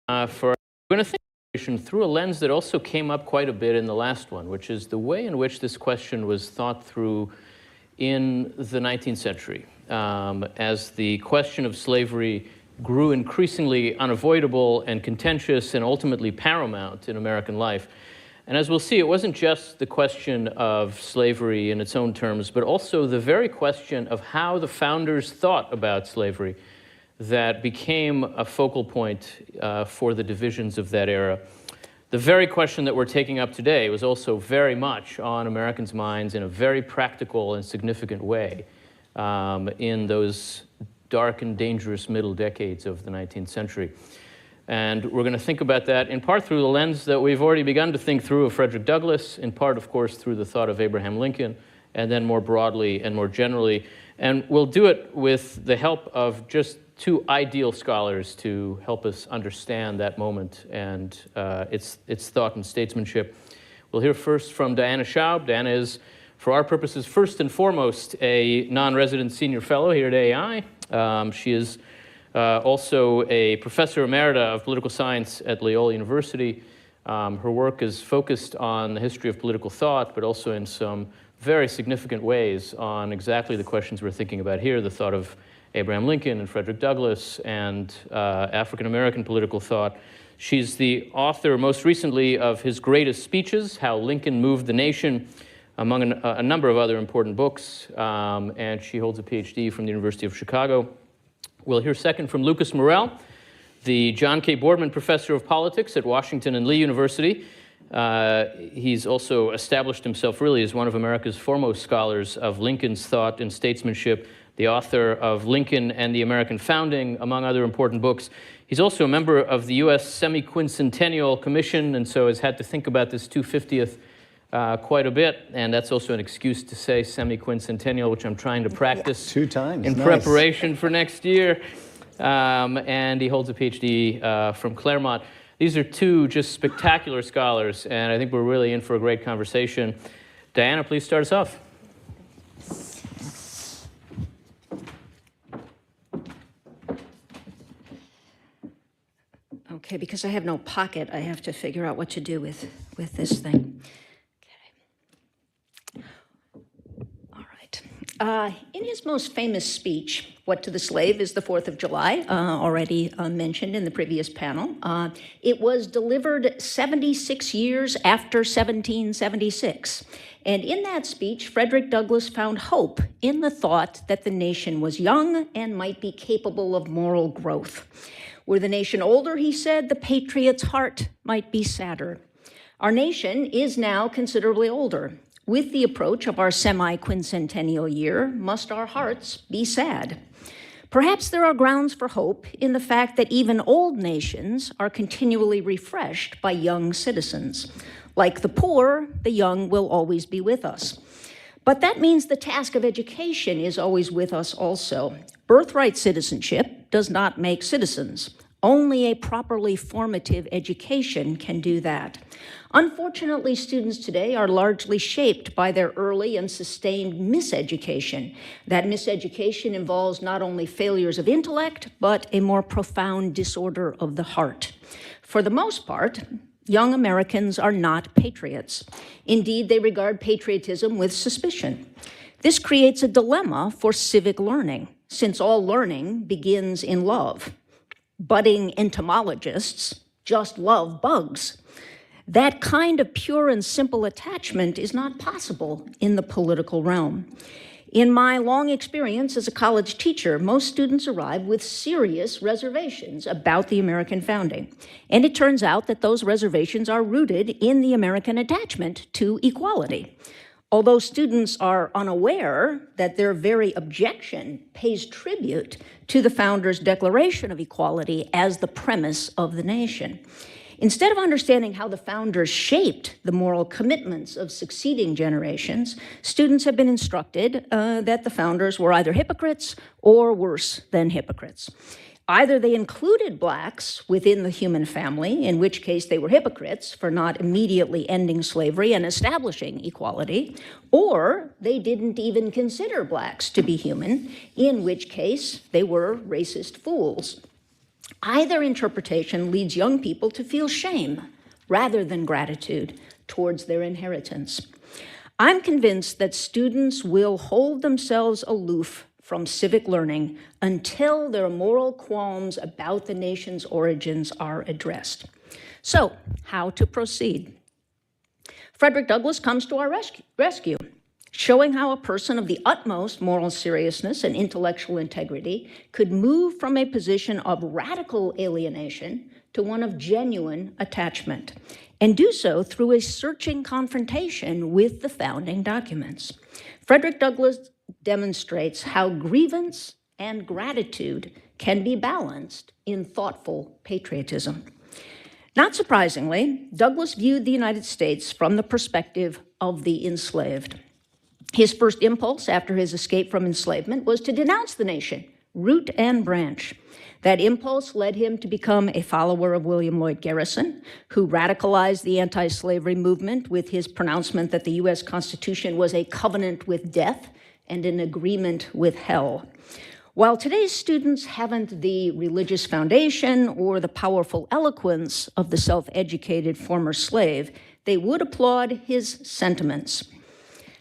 We're going to think through a lens that also came up quite a bit in the last one, which is the way in which this question was thought through in the 19th century, as the question of slavery grew increasingly unavoidable and contentious and ultimately paramount in American life. And as we'll see, it wasn't just the question of slavery in its own terms, but also the very question of how the founders thought about slavery that became a focal point for the divisions of that era. The very question that we're taking up today was also very much on Americans' minds in a very practical and significant way in those dark and dangerous middle decades of the 19th century. And we're going to think about that in part through the lens that we've already begun to think through of Frederick Douglass, in part, of course, through the thought of Abraham Lincoln, and then more broadly and more generally. And we'll do it with the help of just two ideal scholars to help us understand that moment and its thought and statesmanship. We'll hear first from Diana Schaub. Diana is, for our purposes, first and foremost, a non-resident senior fellow here at AI. She is also a professor emerita of political science at Loyola University. Her work is focused on the history of political thought, but also in some very significant ways on exactly the questions we're thinking about here, the thought of Abraham Lincoln and Frederick Douglass and African-American political thought. She's the author, most recently, of his greatest speeches, How Lincoln Moved the Nation, among a number of other important books, and she holds a PhD from the University of Chicago. We'll hear second from Lucas Morel, the John K. Boardman Professor of Politics at Washington and Lee University. He's also established himself really as one of America's foremost scholars of Lincoln's thought and statesmanship, the author of Lincoln and the American Founding, among other important books. He's also a member of the U.S. Semi-Quincentennial Commission, and so has had to think about this 250th quite a bit, and that's also an excuse to say semi-quincentennial, which I'm trying to practice 2 times. in preparation for next year. And he holds a PhD from Claremont. These are two just spectacular scholars, and I think we're really in for a great conversation. Diana, please start us off. Okay, because I have no pocket, I have to figure out what to do with this thing. Okay. All right. In his most famous speech, What to the Slave is the 4th of July, already mentioned in the previous panel, it was delivered 76 years after 1776. And in that speech, Frederick Douglass found hope in the thought that the nation was young and might be capable of moral growth. Were the nation older, he said, the patriot's heart might be sadder. Our nation is now considerably older. With the approach of our semi-quincentennial year, must our hearts be sad? Perhaps there are grounds for hope in the fact that even old nations are continually refreshed by young citizens. Like the poor, the young will always be with us. But that means the task of education is always with us also. Birthright citizenship does not make citizens. Only a properly formative education can do that. Unfortunately, students today are largely shaped by their early and sustained miseducation. That miseducation involves not only failures of intellect, but a more profound disorder of the heart. For the most part, young Americans are not patriots. Indeed, they regard patriotism with suspicion. This creates a dilemma for civic learning, since all learning begins in love. Budding entomologists just love bugs. That kind of pure and simple attachment is not possible in the political realm. In my long experience as a college teacher, most students arrive with serious reservations about the American founding. And it turns out that those reservations are rooted in the American attachment to equality. Although students are unaware that their very objection pays tribute to the founders' Declaration of Equality as the premise of the nation. Instead of understanding how the founders shaped the moral commitments of succeeding generations, students have been instructed that the founders were either hypocrites or worse than hypocrites. Either they included blacks within the human family, in which case they were hypocrites for not immediately ending slavery and establishing equality, or they didn't even consider blacks to be human, in which case they were racist fools. Either interpretation leads young people to feel shame rather than gratitude towards their inheritance. I'm convinced that students will hold themselves aloof from civic learning until their moral qualms about the nation's origins are addressed. So, how to proceed? Frederick Douglass comes to our rescue, showing how a person of the utmost moral seriousness and intellectual integrity could move from a position of radical alienation to one of genuine attachment, and do so through a searching confrontation with the founding documents. Frederick Douglass demonstrates how grievance and gratitude can be balanced in thoughtful patriotism. Not surprisingly, Douglass viewed the United States from the perspective of the enslaved. His first impulse after his escape from enslavement was to denounce the nation, root and branch. That impulse led him to become a follower of William Lloyd Garrison, who radicalized the anti-slavery movement with his pronouncement that the U.S. Constitution was a covenant with death and an agreement with hell. While today's students haven't the religious foundation or the powerful eloquence of the self-educated former slave, they would applaud his sentiments.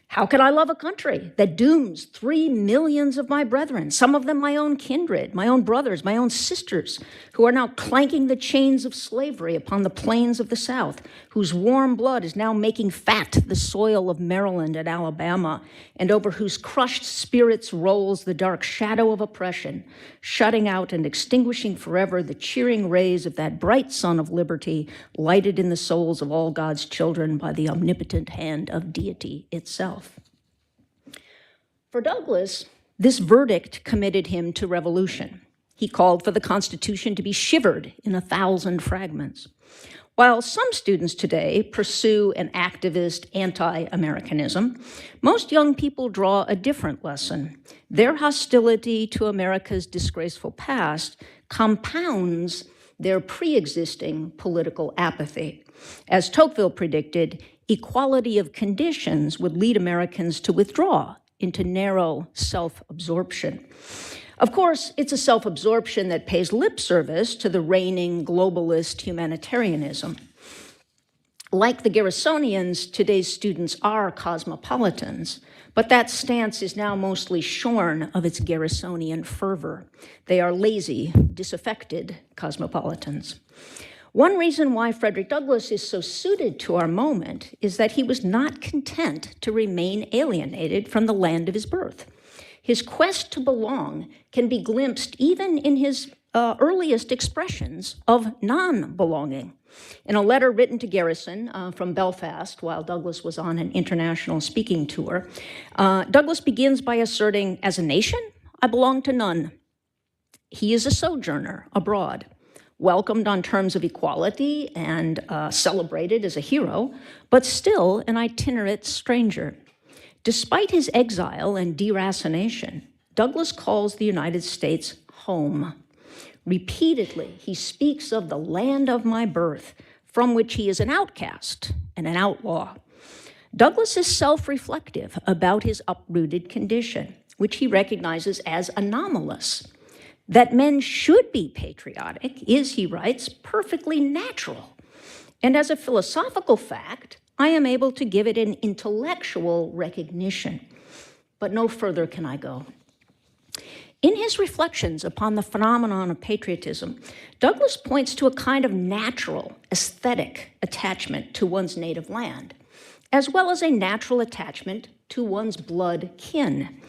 How can I love a country that dooms 3 million of my brethren, some of them my own kindred, my own brothers, my own sisters, who are now clanking the chains of slavery upon the plains of the South, whose warm blood is now making fat the soil of Maryland and Alabama, and over whose crushed spirits rolls the dark shadow of oppression, shutting out and extinguishing forever the cheering rays of that bright sun of liberty, lighted in the souls of all God's children by the omnipotent hand of deity itself. For Douglass, this verdict committed him to revolution. He called for the Constitution to be shivered in 1,000 fragments. While some students today pursue an activist anti-Americanism, most young people draw a different lesson. Their hostility to America's disgraceful past compounds their pre-existing political apathy. As Tocqueville predicted, equality of conditions would lead Americans to withdraw into narrow self-absorption. Of course, it's a self-absorption that pays lip service to the reigning globalist humanitarianism. Like the Garrisonians, today's students are cosmopolitans, but that stance is now mostly shorn of its Garrisonian fervor. They are lazy, disaffected cosmopolitans. One reason why Frederick Douglass is so suited to our moment is that he was not content to remain alienated from the land of his birth. His quest to belong can be glimpsed even in his earliest expressions of non-belonging. In a letter written to Garrison from Belfast while Douglass was on an international speaking tour, Douglass begins by asserting, "As a nation, I belong to none." He is a sojourner abroad, welcomed on terms of equality and celebrated as a hero, but still an itinerant stranger. Despite his exile and deracination, Douglass calls the United States home. Repeatedly, he speaks of the land of my birth, from which he is an outcast and an outlaw. Douglass is self-reflective about his uprooted condition, which he recognizes as anomalous. That men should be patriotic is, he writes, perfectly natural. And as a philosophical fact, I am able to give it an intellectual recognition. But no further can I go. In his reflections upon the phenomenon of patriotism, Douglass points to a kind of natural, aesthetic attachment to one's native land, as well as a natural attachment to one's blood kin.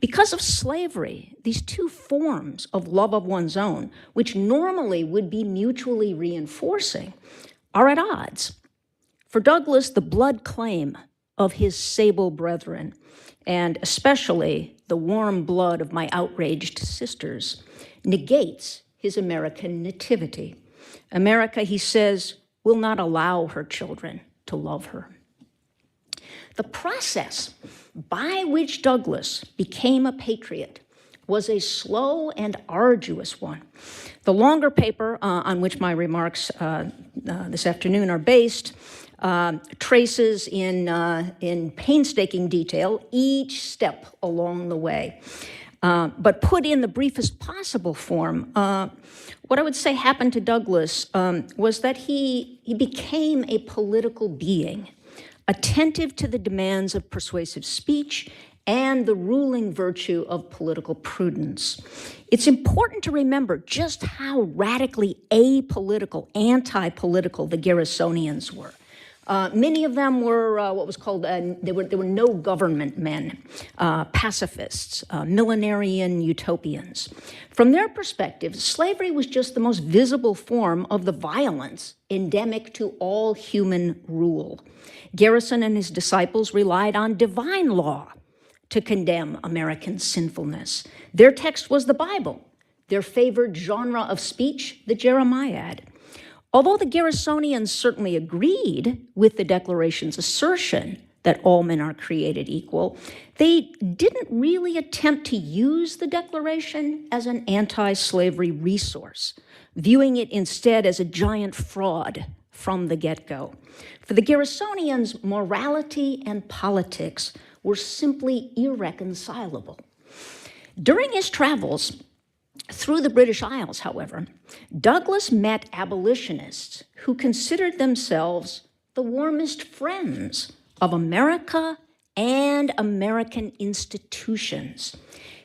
Because of slavery, these two forms of love of one's own, which normally would be mutually reinforcing, are at odds. For Douglass, the blood claim of his sable brethren, and especially the warm blood of my outraged sisters, negates his American nativity. America, he says, will not allow her children to love her. The process by which Douglass became a patriot was a slow and arduous one. The longer paper on which my remarks this afternoon are based traces in painstaking detail each step along the way. but put in the briefest possible form, what I would say happened to Douglas was that he became a political being, attentive to the demands of persuasive speech and the ruling virtue of political prudence. It's important to remember just how radically apolitical, anti-political the Garrisonians were. Many of them were what was called, they were no government men, pacifists, millenarian utopians. From their perspective, slavery was just the most visible form of the violence endemic to all human rule. Garrison and his disciples relied on divine law to condemn American sinfulness. Their text was the Bible, their favored genre of speech, the Jeremiad. Although the Garrisonians certainly agreed with the Declaration's assertion that all men are created equal, they didn't really attempt to use the Declaration as an anti-slavery resource, viewing it instead as a giant fraud from the get-go. For the Garrisonians, morality and politics were simply irreconcilable. During his travels through the British Isles, however, Douglas met abolitionists who considered themselves the warmest friends of America and American institutions.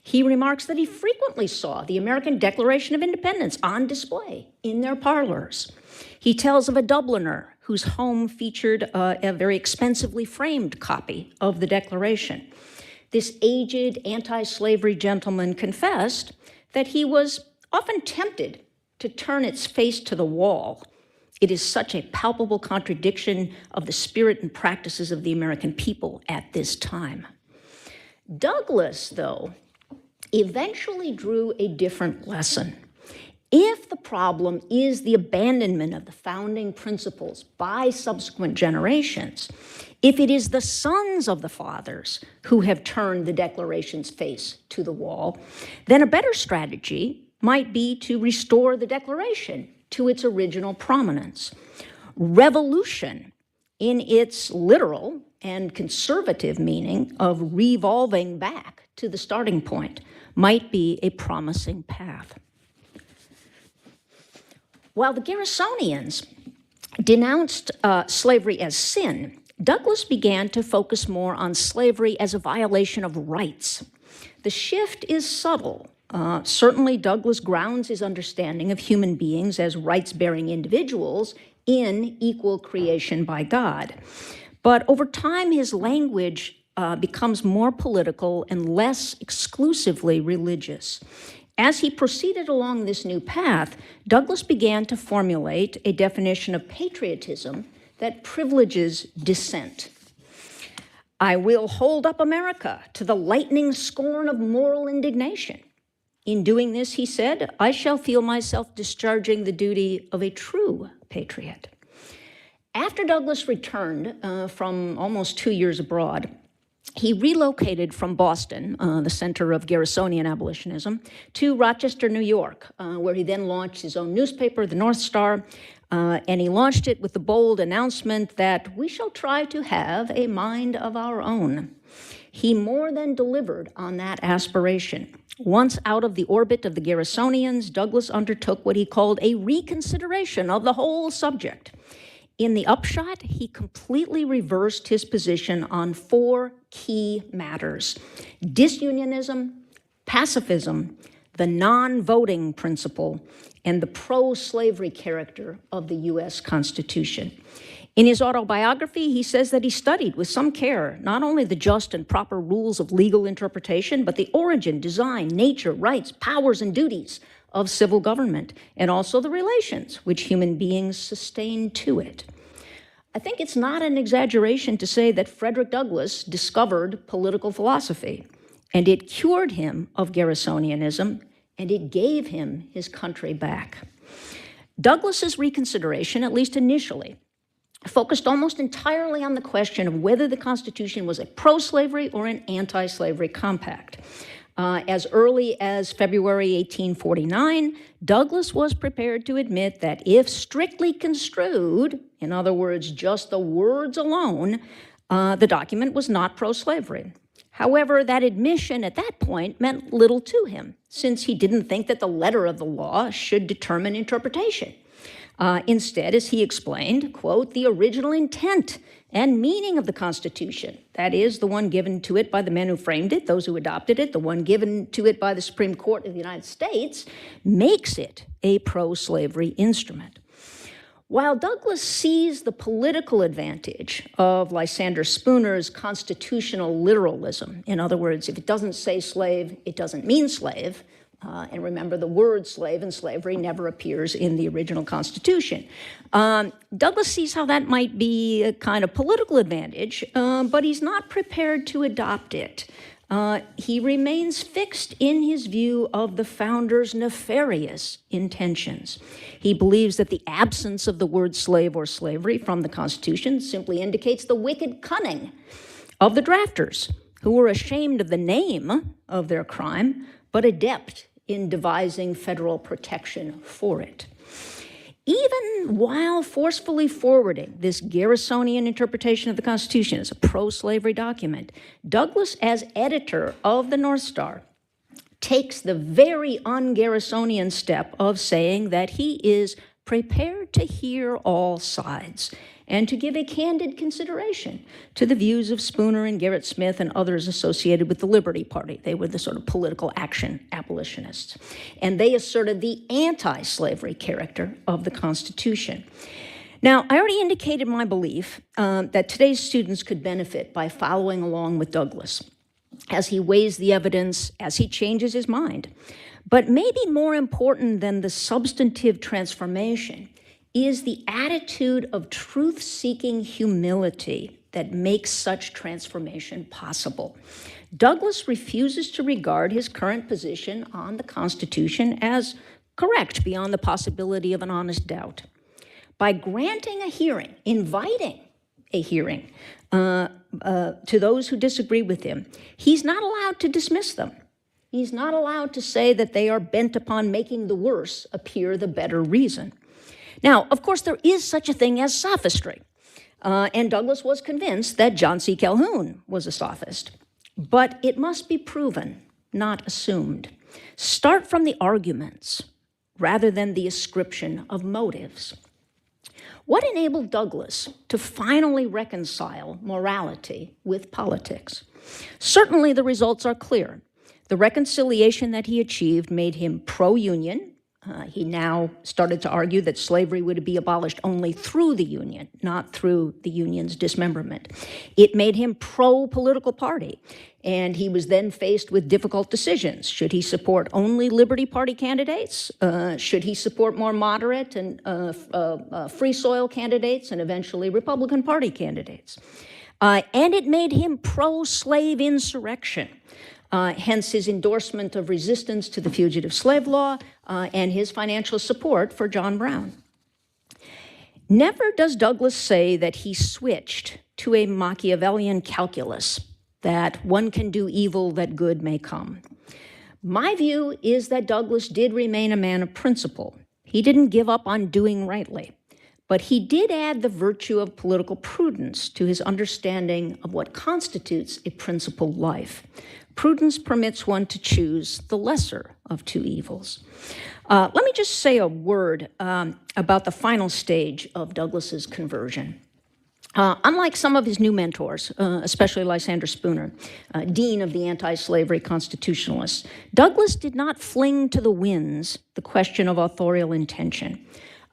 He remarks that he frequently saw the American Declaration of Independence on display in their parlors. He tells of a Dubliner whose home featured a very expensively framed copy of the Declaration. This aged anti-slavery gentleman confessed that he was often tempted to turn its face to the wall. It is such a palpable contradiction of the spirit and practices of the American people at this time. Douglas, though, eventually drew a different lesson. If the problem is the abandonment of the founding principles by subsequent generations, if it is the sons of the fathers who have turned the Declaration's face to the wall, then a better strategy might be to restore the Declaration to its original prominence. Revolution, in its literal and conservative meaning of revolving back to the starting point, might be a promising path. While the Garrisonians denounced slavery as sin, Douglas began to focus more on slavery as a violation of rights. The shift is subtle. Certainly, Douglas grounds his understanding of human beings as rights-bearing individuals in equal creation by God. But over time, his language becomes more political and less exclusively religious. As he proceeded along this new path, Douglas began to formulate a definition of patriotism that privileges dissent. I will hold up America to the lightning scorn of moral indignation. In doing this, he said, I shall feel myself discharging the duty of a true patriot. After Douglas returned from almost 2 years abroad, he relocated from Boston, the center of Garrisonian abolitionism, to Rochester, New York, where he then launched his own newspaper, the North Star, and he launched it with the bold announcement that we shall try to have a mind of our own. He more than delivered on that aspiration. Once out of the orbit of the Garrisonians, Douglas undertook what he called a reconsideration of the whole subject. In the upshot, he completely reversed his position on 4 key matters: disunionism, pacifism, the non-voting principle, and the pro-slavery character of the U.S. Constitution. In his autobiography, he says that he studied with some care not only the just and proper rules of legal interpretation, but the origin, design, nature, rights, powers, and duties of civil government, and also the relations which human beings sustain to it. I think it's not an exaggeration to say that Frederick Douglass discovered political philosophy, and it cured him of Garrisonianism, and it gave him his country back. Douglass's reconsideration, at least initially, focused almost entirely on the question of whether the Constitution was a pro-slavery or an anti-slavery compact. As early as February 1849, Douglass was prepared to admit that if strictly construed, in other words, just the words alone, the document was not pro-slavery. However, that admission at that point meant little to him, since he didn't think that the letter of the law should determine interpretation. Instead, as he explained, quote, the original intent and meaning of the Constitution, that is, the one given to it by the men who framed it, those who adopted it, the one given to it by the Supreme Court of the United States, makes it a pro-slavery instrument. While Douglas sees the political advantage of Lysander Spooner's constitutional literalism, in other words, if it doesn't say slave, it doesn't mean slave, and remember, the word slave and slavery never appears in the original Constitution. Douglas sees how that might be a kind of political advantage, but he's not prepared to adopt it. He remains fixed in his view of the founders' nefarious intentions. He believes that the absence of the word slave or slavery from the Constitution simply indicates the wicked cunning of the drafters, who were ashamed of the name of their crime, but adept in devising federal protection for it. Even while forcefully forwarding this Garrisonian interpretation of the Constitution as a pro-slavery document, Douglas, as editor of the North Star, takes the very un-Garrisonian step of saying that he is prepared to hear all sides and to give a candid consideration to the views of Spooner and Gerrit Smith and others associated with the Liberty Party. They were the sort of political action abolitionists. And they asserted the anti-slavery character of the Constitution. Now, I already indicated my belief that today's students could benefit by following along with Douglas as he weighs the evidence, as he changes his mind. But maybe more important than the substantive transformation is the attitude of truth-seeking humility that makes such transformation possible. Douglas refuses to regard his current position on the Constitution as correct beyond the possibility of an honest doubt. By granting a hearing, inviting a hearing to those who disagree with him, he's not allowed to dismiss them. He's not allowed to say that they are bent upon making the worse appear the better reason. Now, of course, there is such a thing as sophistry, and Douglas was convinced that John C. Calhoun was a sophist. But it must be proven, not assumed. Start from the arguments rather than the ascription of motives. What enabled Douglas to finally reconcile morality with politics? Certainly the results are clear. The reconciliation that he achieved made him pro-union. He now started to argue that slavery would be abolished only through the Union, not through the Union's dismemberment. It made him pro-political party, and he was then faced with difficult decisions. Should he support only Liberty Party candidates? Should he support more moderate and free soil candidates and eventually Republican Party candidates? And it made him pro-slave insurrection. Hence his endorsement of resistance to the fugitive slave law and his financial support for John Brown. Never does Douglas say that he switched to a Machiavellian calculus, that one can do evil that good may come. My view is that Douglas did remain a man of principle. He didn't give up on doing rightly, but he did add the virtue of political prudence to his understanding of what constitutes a principled life. Prudence permits one to choose the lesser of two evils. Let me just say a word about the final stage of Douglas's conversion. Unlike some of his new mentors, especially Lysander Spooner, dean of the anti-slavery constitutionalists, Douglas did not fling to the winds the question of authorial intention.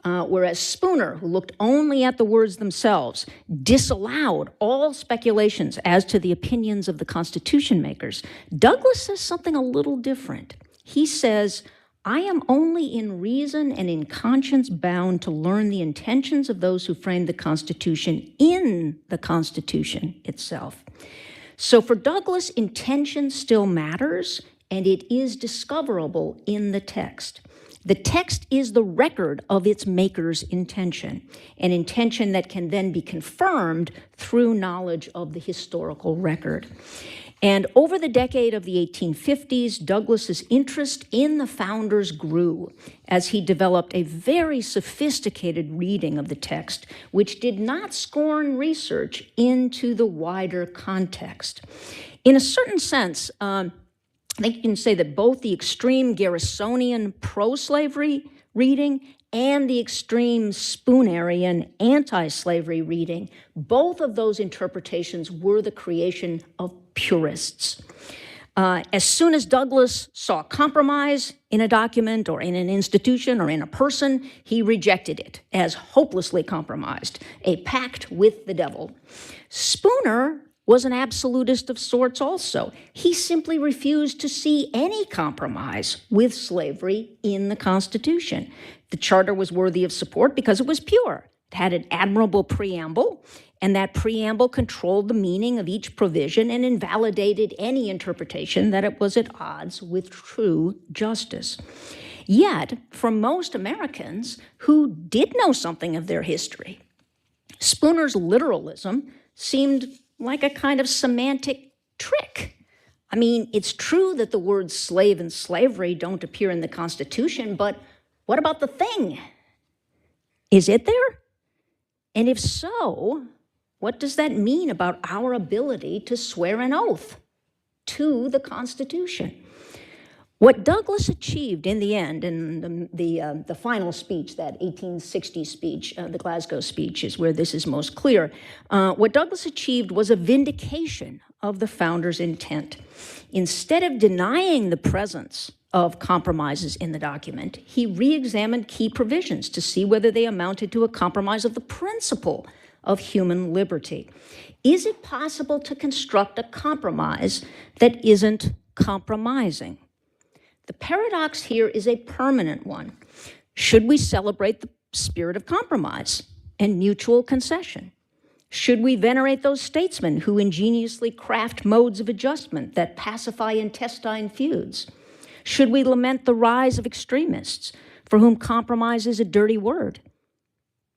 Whereas Spooner, who looked only at the words themselves, disallowed all speculations as to the opinions of the Constitution makers, Douglas says something a little different. He says, I am only in reason and in conscience bound to learn the intentions of those who framed the Constitution in the Constitution itself. So for Douglas, intention still matters, and it is discoverable in the text. The text is the record of its maker's intention, an intention that can then be confirmed through knowledge of the historical record. And over the decade of the 1850s, Douglas's interest in the founders grew as he developed a very sophisticated reading of the text, which did not scorn research into the wider context. In a certain sense, I think you can say that both the extreme Garrisonian pro-slavery reading and the extreme Spoonerian anti-slavery reading, both of those interpretations were the creation of purists. As soon as Douglass saw compromise in a document or in an institution or in a person, he rejected it as hopelessly compromised, a pact with the devil. Spooner was an absolutist of sorts also. He simply refused to see any compromise with slavery in the Constitution. The charter was worthy of support because it was pure. It had an admirable preamble, and that preamble controlled the meaning of each provision and invalidated any interpretation that it was at odds with true justice. Yet, for most Americans who did know something of their history, Spooner's literalism seemed like a kind of semantic trick. I mean, it's true that the words slave and slavery don't appear in the Constitution, but what about the thing? Is it there? And if so, what does that mean about our ability to swear an oath to the Constitution? What Douglass achieved in the end, in the final speech, that 1860 speech, the Glasgow speech, is where this is most clear. What Douglass achieved was a vindication of the founders' intent. Instead of denying the presence of compromises in the document, he re-examined key provisions to see whether they amounted to a compromise of the principle of human liberty. Is it possible to construct a compromise that isn't compromising? The paradox here is a permanent one. Should we celebrate the spirit of compromise and mutual concession? Should we venerate those statesmen who ingeniously craft modes of adjustment that pacify intestine feuds? Should we lament the rise of extremists for whom compromise is a dirty word?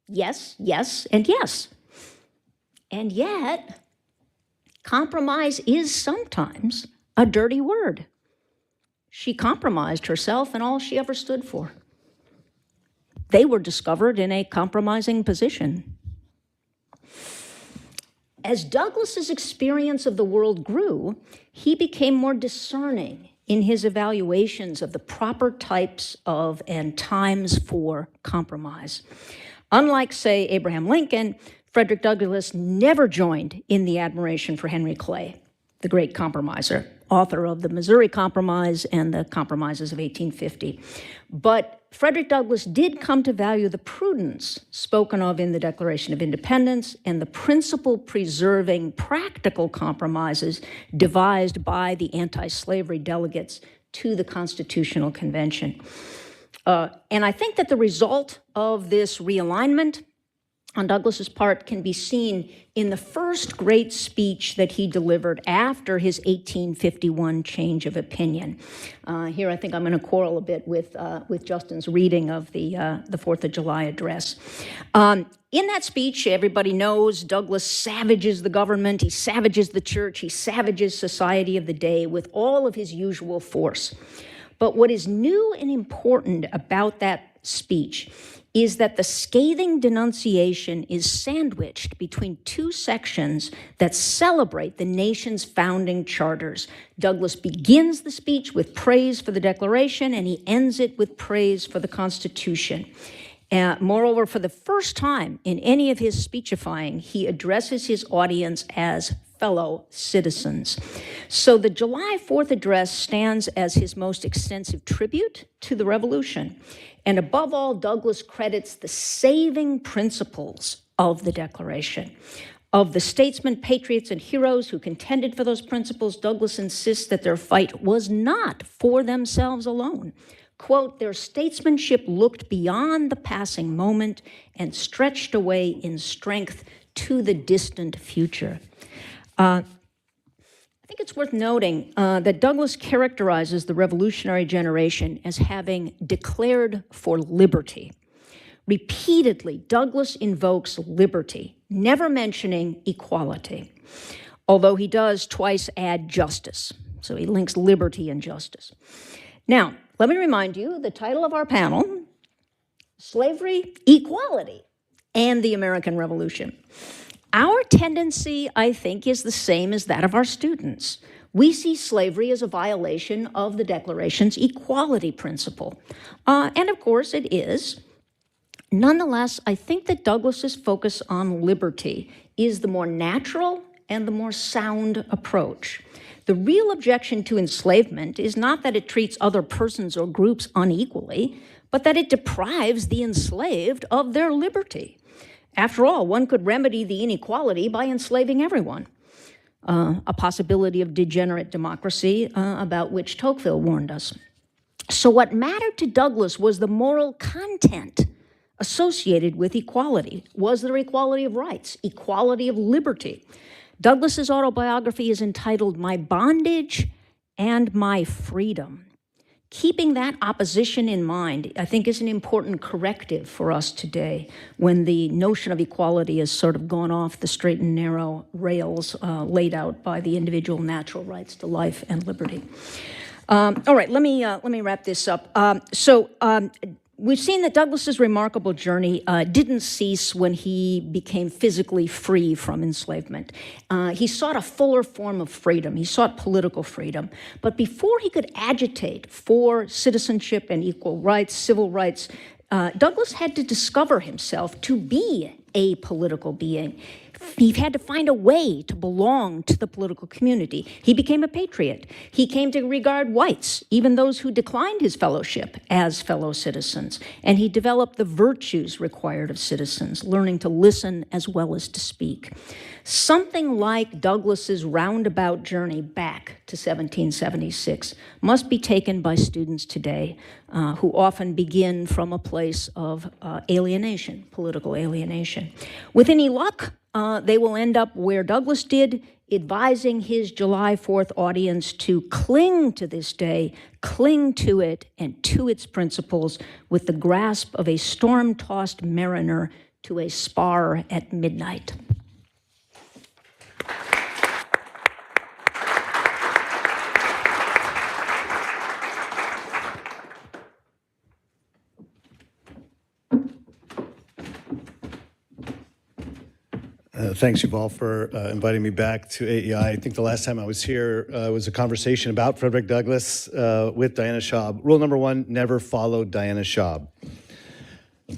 Yes, yes, and yes. And yet, compromise is sometimes a dirty word. She compromised herself and all she ever stood for. They were discovered in a compromising position. As Douglass's experience of the world grew, he became more discerning in his evaluations of the proper types of and times for compromise. Unlike, say, Abraham Lincoln, Frederick Douglass never joined in the admiration for Henry Clay, the great compromiser, author of the Missouri Compromise and the Compromises of 1850. But Frederick Douglass did come to value the prudence spoken of in the Declaration of Independence and the principle-preserving practical compromises devised by the anti-slavery delegates to the Constitutional Convention. And I think that the result of this realignment on Douglass's part can be seen in the first great speech that he delivered after his 1851 change of opinion. Here I think I'm going to quarrel a bit with Justin's reading of the 4th of July address. In that speech, everybody knows Douglass savages the government, he savages the church, he savages society of the day with all of his usual force. But what is new and important about that speech is that the scathing denunciation is sandwiched between two sections that celebrate the nation's founding charters. Douglass begins the speech with praise for the Declaration, and he ends it with praise for the Constitution. Moreover, for the first time in any of his speechifying, he addresses his audience as fellow citizens. So the July 4th address stands as his most extensive tribute to the revolution. And above all, Douglass credits the saving principles of the Declaration. Of the statesmen, patriots, and heroes who contended for those principles, Douglass insists that their fight was not for themselves alone. Quote, their statesmanship looked beyond the passing moment and stretched away in strength to the distant future. I think it's worth noting that Douglass characterizes the revolutionary generation as having declared for liberty. Repeatedly, Douglass invokes liberty, never mentioning equality, although he does twice add justice. So he links liberty and justice. Now, let me remind you, the title of our panel, Slavery, Equality, and the American Revolution. Our tendency, I think, is the same as that of our students. We see slavery as a violation of the Declaration's equality principle. And of course it is. Nonetheless, I think that Douglas's focus on liberty is the more natural and the more sound approach. The real objection to enslavement is not that it treats other persons or groups unequally, but that it deprives the enslaved of their liberty. After all, one could remedy the inequality by enslaving everyone, a possibility of degenerate democracy about which Tocqueville warned us. So what mattered to Douglas was the moral content associated with equality. Was there equality of rights, equality of liberty? Douglas's autobiography is entitled My Bondage and My Freedom. Keeping that opposition in mind, I think, is an important corrective for us today when the notion of equality has sort of gone off the straight and narrow rails laid out by the individual natural rights to life and liberty. All right, let me wrap this up. We've seen that Douglas's remarkable journey didn't cease when he became physically free from enslavement. He sought a fuller form of freedom. He sought political freedom. But before he could agitate for citizenship and equal rights, civil rights, Douglas had to discover himself to be a political being. He had to find a way to belong to the political community. He became a patriot. He came to regard whites, even those who declined his fellowship, as fellow citizens. And he developed the virtues required of citizens, learning to listen as well as to speak. Something like Douglas's roundabout journey back to 1776 must be taken by students today who often begin from a place of alienation, political alienation. With any luck, they will end up where Douglas did, advising his July 4th audience to cling to this day, cling to it and to its principles with the grasp of a storm-tossed mariner to a spar at midnight. Thanks, Yuval, for inviting me back to AEI. I think the last time I was here was a conversation about Frederick Douglass with Diana Schaub. Rule number one, never follow Diana Schaub.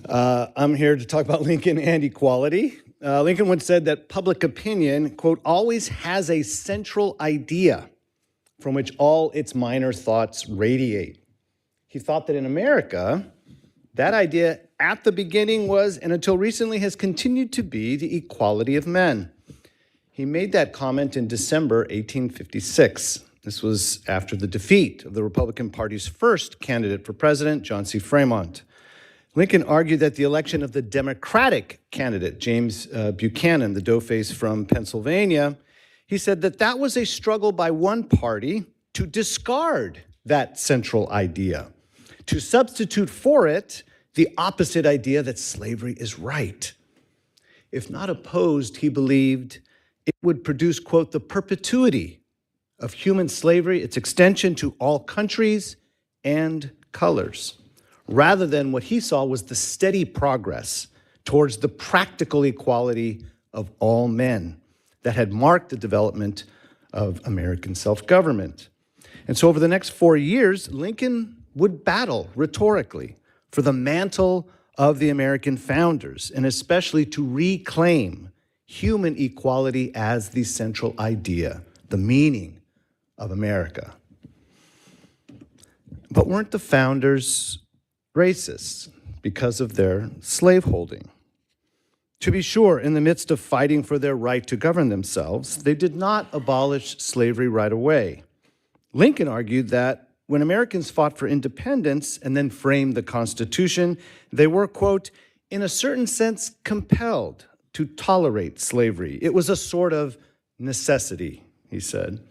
I'm here to talk about Lincoln and equality. Lincoln once said that public opinion, quote, always has a central idea from which all its minor thoughts radiate. He thought that in America, that idea at the beginning was, and until recently has continued to be, the equality of men. He made that comment in December 1856. This was after the defeat of the Republican Party's first candidate for president, John C. Fremont. Lincoln argued that the election of the Democratic candidate, James Buchanan, the doughface from Pennsylvania, he said that that was a struggle by one party to discard that central idea, to substitute for it the opposite idea that slavery is right. If not opposed, he believed it would produce, quote, the perpetuity of human slavery, its extension to all countries and colors, rather than what he saw was the steady progress towards the practical equality of all men that had marked the development of American self-government. And so over the next 4 years, Lincoln would battle rhetorically for the mantle of the American founders, and especially to reclaim human equality as the central idea, the meaning of America. But weren't the founders racists because of their slaveholding? To be sure, in the midst of fighting for their right to govern themselves, they did not abolish slavery right away. Lincoln argued that when Americans fought for independence and then framed the Constitution, they were, quote, in a certain sense compelled to tolerate slavery. It was a sort of necessity, he said.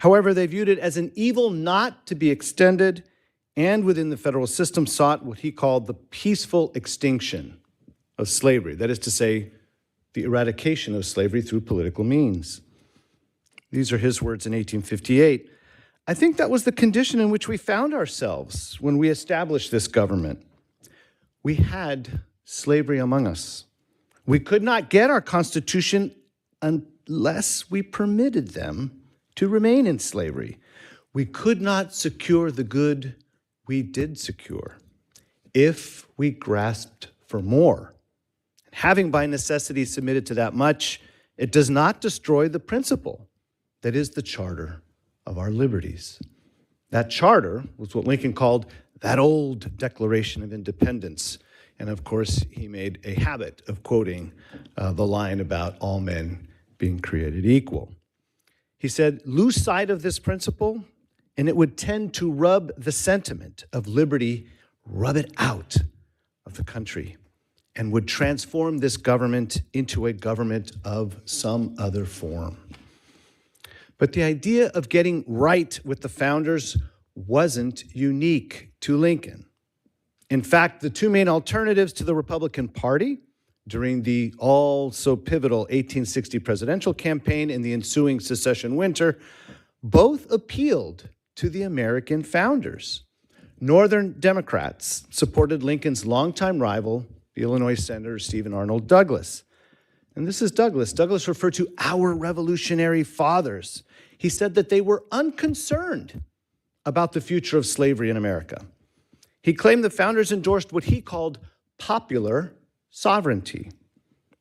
However, they viewed it as an evil not to be extended, and within the federal system sought what he called the peaceful extinction of slavery, that is to say, the eradication of slavery through political means. These are his words in 1858. I think that was the condition in which we found ourselves when we established this government. We had slavery among us. We could not get our Constitution unless we permitted them to remain in slavery. We could not secure the good we did secure if we grasped for more. Having by necessity submitted to that much, it does not destroy the principle that is the charter of our liberties. That charter was what Lincoln called that old Declaration of Independence. And of course, he made a habit of quoting the line about all men being created equal. He said, lose sight of this principle, and it would tend to rub the sentiment of liberty, rub it out of the country, and would transform this government into a government of some other form. But the idea of getting right with the founders wasn't unique to Lincoln. In fact, the two main alternatives to the Republican Party during the all-so-pivotal 1860 presidential campaign and the ensuing secession winter both appealed to the American founders. Northern Democrats supported Lincoln's longtime rival, the Illinois Senator Stephen Arnold Douglas. And this is Douglas. Douglas referred to our revolutionary fathers. He said that they were unconcerned about the future of slavery in America. He claimed the founders endorsed what he called popular sovereignty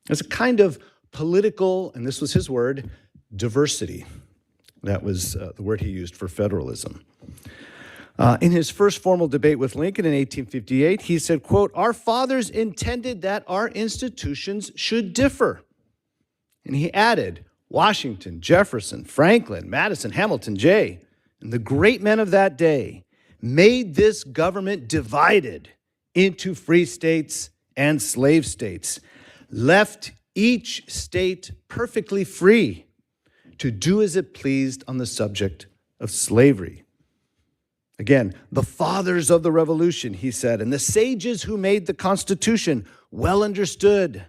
as a kind of political, and this was his word, diversity. That was the word he used for federalism. In his first formal debate with Lincoln in 1858, he said, quote, our fathers intended that our institutions should differ. And he added, Washington, Jefferson, Franklin, Madison, Hamilton, Jay, and the great men of that day made this government divided into free states and slave states, left each state perfectly free to do as it pleased on the subject of slavery. Again, the fathers of the revolution, he said, and the sages who made the Constitution well understood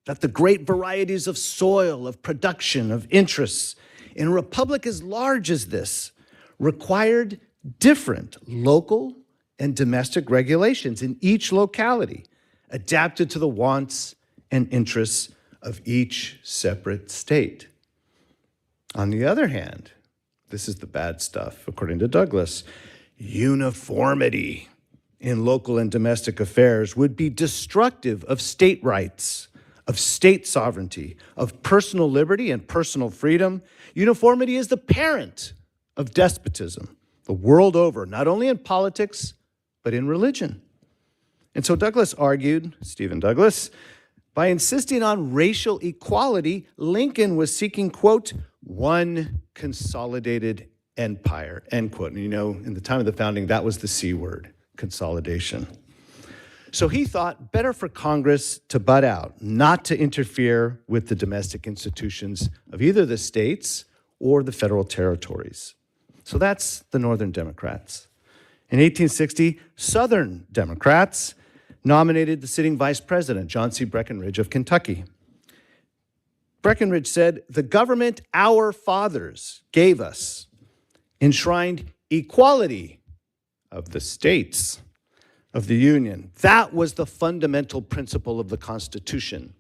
that the great varieties of soil, of production, of interests in a republic as large as this required different local and domestic regulations in each locality, adapted to the wants and interests of each separate state. On the other hand, this is the bad stuff, according to Douglas, uniformity in local and domestic affairs would be destructive of state rights, of state sovereignty, of personal liberty and personal freedom. Uniformity is the parent of despotism the world over, not only in politics, but in religion. And so Douglas argued, Stephen Douglas, by insisting on racial equality, Lincoln was seeking, quote, one consolidated empire, end quote. And you know, in the time of the founding, that was the C word, consolidation. So he thought better for Congress to butt out, not to interfere with the domestic institutions of either the states or the federal territories. So that's the Northern Democrats. In 1860, Southern Democrats nominated the sitting vice president, John C. Breckinridge of Kentucky. Breckinridge said, the government our fathers gave us enshrined equality of the states of the Union. That was the fundamental principle of the Constitution.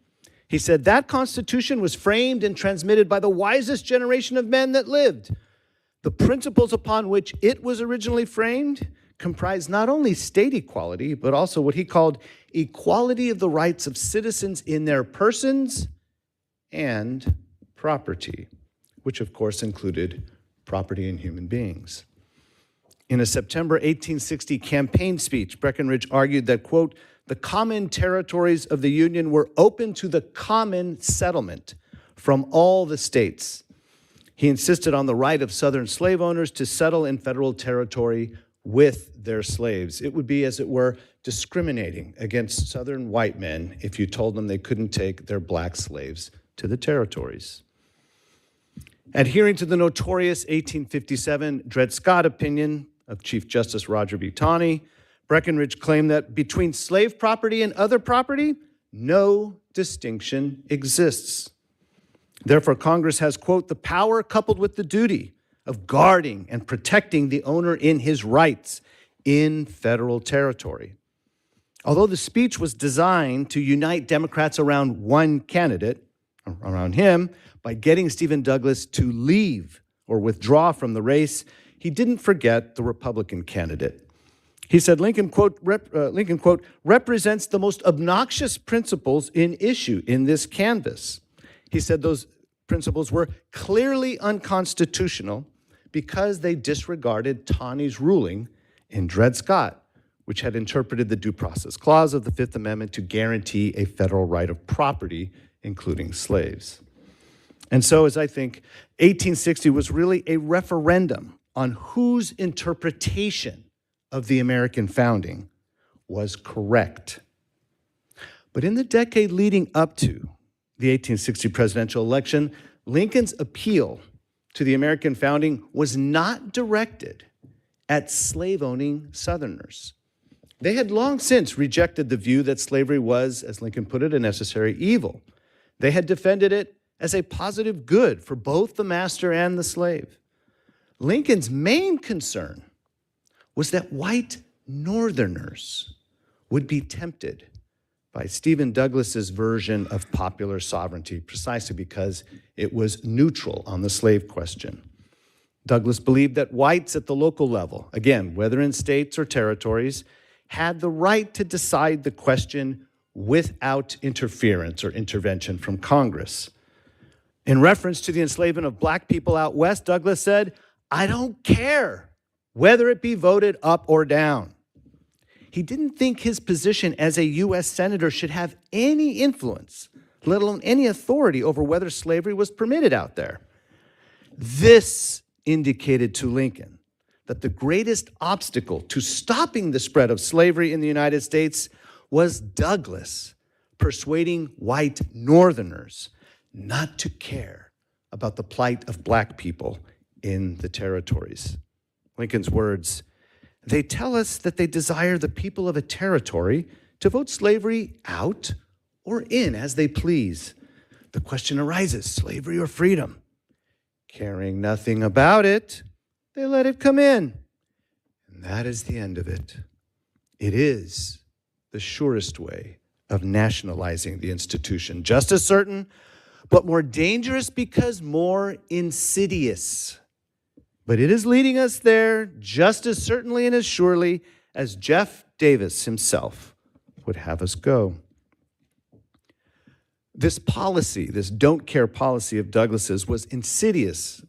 He said that Constitution was framed and transmitted by the wisest generation of men that lived. The principles upon which it was originally framed comprised not only state equality, but also what he called equality of the rights of citizens in their persons and property, which of course included property in human beings. In a September 1860 campaign speech, Breckinridge argued that, quote, the common territories of the Union were open to the common settlement from all the states. He insisted on the right of Southern slave owners to settle in federal territory with their slaves. It would be, as it were, discriminating against Southern white men if you told them they couldn't take their black slaves to the territories. Adhering to the notorious 1857 Dred Scott opinion of Chief Justice Roger B. Taney, Breckinridge claimed that between slave property and other property, no distinction exists. Therefore, Congress has, quote, the power coupled with the duty of guarding and protecting the owner in his rights in federal territory. Although the speech was designed to unite Democrats around one candidate, around him, by getting Stephen Douglas to leave or withdraw from the race, he didn't forget the Republican candidate. He said Lincoln, quote, represents the most obnoxious principles in issue in this canvass. He said those principles were clearly unconstitutional because they disregarded Taney's ruling in Dred Scott, which had interpreted the Due Process Clause of the Fifth Amendment to guarantee a federal right of property, including slaves. And so, as I think, 1860 was really a referendum on whose interpretation of the American founding was correct. But in the decade leading up to the 1860 presidential election, Lincoln's appeal to the American founding was not directed at slave-owning Southerners. They had long since rejected the view that slavery was, as Lincoln put it, a necessary evil. They had defended it as a positive good for both the master and the slave. Lincoln's main concern was that white Northerners would be tempted by Stephen Douglas's version of popular sovereignty, precisely because it was neutral on the slave question. Douglas believed that whites at the local level, again, whether in states or territories, had the right to decide the question without interference or intervention from Congress. In reference to the enslavement of black people out west, Douglas said, "I don't care whether it be voted up or down." He didn't think his position as a U.S. senator should have any influence, let alone any authority over whether slavery was permitted out there. This indicated to Lincoln that the greatest obstacle to stopping the spread of slavery in the United States was Douglas persuading white Northerners not to care about the plight of black people in the territories. Lincoln's words, "They tell us that they desire the people of a territory to vote slavery out or in as they please. The question arises, slavery or freedom? Caring nothing about it, they let it come in. And that is the end of it. It is the surest way of nationalizing the institution. Just as certain, but more dangerous because more insidious. But it is leading us there just as certainly and as surely as Jeff Davis himself would have us go." This policy, this don't care policy of Douglas's was insidious,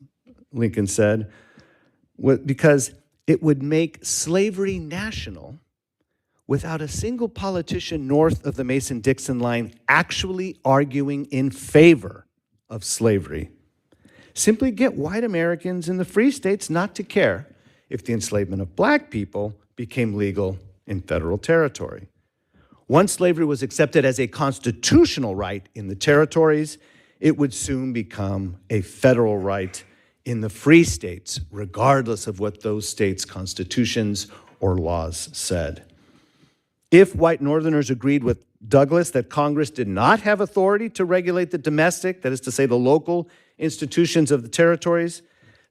Lincoln said, because it would make slavery national without a single politician north of the Mason-Dixon line actually arguing in favor of slavery. Simply get white Americans in the free states not to care if the enslavement of black people became legal in federal territory. Once slavery was accepted as a constitutional right in the territories, it would soon become a federal right in the free states, regardless of what those states' constitutions or laws said. If white Northerners agreed with Douglas that Congress did not have authority to regulate the domestic, that is to say, the local institutions of the territories,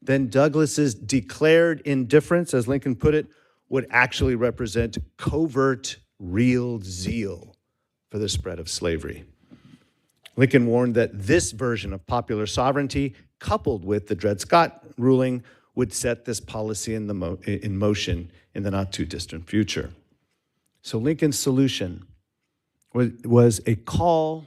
then Douglas's declared indifference, as Lincoln put it, would actually represent covert, real zeal for the spread of slavery. Lincoln warned that this version of popular sovereignty, coupled with the Dred Scott ruling, would set this policy in motion in the not-too-distant future. So Lincoln's solution was a call,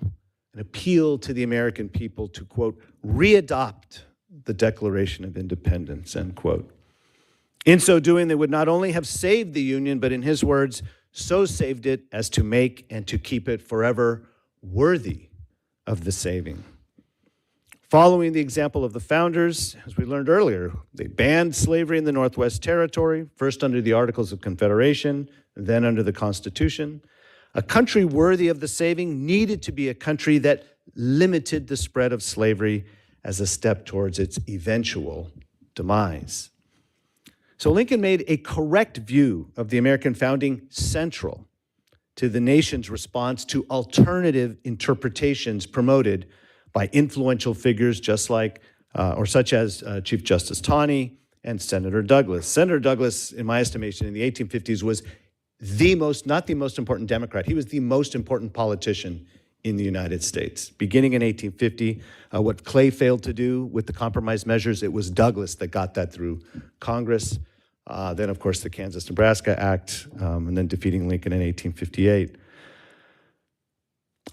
an appeal to the American people to, quote, readopt the Declaration of Independence, end quote. In so doing, they would not only have saved the Union, but in his words, so saved it as to make and to keep it forever worthy of the saving. Following the example of the founders, as we learned earlier, they banned slavery in the Northwest Territory, first under the Articles of Confederation, then under the Constitution. A country worthy of the saving needed to be a country that limited the spread of slavery as a step towards its eventual demise. So Lincoln made a correct view of the American founding central to the nation's response to alternative interpretations promoted by influential figures just like, or such as Chief Justice Taney and Senator Douglas. Senator Douglas, in my estimation, in the 1850s was not the most important Democrat, he was the most important politician in the United States. Beginning in 1850, what Clay failed to do with the compromise measures, it was Douglas that got that through Congress. Then, of course, the Kansas-Nebraska Act, and then defeating Lincoln in 1858.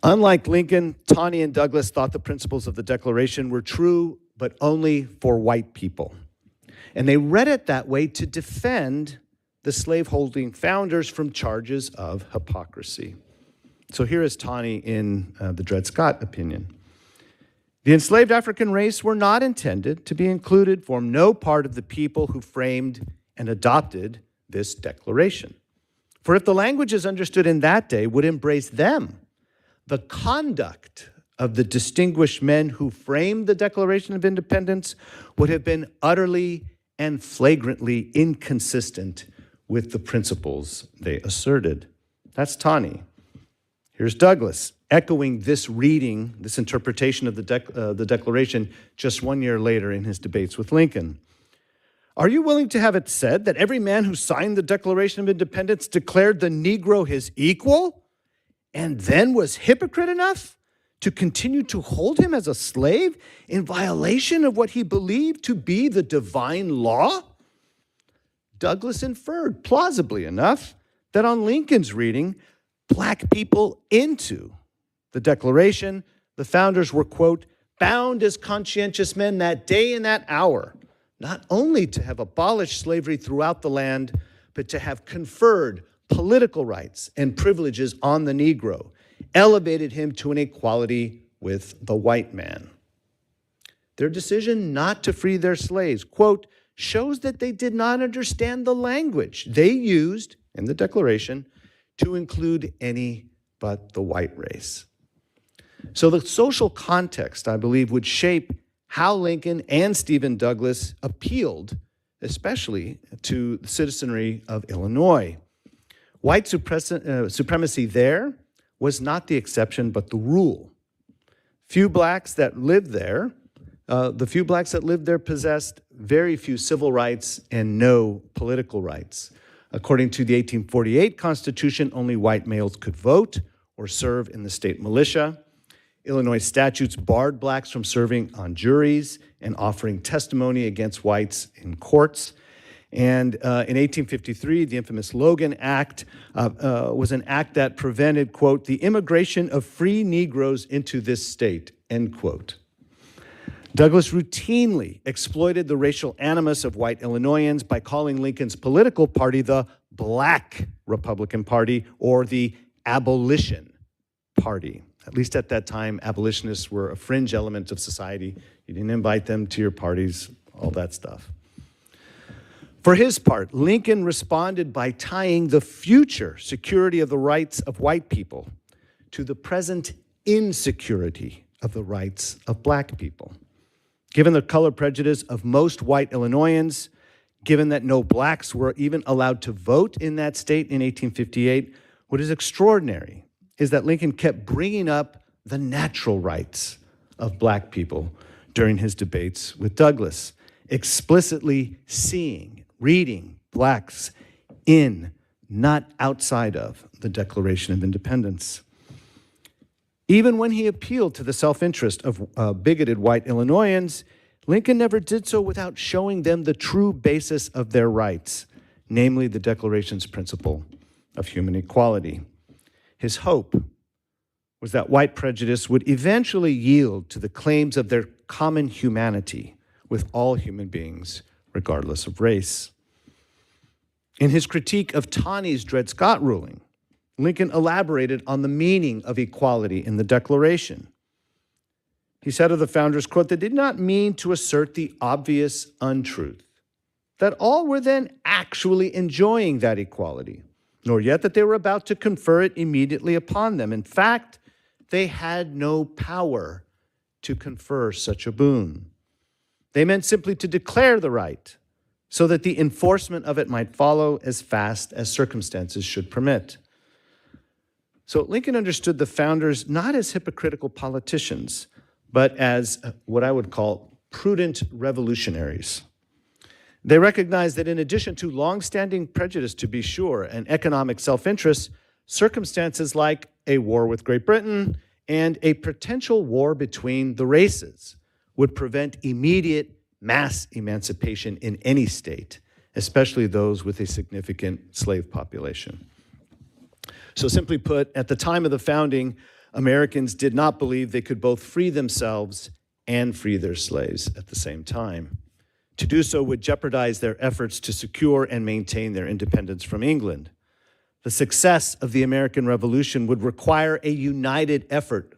Unlike Lincoln, Taney and Douglas thought the principles of the Declaration were true, but only for white people. And they read it that way to defend the slaveholding founders from charges of hypocrisy. So here is Taney in the Dred Scott opinion. The enslaved African race were not intended to be included, form no part of the people who framed and adopted this declaration. For if the languages understood in that day would embrace them, the conduct of the distinguished men who framed the Declaration of Independence would have been utterly and flagrantly inconsistent with the principles they asserted. That's Taney. Here's Douglas, echoing this reading, this interpretation of the Declaration just 1 year later in his debates with Lincoln. Are you willing to have it said that every man who signed the Declaration of Independence declared the Negro his equal and then was hypocrite enough to continue to hold him as a slave in violation of what he believed to be the divine law? Douglas inferred, plausibly enough, that on Lincoln's reading, black people into the Declaration, the founders were, quote, bound as conscientious men that day and that hour, not only to have abolished slavery throughout the land, but to have conferred political rights and privileges on the Negro, elevated him to an equality with the white man. Their decision not to free their slaves, quote, shows that they did not understand the language they used in the Declaration to include any but the white race. So the social context, I believe, would shape how Lincoln and Stephen Douglas appealed, especially to the citizenry of Illinois. White supremacy there was not the exception, but the rule. The few blacks that lived there possessed very few civil rights and no political rights. According to the 1848 Constitution, only white males could vote or serve in the state militia. Illinois statutes barred blacks from serving on juries and offering testimony against whites in courts. And in 1853, the infamous Logan Act was an act that prevented, quote, the immigration of free Negroes into this state, end quote. Douglas routinely exploited the racial animus of white Illinoisans by calling Lincoln's political party the Black Republican Party or the Abolition Party. At least at that time, abolitionists were a fringe element of society. You didn't invite them to your parties, all that stuff. For his part, Lincoln responded by tying the future security of the rights of white people to the present insecurity of the rights of black people. Given the color prejudice of most white Illinoisans, given that no blacks were even allowed to vote in that state in 1858, what is extraordinary is that Lincoln kept bringing up the natural rights of black people during his debates with Douglas, explicitly seeing, reading blacks in, not outside of, the Declaration of Independence. Even when he appealed to the self-interest of bigoted white Illinoisans, Lincoln never did so without showing them the true basis of their rights, namely the Declaration's principle of human equality. His hope was that white prejudice would eventually yield to the claims of their common humanity with all human beings, regardless of race. In his critique of Taney's Dred Scott ruling, Lincoln elaborated on the meaning of equality in the Declaration. He said of the founders, quote, they did not mean to assert the obvious untruth, that all were then actually enjoying that equality, nor yet that they were about to confer it immediately upon them. In fact, they had no power to confer such a boon. They meant simply to declare the right so that the enforcement of it might follow as fast as circumstances should permit. So Lincoln understood the founders not as hypocritical politicians, but as what I would call prudent revolutionaries. They recognized that in addition to longstanding prejudice, to be sure, and economic self-interest, circumstances like a war with Great Britain and a potential war between the races would prevent immediate mass emancipation in any state, especially those with a significant slave population. So simply put, at the time of the founding, Americans did not believe they could both free themselves and free their slaves at the same time. To do so would jeopardize their efforts to secure and maintain their independence from England. The success of the American Revolution would require a united effort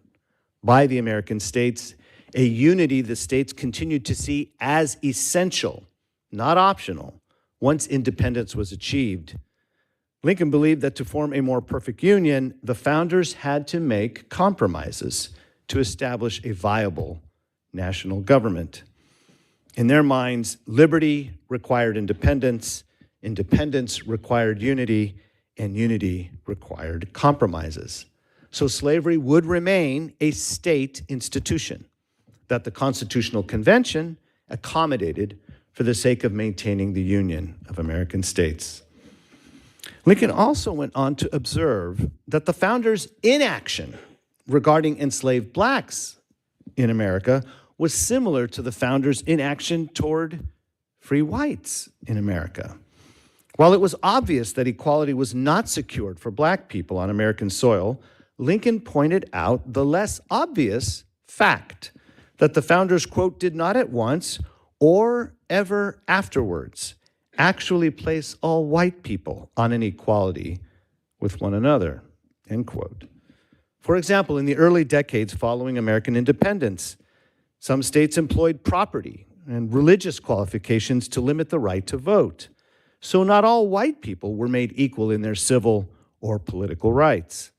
by the American states, a unity the states continued to see as essential, not optional, once independence was achieved. Lincoln believed that to form a more perfect union, the founders had to make compromises to establish a viable national government. In their minds, liberty required independence, independence required unity, and unity required compromises. So slavery would remain a state institution that the Constitutional Convention accommodated for the sake of maintaining the Union of American states. Lincoln also went on to observe that the founders' inaction regarding enslaved blacks in America was similar to the founders' inaction toward free whites in America. While it was obvious that equality was not secured for black people on American soil, Lincoln pointed out the less obvious fact that the founders, quote, did not at once or ever afterwards actually place all white people on an equality with one another, end quote. For example, in the early decades following American independence, some states employed property and religious qualifications to limit the right to vote. So not all white people were made equal in their civil or political rights.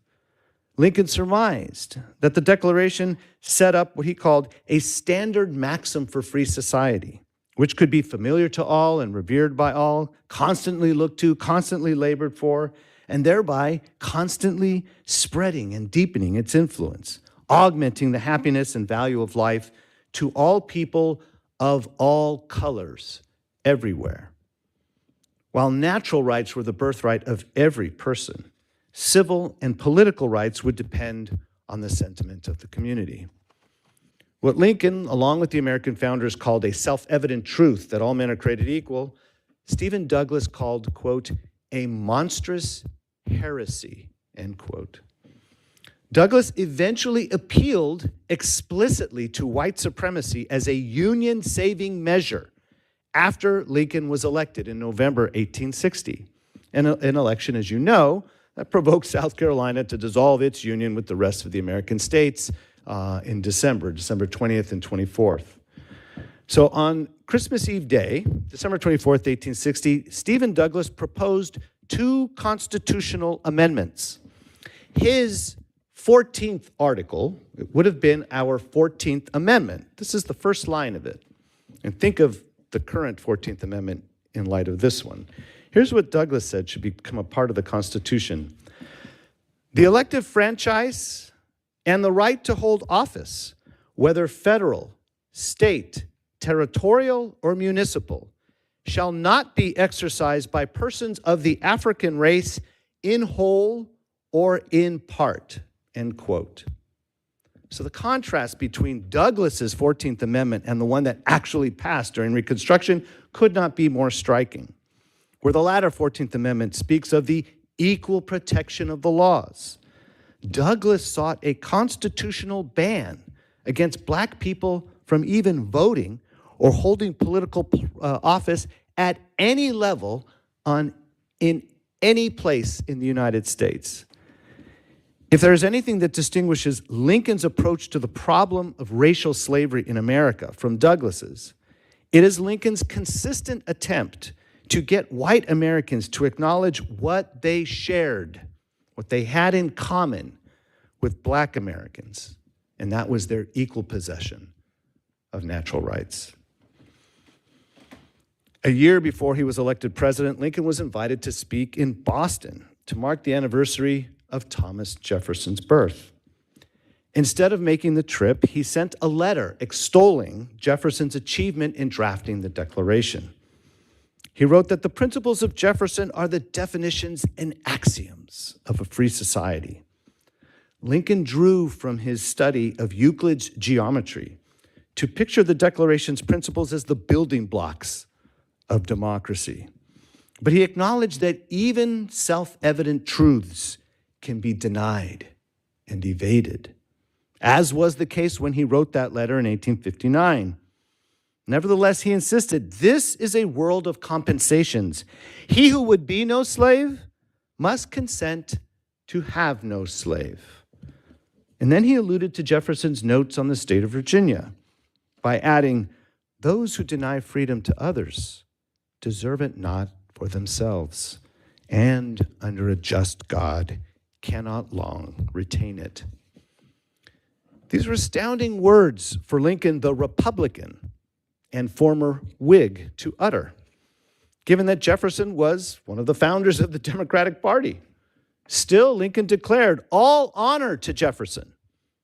Lincoln surmised that the Declaration set up what he called a standard maxim for free society, which could be familiar to all and revered by all, constantly looked to, constantly labored for, and thereby constantly spreading and deepening its influence, augmenting the happiness and value of life to all people of all colors, everywhere. While natural rights were the birthright of every person, civil and political rights would depend on the sentiment of the community. What Lincoln, along with the American founders, called a self-evident truth that all men are created equal, Stephen Douglas called, quote, a monstrous heresy, end quote. Douglas eventually appealed explicitly to white supremacy as a union-saving measure after Lincoln was elected in November 1860. An election, as you know, that provoked South Carolina to dissolve its union with the rest of the American states in December 20th and 24th. So on Christmas Eve Day, December 24th, 1860, Stephen Douglas proposed two constitutional amendments. His 14th article, it would have been our 14th Amendment. This is the first line of it. And think of the current 14th Amendment in light of this one. Here's what Douglas said should become a part of the Constitution. The elective franchise and the right to hold office, whether federal, state, territorial, or municipal, shall not be exercised by persons of the African race in whole or in part, end quote. So the contrast between Douglas's 14th Amendment and the one that actually passed during Reconstruction could not be more striking. Where the latter 14th Amendment speaks of the equal protection of the laws, Douglas sought a constitutional ban against black people from even voting or holding political office at any level in any place in the United States. If there is anything that distinguishes Lincoln's approach to the problem of racial slavery in America from Douglas's, it is Lincoln's consistent attempt to get white Americans to acknowledge what they shared, what they had in common with black Americans, and that was their equal possession of natural rights. A year before he was elected president, Lincoln was invited to speak in Boston to mark the anniversary of Thomas Jefferson's birth. Instead of making the trip, he sent a letter extolling Jefferson's achievement in drafting the Declaration. He wrote that the principles of Jefferson are the definitions and axioms of a free society. Lincoln drew from his study of Euclid's geometry to picture the Declaration's principles as the building blocks of democracy. But he acknowledged that even self-evident truths can be denied and evaded, as was the case when he wrote that letter in 1859. Nevertheless, he insisted, this is a world of compensations. He who would be no slave must consent to have no slave. And then he alluded to Jefferson's notes on the state of Virginia by adding, those who deny freedom to others deserve it not for themselves, and under a just God cannot long retain it. These were astounding words for Lincoln, the Republican and former Whig, to utter, given that Jefferson was one of the founders of the Democratic Party. Still, Lincoln declared all honor to Jefferson,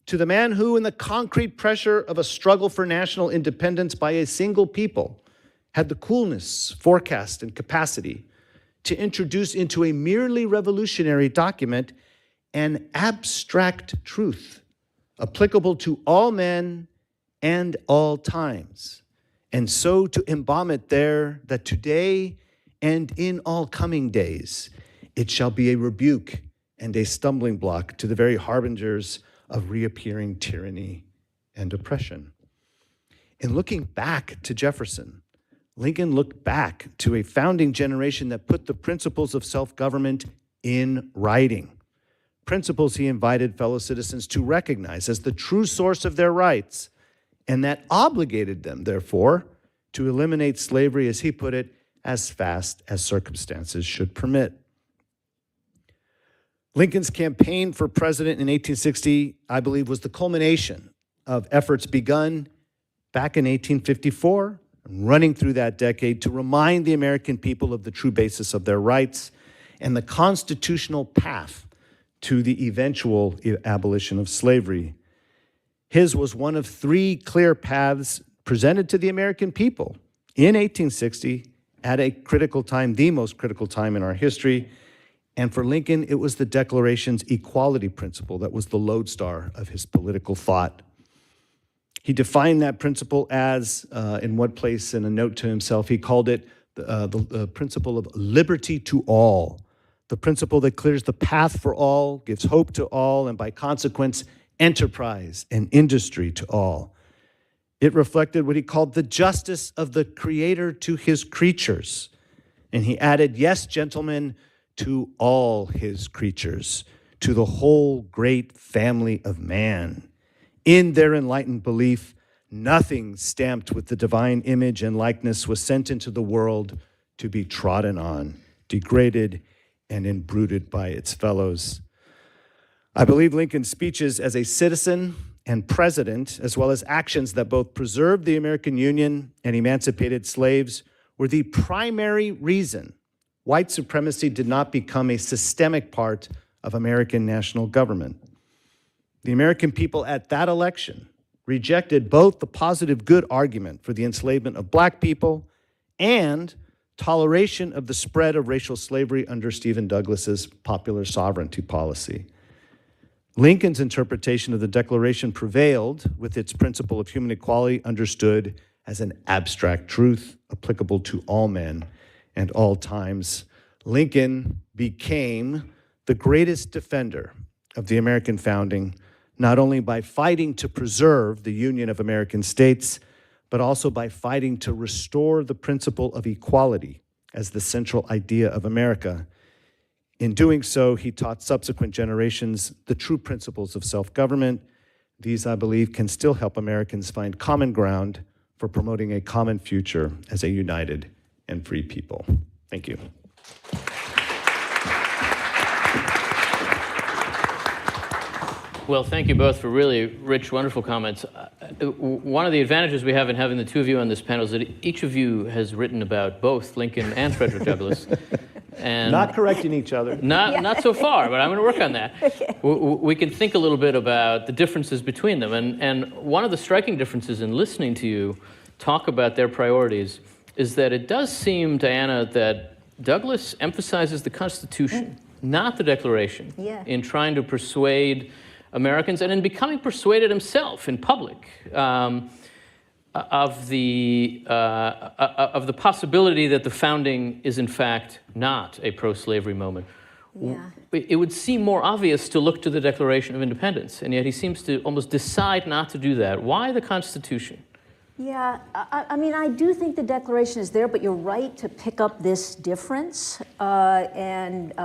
to the man who, in the concrete pressure of a struggle for national independence by a single people, had the coolness, forecast, and capacity to introduce into a merely revolutionary document an abstract truth applicable to all men and all times, and so to embalm it there that today and in all coming days it shall be a rebuke and a stumbling block to the very harbingers of reappearing tyranny and oppression. In looking back to Jefferson, Lincoln looked back to a founding generation that put the principles of self-government in writing, principles he invited fellow citizens to recognize as the true source of their rights, and that obligated them, therefore, to eliminate slavery, as he put it, as fast as circumstances should permit. Lincoln's campaign for president in 1860, I believe, was the culmination of efforts begun back in 1854, running through that decade to remind the American people of the true basis of their rights and the constitutional path to the eventual abolition of slavery. His was one of three clear paths presented to the American people in 1860 at a critical time, the most critical time in our history. And for Lincoln, it was the Declaration's equality principle that was the lodestar of his political thought. He defined that principle as, in one place in a note to himself, he called it the principle of liberty to all, the principle that clears the path for all, gives hope to all, and by consequence, enterprise and industry to all. It reflected what he called the justice of the Creator to his creatures. And he added, yes, gentlemen, to all his creatures, to the whole great family of man. In their enlightened belief, nothing stamped with the divine image and likeness was sent into the world to be trodden on, degraded, and imbruted by its fellows. I believe Lincoln's speeches as a citizen and president, as well as actions that both preserved the American Union and emancipated slaves, were the primary reason white supremacy did not become a systemic part of American national government. The American people at that election rejected both the positive good argument for the enslavement of black people and toleration of the spread of racial slavery under Stephen Douglas's popular sovereignty policy. Lincoln's interpretation of the Declaration prevailed with its principle of human equality understood as an abstract truth applicable to all men and all times. Lincoln became the greatest defender of the American founding, not only by fighting to preserve the Union of American States, but also by fighting to restore the principle of equality as the central idea of America. In doing so, he taught subsequent generations the true principles of self-government. These, I believe, can still help Americans find common ground for promoting a common future as a united and free people. Thank you. Well, thank you both for really rich, wonderful comments. One of the advantages we have in having the two of you on this panel is that each of you has written about both Lincoln and Frederick Douglass. And Not correcting each other. Not so far, but I'm going to work on that. Okay. We can think a little bit about the differences between them. And one of the striking differences in listening to you talk about their priorities is that it does seem, Diana, that Douglas emphasizes the Constitution, not the Declaration, in trying to persuade Americans, and in becoming persuaded himself in public, of the possibility that the founding is in fact not a pro-slavery moment. It would seem more obvious to look to the Declaration of Independence, and yet he seems to almost decide not to do that. Why the Constitution? Yeah, I mean, I do think the Declaration is there, but you're right to pick up this difference. And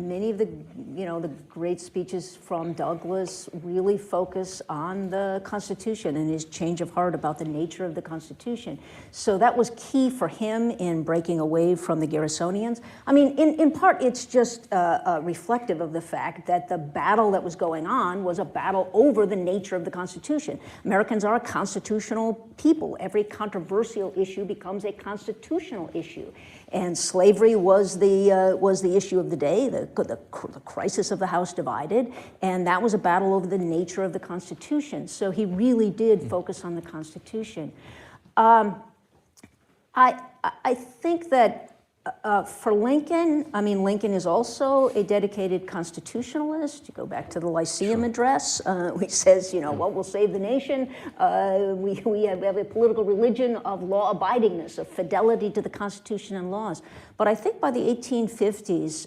many of the, the great speeches from Douglas really focus on the Constitution and his change of heart about the nature of the Constitution. So that was key for him in breaking away from the Garrisonians. I mean, in part, it's just reflective of the fact that the battle that was going on was a battle over the nature of the Constitution. Americans are a constitutional people. Every controversial issue becomes a constitutional issue, and slavery was the issue of the day, the crisis of the House divided, and that was a battle over the nature of the Constitution. So he really did focus on the Constitution. I think that for Lincoln, I mean, Lincoln is also a dedicated constitutionalist. You go back to the Lyceum Address, which says, what will save the nation? We have a political religion of law-abidingness, of fidelity to the Constitution and laws. But I think by the 1850s,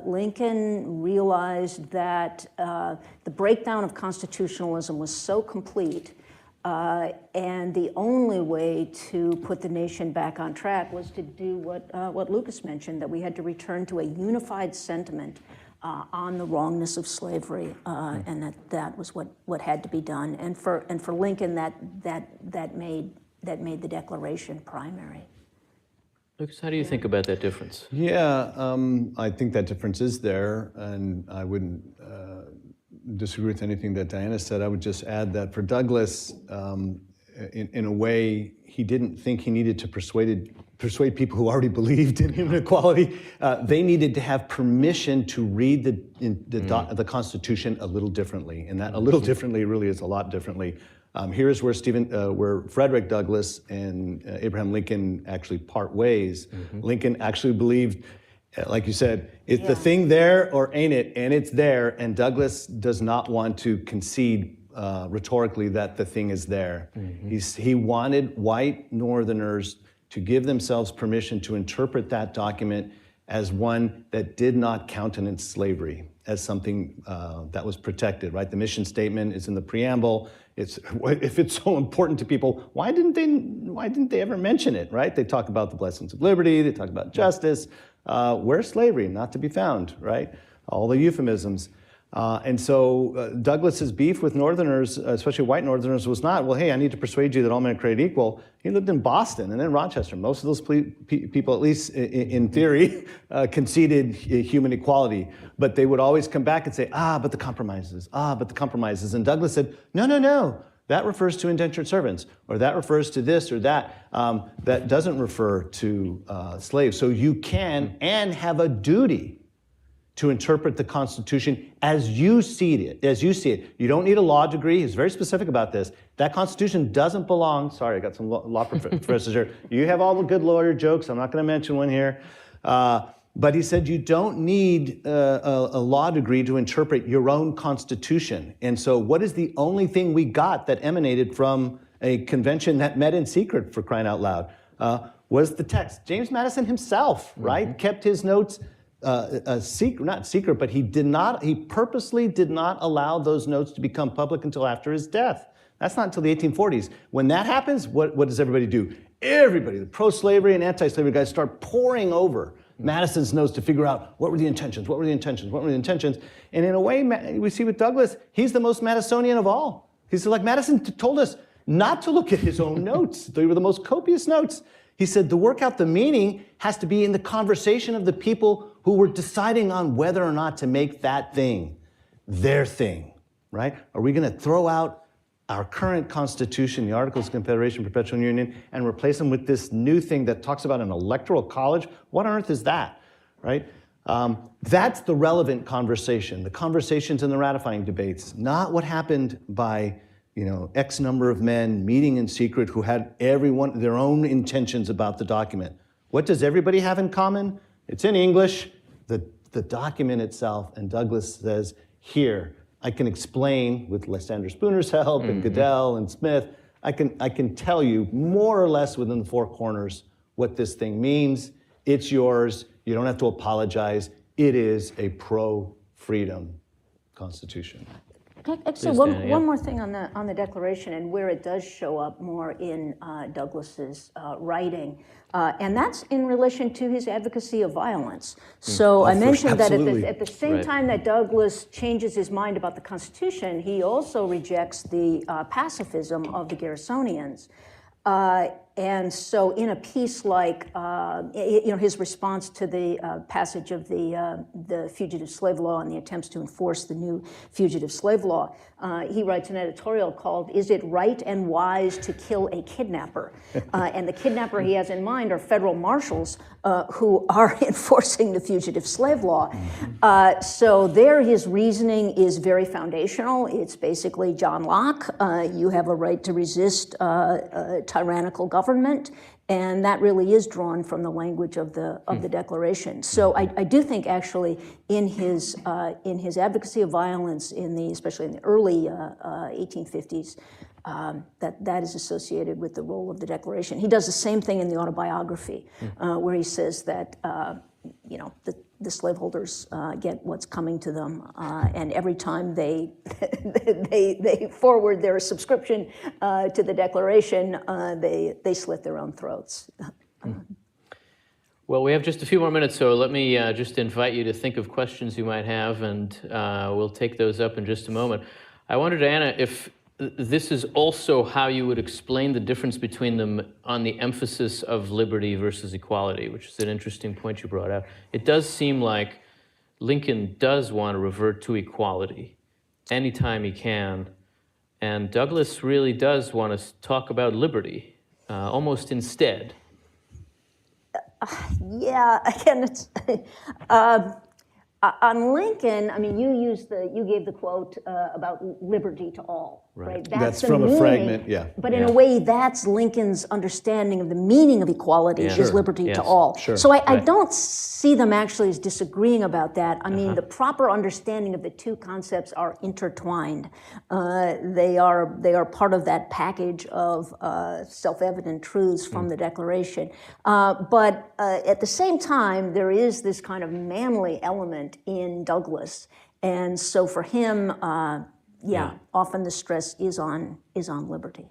Lincoln realized that the breakdown of constitutionalism was so complete, and the only way to put the nation back on track was to do what Lucas mentioned, that we had to return to a unified sentiment on the wrongness of slavery, and that was what had to be done. And for Lincoln, that made the Declaration primary. Lucas, how do you think about that difference? Yeah, I think that difference is there, and I wouldn't disagree with anything that Diana said. I would just add that for Douglas, in a way, he didn't think he needed to persuade people who already believed in human equality. They needed to have permission to read the Constitution a little differently, and that a little differently really is a lot differently. Here is where Frederick Douglass and Abraham Lincoln actually part ways. Lincoln actually believed, like you said, is the thing there or ain't it? And it's there. And Douglas does not want to concede rhetorically that the thing is there. He wanted white Northerners to give themselves permission to interpret that document as one that did not countenance slavery, as something that was protected, right? The mission statement is in the preamble. If it's so important to people, why didn't they ever mention it, right? They talk about the blessings of liberty, they talk about justice. Where's slavery? Not to be found, right? All the euphemisms. And so Douglas's beef with Northerners, especially white Northerners, was not, well, hey, I need to persuade you that all men are created equal. He lived in Boston and then Rochester. Most of those people, at least in theory, conceded human equality. But they would always come back and say, but the compromises, but the compromises. And Douglas said, no. That refers to indentured servants, or that refers to this or that. That doesn't refer to slaves. So you can and have a duty to interpret the Constitution as you see it. You don't need a law degree. He's very specific about this. That Constitution doesn't belong. Sorry, I got some law professors here. You have all the good lawyer jokes. I'm not going to mention one here. But he said you don't need a law degree to interpret your own Constitution. And so what is the only thing we got that emanated from a convention that met in secret, for crying out loud, was the text. James Madison himself, right, kept his notes not secret, but he purposely did not allow those notes to become public until after his death. That's not until the 1840s. When that happens, what does everybody do? Everybody, the pro-slavery and anti-slavery guys, start pouring over Madison's notes to figure out what were the intentions. And in a way, we see with Douglas, he's the most Madisonian of all. He's like, Madison told us not to look at his own notes. They were the most copious notes. He said to work out the meaning has to be in the conversation of the people who were deciding on whether or not to make that thing their thing, right? Are we going to throw out our current Constitution, the Articles of Confederation, Perpetual Union, and replace them with this new thing that talks about an electoral college? What on earth is that, right? That's the relevant conversation, the conversations in the ratifying debates, not what happened by X number of men meeting in secret who had everyone their own intentions about the document. What does everybody have in common? It's in English, the document itself, and Douglas says, here, I can explain with Lysander Spooner's help and Goodell and Smith, I can tell you more or less within the four corners what this thing means. It's yours. You don't have to apologize. It is a pro-freedom Constitution. Actually, one more thing on the Declaration and where it does show up more in Douglas's writing, and that's in relation to his advocacy of violence. So I mentioned that at the same time that Douglas changes his mind about the Constitution, he also rejects the pacifism of the Garrisonians. And so in a piece like, his response to the passage of the Fugitive Slave Law and the attempts to enforce the new Fugitive Slave Law, he writes an editorial called, "Is It Right and Wise to Kill a Kidnapper?" And the kidnapper he has in mind are federal marshals who are enforcing the Fugitive Slave Law. So there his reasoning is very foundational. It's basically John Locke, you have a right to resist tyrannical government, and that really is drawn from the language of the Declaration. So I do think actually in his advocacy of violence especially in the early 1850s, that is associated with the role of the Declaration. He does the same thing in the autobiography, where he says that the slaveholders get what's coming to them, and every time they forward their subscription to the Declaration, they slit their own throats. Well, we have just a few more minutes, so let me just invite you to think of questions you might have, and we'll take those up in just a moment. I wondered, Anna, if this is also how you would explain the difference between them on the emphasis of liberty versus equality, which is an interesting point you brought out. It does seem like Lincoln does want to revert to equality anytime he can, and Douglas really does want to talk about liberty, almost instead. Yeah, again, it's on Lincoln. I mean, you gave the quote about liberty to all, right? That's from a fragment, yeah. But in a way, that's Lincoln's understanding of the meaning of equality is liberty to all. Sure. So I don't see them actually as disagreeing about that. I mean, the proper understanding of the two concepts are intertwined. They are part of that package of self-evident truths from the Declaration. But at the same time, there is this kind of manly element in Douglas, and so for him, often the stress is on liberty.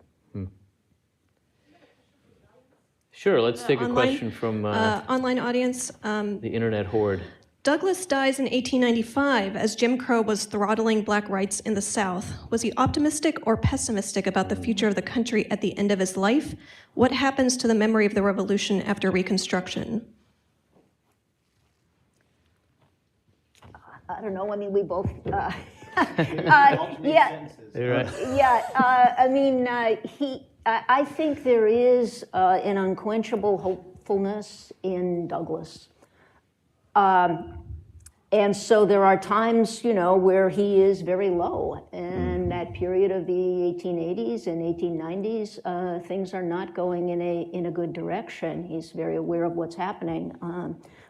Sure, let's take a question from online audience. The internet horde. Douglas dies in 1895 as Jim Crow was throttling black rights in the South. Was he optimistic or pessimistic about the future of the country at the end of his life? What happens to the memory of the revolution after Reconstruction? I don't know. I mean, we both. Right. I think there is an unquenchable hopefulness in Douglas. And so there are times, where he is very low. And that period of the 1880s and 1890s, things are not going in a good direction. He's very aware of what's happening.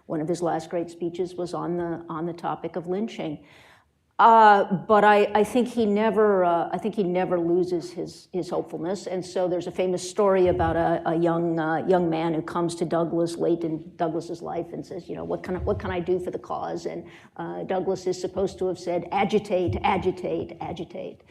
One of his last great speeches was on the topic of lynching. But I think he never loses his hopefulness. And so there's a famous story about a young man who comes to Douglas late in Douglas's life and says, what can I do for the cause? And Douglas is supposed to have said, agitate, agitate, agitate.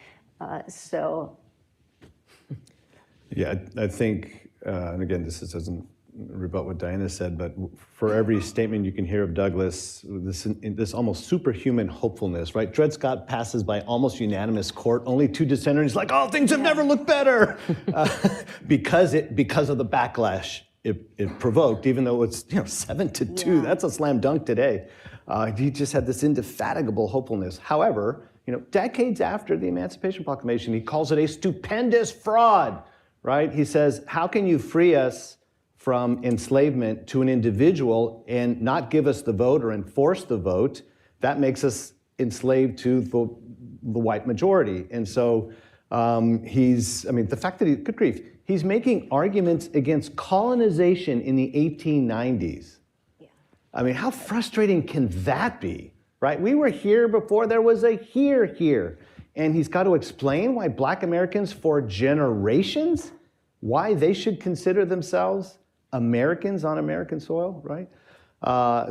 Yeah, I think, and again, this doesn't rebut what Diana said, but for every statement you can hear of Douglas, this almost superhuman hopefulness, right? Dred Scott passes by almost unanimous court, only 2 dissenters. He's like, oh, things have never looked better, because of the backlash it provoked, even though it's 7-2. That's a slam dunk today. He just had this indefatigable hopefulness. However, decades after the Emancipation Proclamation, he calls it a stupendous fraud, right? He says, how can you free us from enslavement to an individual and not give us the vote or enforce the vote? That makes us enslaved to the white majority. And so The fact that good grief, he's making arguments against colonization in the 1890s. Yeah. I mean, how frustrating can that be, right? We were here before there was a here. And he's got to explain why Black Americans for generations, why they should consider themselves Americans on American soil, right?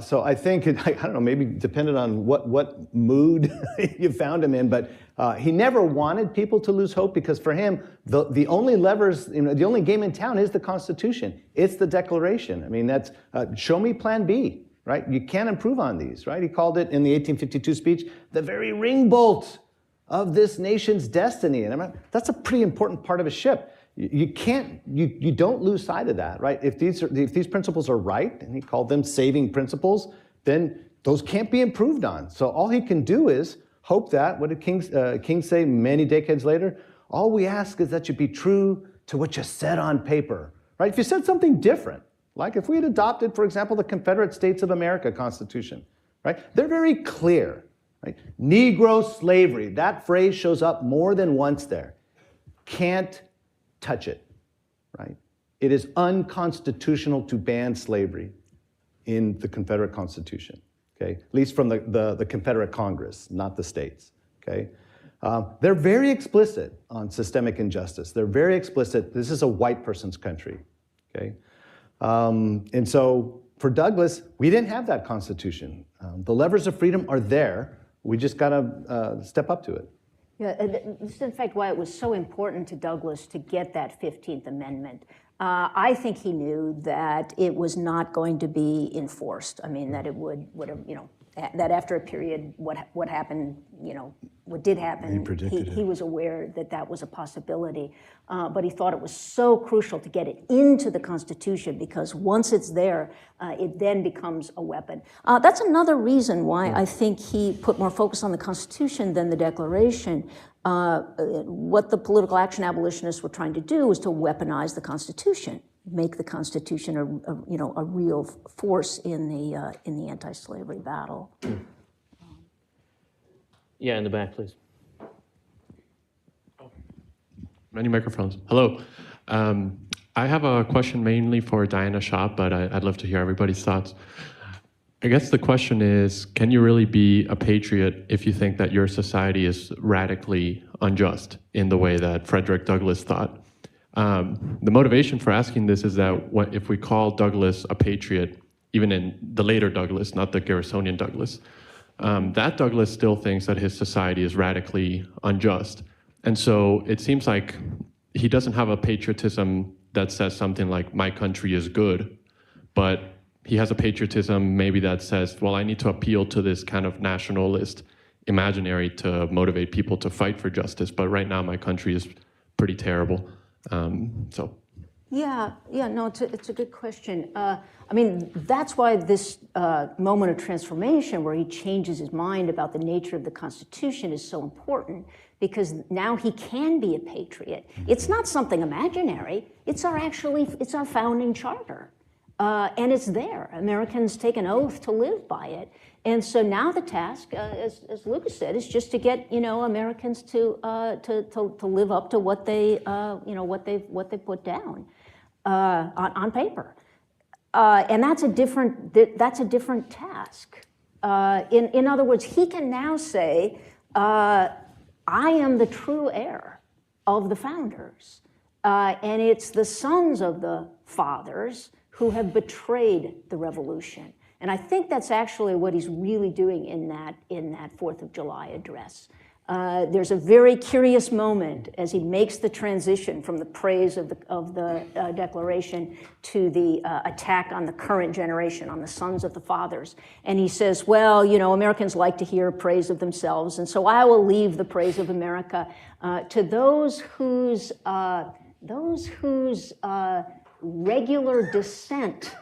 So I think, I don't know, maybe depended on what mood you found him in, but he never wanted people to lose hope, because for him, the only levers, the only game in town is the Constitution. It's the Declaration. I mean, that's, show me Plan B, right? You can't improve on these, right? He called it in the 1852 speech, the very ring bolt of this nation's destiny. And that's a pretty important part of a ship. You don't lose sight of that, right? If these principles are right, and he called them saving principles, then those can't be improved on. So all he can do is hope that, what did King say many decades later? All we ask is that you be true to what you said on paper, right? If you said something different, like if we had adopted, for example, the Confederate States of America Constitution, right? They're very clear, right? Negro slavery, that phrase shows up more than once there. Can't touch it, right? It is unconstitutional to ban slavery in the Confederate Constitution, okay? At least from the Confederate Congress, not the states, okay? They're very explicit on systemic injustice. They're very explicit. This is a white person's country, okay? And so for Douglas, we didn't have that Constitution. The levers of freedom are there. We just gotta step up to it. Yeah, this is in fact why it was so important to Douglas to get that 15th Amendment. I think he knew that it was not going to be enforced. I mean, that it would have, that after a period, what happened, what did happen, he was aware that that was a possibility. But he thought it was so crucial to get it into the Constitution, because once it's there, it then becomes a weapon. That's another reason why I think he put more focus on the Constitution than the Declaration. What the political action abolitionists were trying to do was to weaponize the Constitution, make the Constitution a real force in the anti-slavery battle. Yeah, in the back, please. Many microphones. Hello. I have a question mainly for Diana Schaap, but I'd love to hear everybody's thoughts. I guess the question is, can you really be a patriot if you think that your society is radically unjust in the way that Frederick Douglass thought? The motivation for asking this is that if we call Douglass a patriot, even in the later Douglass, not the Garrisonian Douglass, that Douglass still thinks that his society is radically unjust. And so it seems like he doesn't have a patriotism that says something like, my country is good, but he has a patriotism maybe that says, well, I need to appeal to this kind of nationalist imaginary to motivate people to fight for justice. But right now, my country is pretty terrible. Yeah, no, it's a good question. I mean, that's why this moment of transformation where he changes his mind about the nature of the Constitution is so important, because now he can be a patriot. It's not something imaginary. It's our founding charter. And it's there. Americans take an oath to live by it. And so now the task, as Lucas said, is just to get Americans to live up to what they what they put down on paper. And that's a different task. In other words, he can now say, I am the true heir of the founders, and it's the sons of the fathers who have betrayed the revolution. And I think that's actually what he's really doing in that 4th of July address. There's a very curious moment as he makes the transition from the praise of the Declaration to the attack on the current generation, on the sons of the fathers. And he says, well, Americans like to hear praise of themselves, and so I will leave the praise of America to those whose regular descent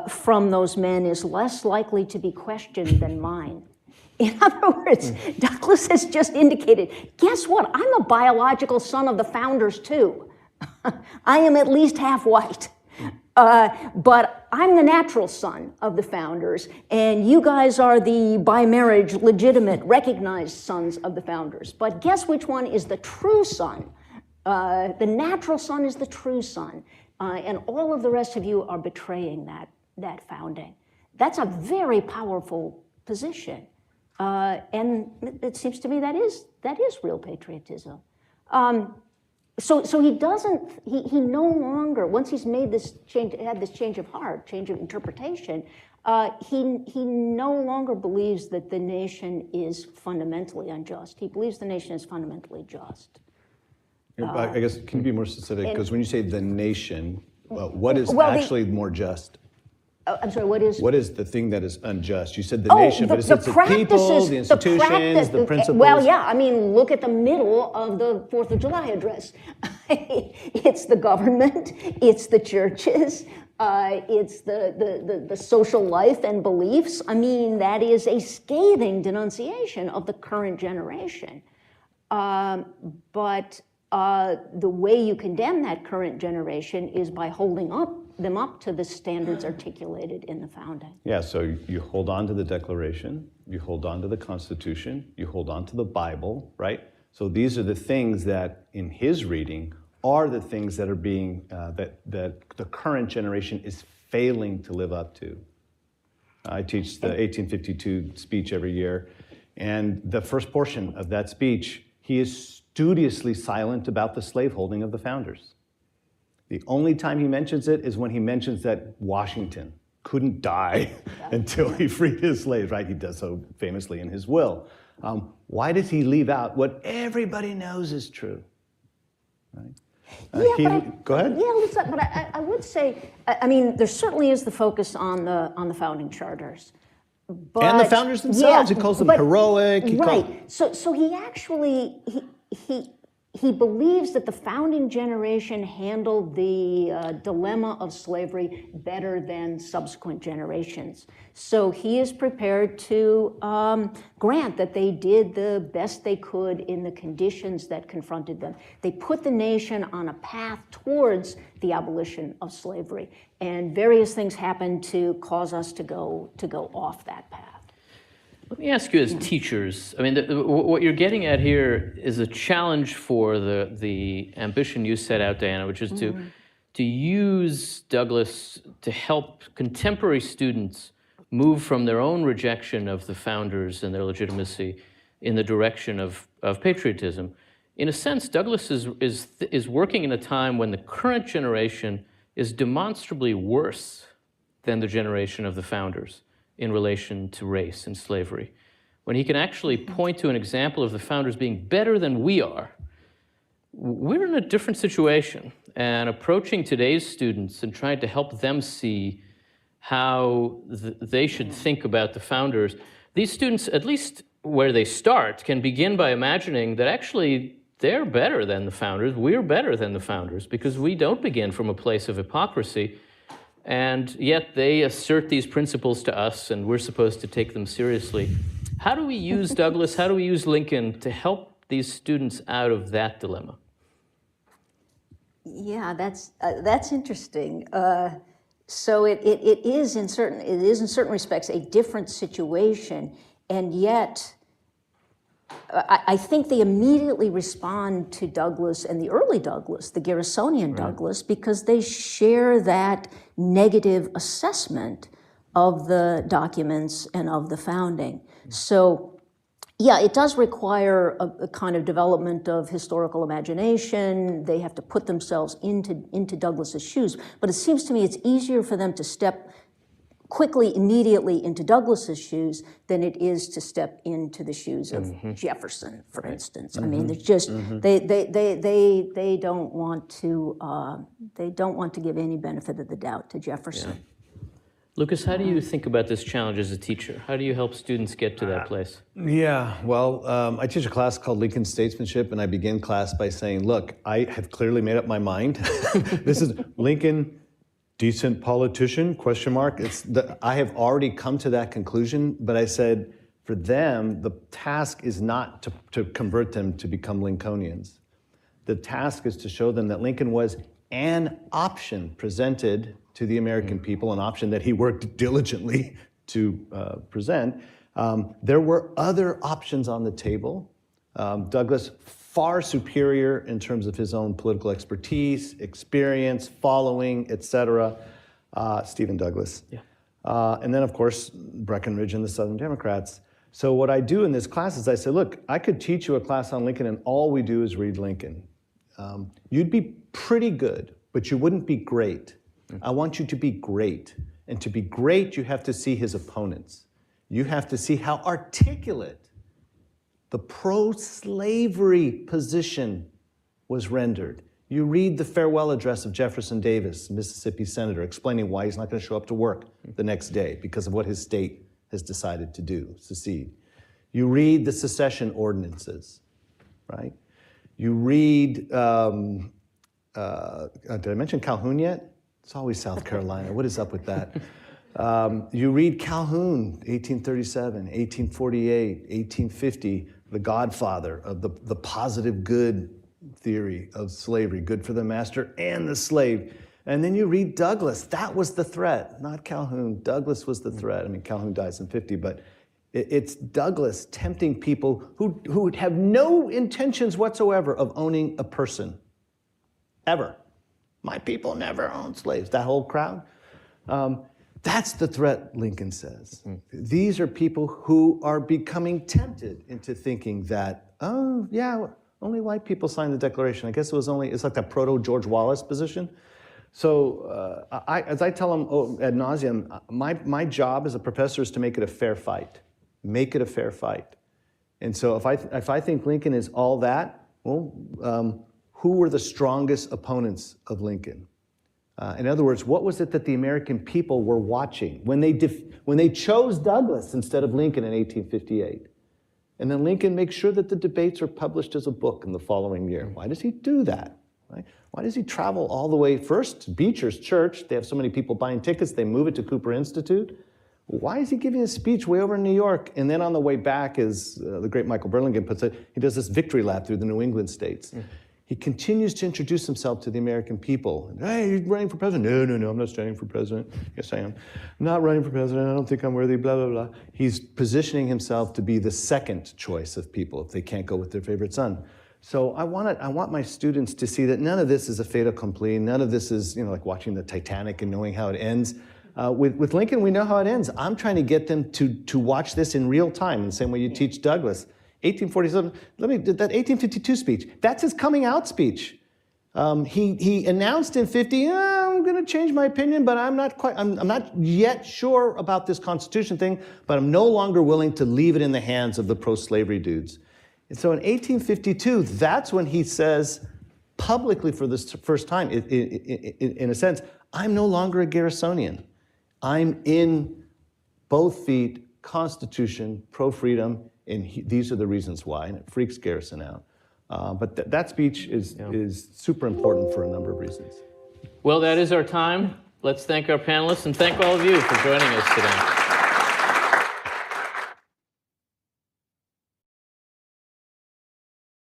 from those men is less likely to be questioned than mine. In other words, Douglass has just indicated, guess what? I'm a biological son of the founders too. I am at least half white. But I'm the natural son of the founders, and you guys are the by marriage, legitimate, recognized sons of the founders. But guess which one is the true son? The natural son is the true son, and all of the rest of you are betraying that founding. That's a very powerful position, and it seems to me that is real patriotism. So he doesn't, he no longer, once he's made this change, had this change of heart, change of interpretation, he no longer believes that the nation is fundamentally unjust. He believes the nation is fundamentally just. I guess, can you be more specific? Because when you say the nation, what is actually more just? I'm sorry, what is? What is the thing that is unjust? You said the nation, but is it the people, the institutions, the principles? Well, yeah, I mean, look at the middle of the 4th of July address. It's the government, it's the churches, it's the social life and beliefs. I mean, that is a scathing denunciation of the current generation. But the way you condemn that current generation is by holding them up to the standards articulated in the founding. Yeah, so you hold on to the Declaration, you hold on to the Constitution, you hold on to the Bible, right? So these are the things that, in his reading, are the things that are being, that the current generation is failing to live up to. I teach the 1852 speech every year, and the first portion of that speech, he is studiously silent about the slaveholding of the founders. The only time he mentions it is when he mentions that Washington couldn't die until he freed his slaves, right? He does so famously in his will. Why does he leave out what everybody knows is true? Right? Go ahead. Yeah, listen, but I would say, I mean, there certainly is the focus on the founding charters. But, and the founders themselves, he calls them heroic. So he actually, he believes that the founding generation handled the dilemma of slavery better than subsequent generations. So he is prepared to grant that they did the best they could in the conditions that confronted them. They put the nation on a path towards the abolition of slavery, and various things happened to cause us to go off that path. Let me ask you as teachers, I mean, what you're getting at here is a challenge for the ambition you set out, Diana, which is to use Douglass to help contemporary students move from their own rejection of the founders and their legitimacy in the direction of patriotism. In a sense, Douglass is working in a time when the current generation is demonstrably worse than the generation of the founders in relation to race and slavery. When he can actually point to an example of the founders being better than we are, we're in a different situation. And approaching today's students and trying to help them see how they should think about the founders, these students, at least where they start, can begin by imagining that actually they're better than the founders, we're better than the founders, because we don't begin from a place of hypocrisy. And yet they assert these principles to us, and we're supposed to take them seriously. How do we use Douglass, how do we use Lincoln to help these students out of that dilemma? Yeah, that's interesting. So it is in certain respects a different situation, and yet I think they immediately respond to Douglass and the early Douglass, the Garrisonian Douglass, because they share that negative assessment of the documents and of the founding. So, yeah, it does require a kind of development of historical imagination. They have to put themselves into Douglass's shoes. But it seems to me it's easier for them to step quickly, immediately into Douglass's shoes than it is to step into the shoes of Jefferson, for instance. I mean, there's just they don't want to give any benefit of the doubt to Jefferson. Yeah. Lucas, how do you think about this challenge as a teacher? How do you help students get to that place? Yeah, well, I teach a class called Lincoln Statesmanship, and I begin class by saying, look, I have clearly made up my mind. This is Lincoln, decent politician, question mark. I have already come to that conclusion, but I said, for them, the task is not to convert them to become Lincolnians. The task is to show them that Lincoln was an option presented to the American people, an option that he worked diligently to present, there were other options on the table. Douglas, far superior in terms of his own political expertise, experience, following, et cetera. Stephen Douglas. Yeah. And then, of course, Breckinridge and the Southern Democrats. So what I do in this class is I say, look, I could teach you a class on Lincoln and all we do is read Lincoln. You'd be pretty good, but you wouldn't be great. I want you to be great. And to be great, you have to see his opponents. You have to see how articulate the pro-slavery position was rendered. You read the farewell address of Jefferson Davis, Mississippi senator, explaining why he's not going to show up to work the next day because of what his state has decided to do, secede. You read the secession ordinances, right? You read, did I mention Calhoun yet? It's always South Carolina. What is up with that? You read Calhoun, 1837, 1848, 1850, the godfather of the positive good theory of slavery, good for the master and the slave. And then you read Douglas. That was the threat, not Calhoun. Douglas was the threat. I mean, Calhoun dies in 50, but it's Douglas tempting people who would have no intentions whatsoever of owning a person, ever. My people never owned slaves, that whole crowd. That's the threat, Lincoln says. These are people who are becoming tempted into thinking that, oh, yeah, only white people signed the Declaration. I guess it's like that proto-George Wallace position. So as I tell them ad nauseum, my job as a professor is to make it a fair fight. Make it a fair fight. And so if I think Lincoln is all that, well, who were the strongest opponents of Lincoln? In other words, what was it that the American people were watching when they chose Douglas instead of Lincoln in 1858? And then Lincoln makes sure that the debates are published as a book in the following year. Why does he do that? Right? Why does he travel all the way first to Beecher's church? They have so many people buying tickets, they move it to Cooper Institute. Why is he giving a speech way over in New York? And then on the way back, as the great Michael Burlingame puts it, he does this victory lap through the New England states. He continues to introduce himself to the American people. Hey, you're running for president? No, I'm not standing for president. Yes, I am. I'm not running for president. I don't think I'm worthy, blah, blah, blah. He's positioning himself to be the second choice of people if they can't go with their favorite son. So I want my students to see that none of this is a fait accompli. None of this is, like watching the Titanic and knowing how it ends. With Lincoln, we know how it ends. I'm trying to get them to watch this in real time, in the same way you teach Douglas. 1847, that 1852 speech, that's his coming out speech. He announced in 50, I'm gonna change my opinion, but I'm not yet sure about this Constitution thing, but I'm no longer willing to leave it in the hands of the pro-slavery dudes. And so in 1852, that's when he says publicly for the first time, in a sense, I'm no longer a Garrisonian. I'm in both feet, Constitution, pro-freedom, and these are the reasons why, and it freaks Garrison out. But that speech is super important for a number of reasons. Well, that is our time. Let's thank our panelists and thank all of you for joining us today.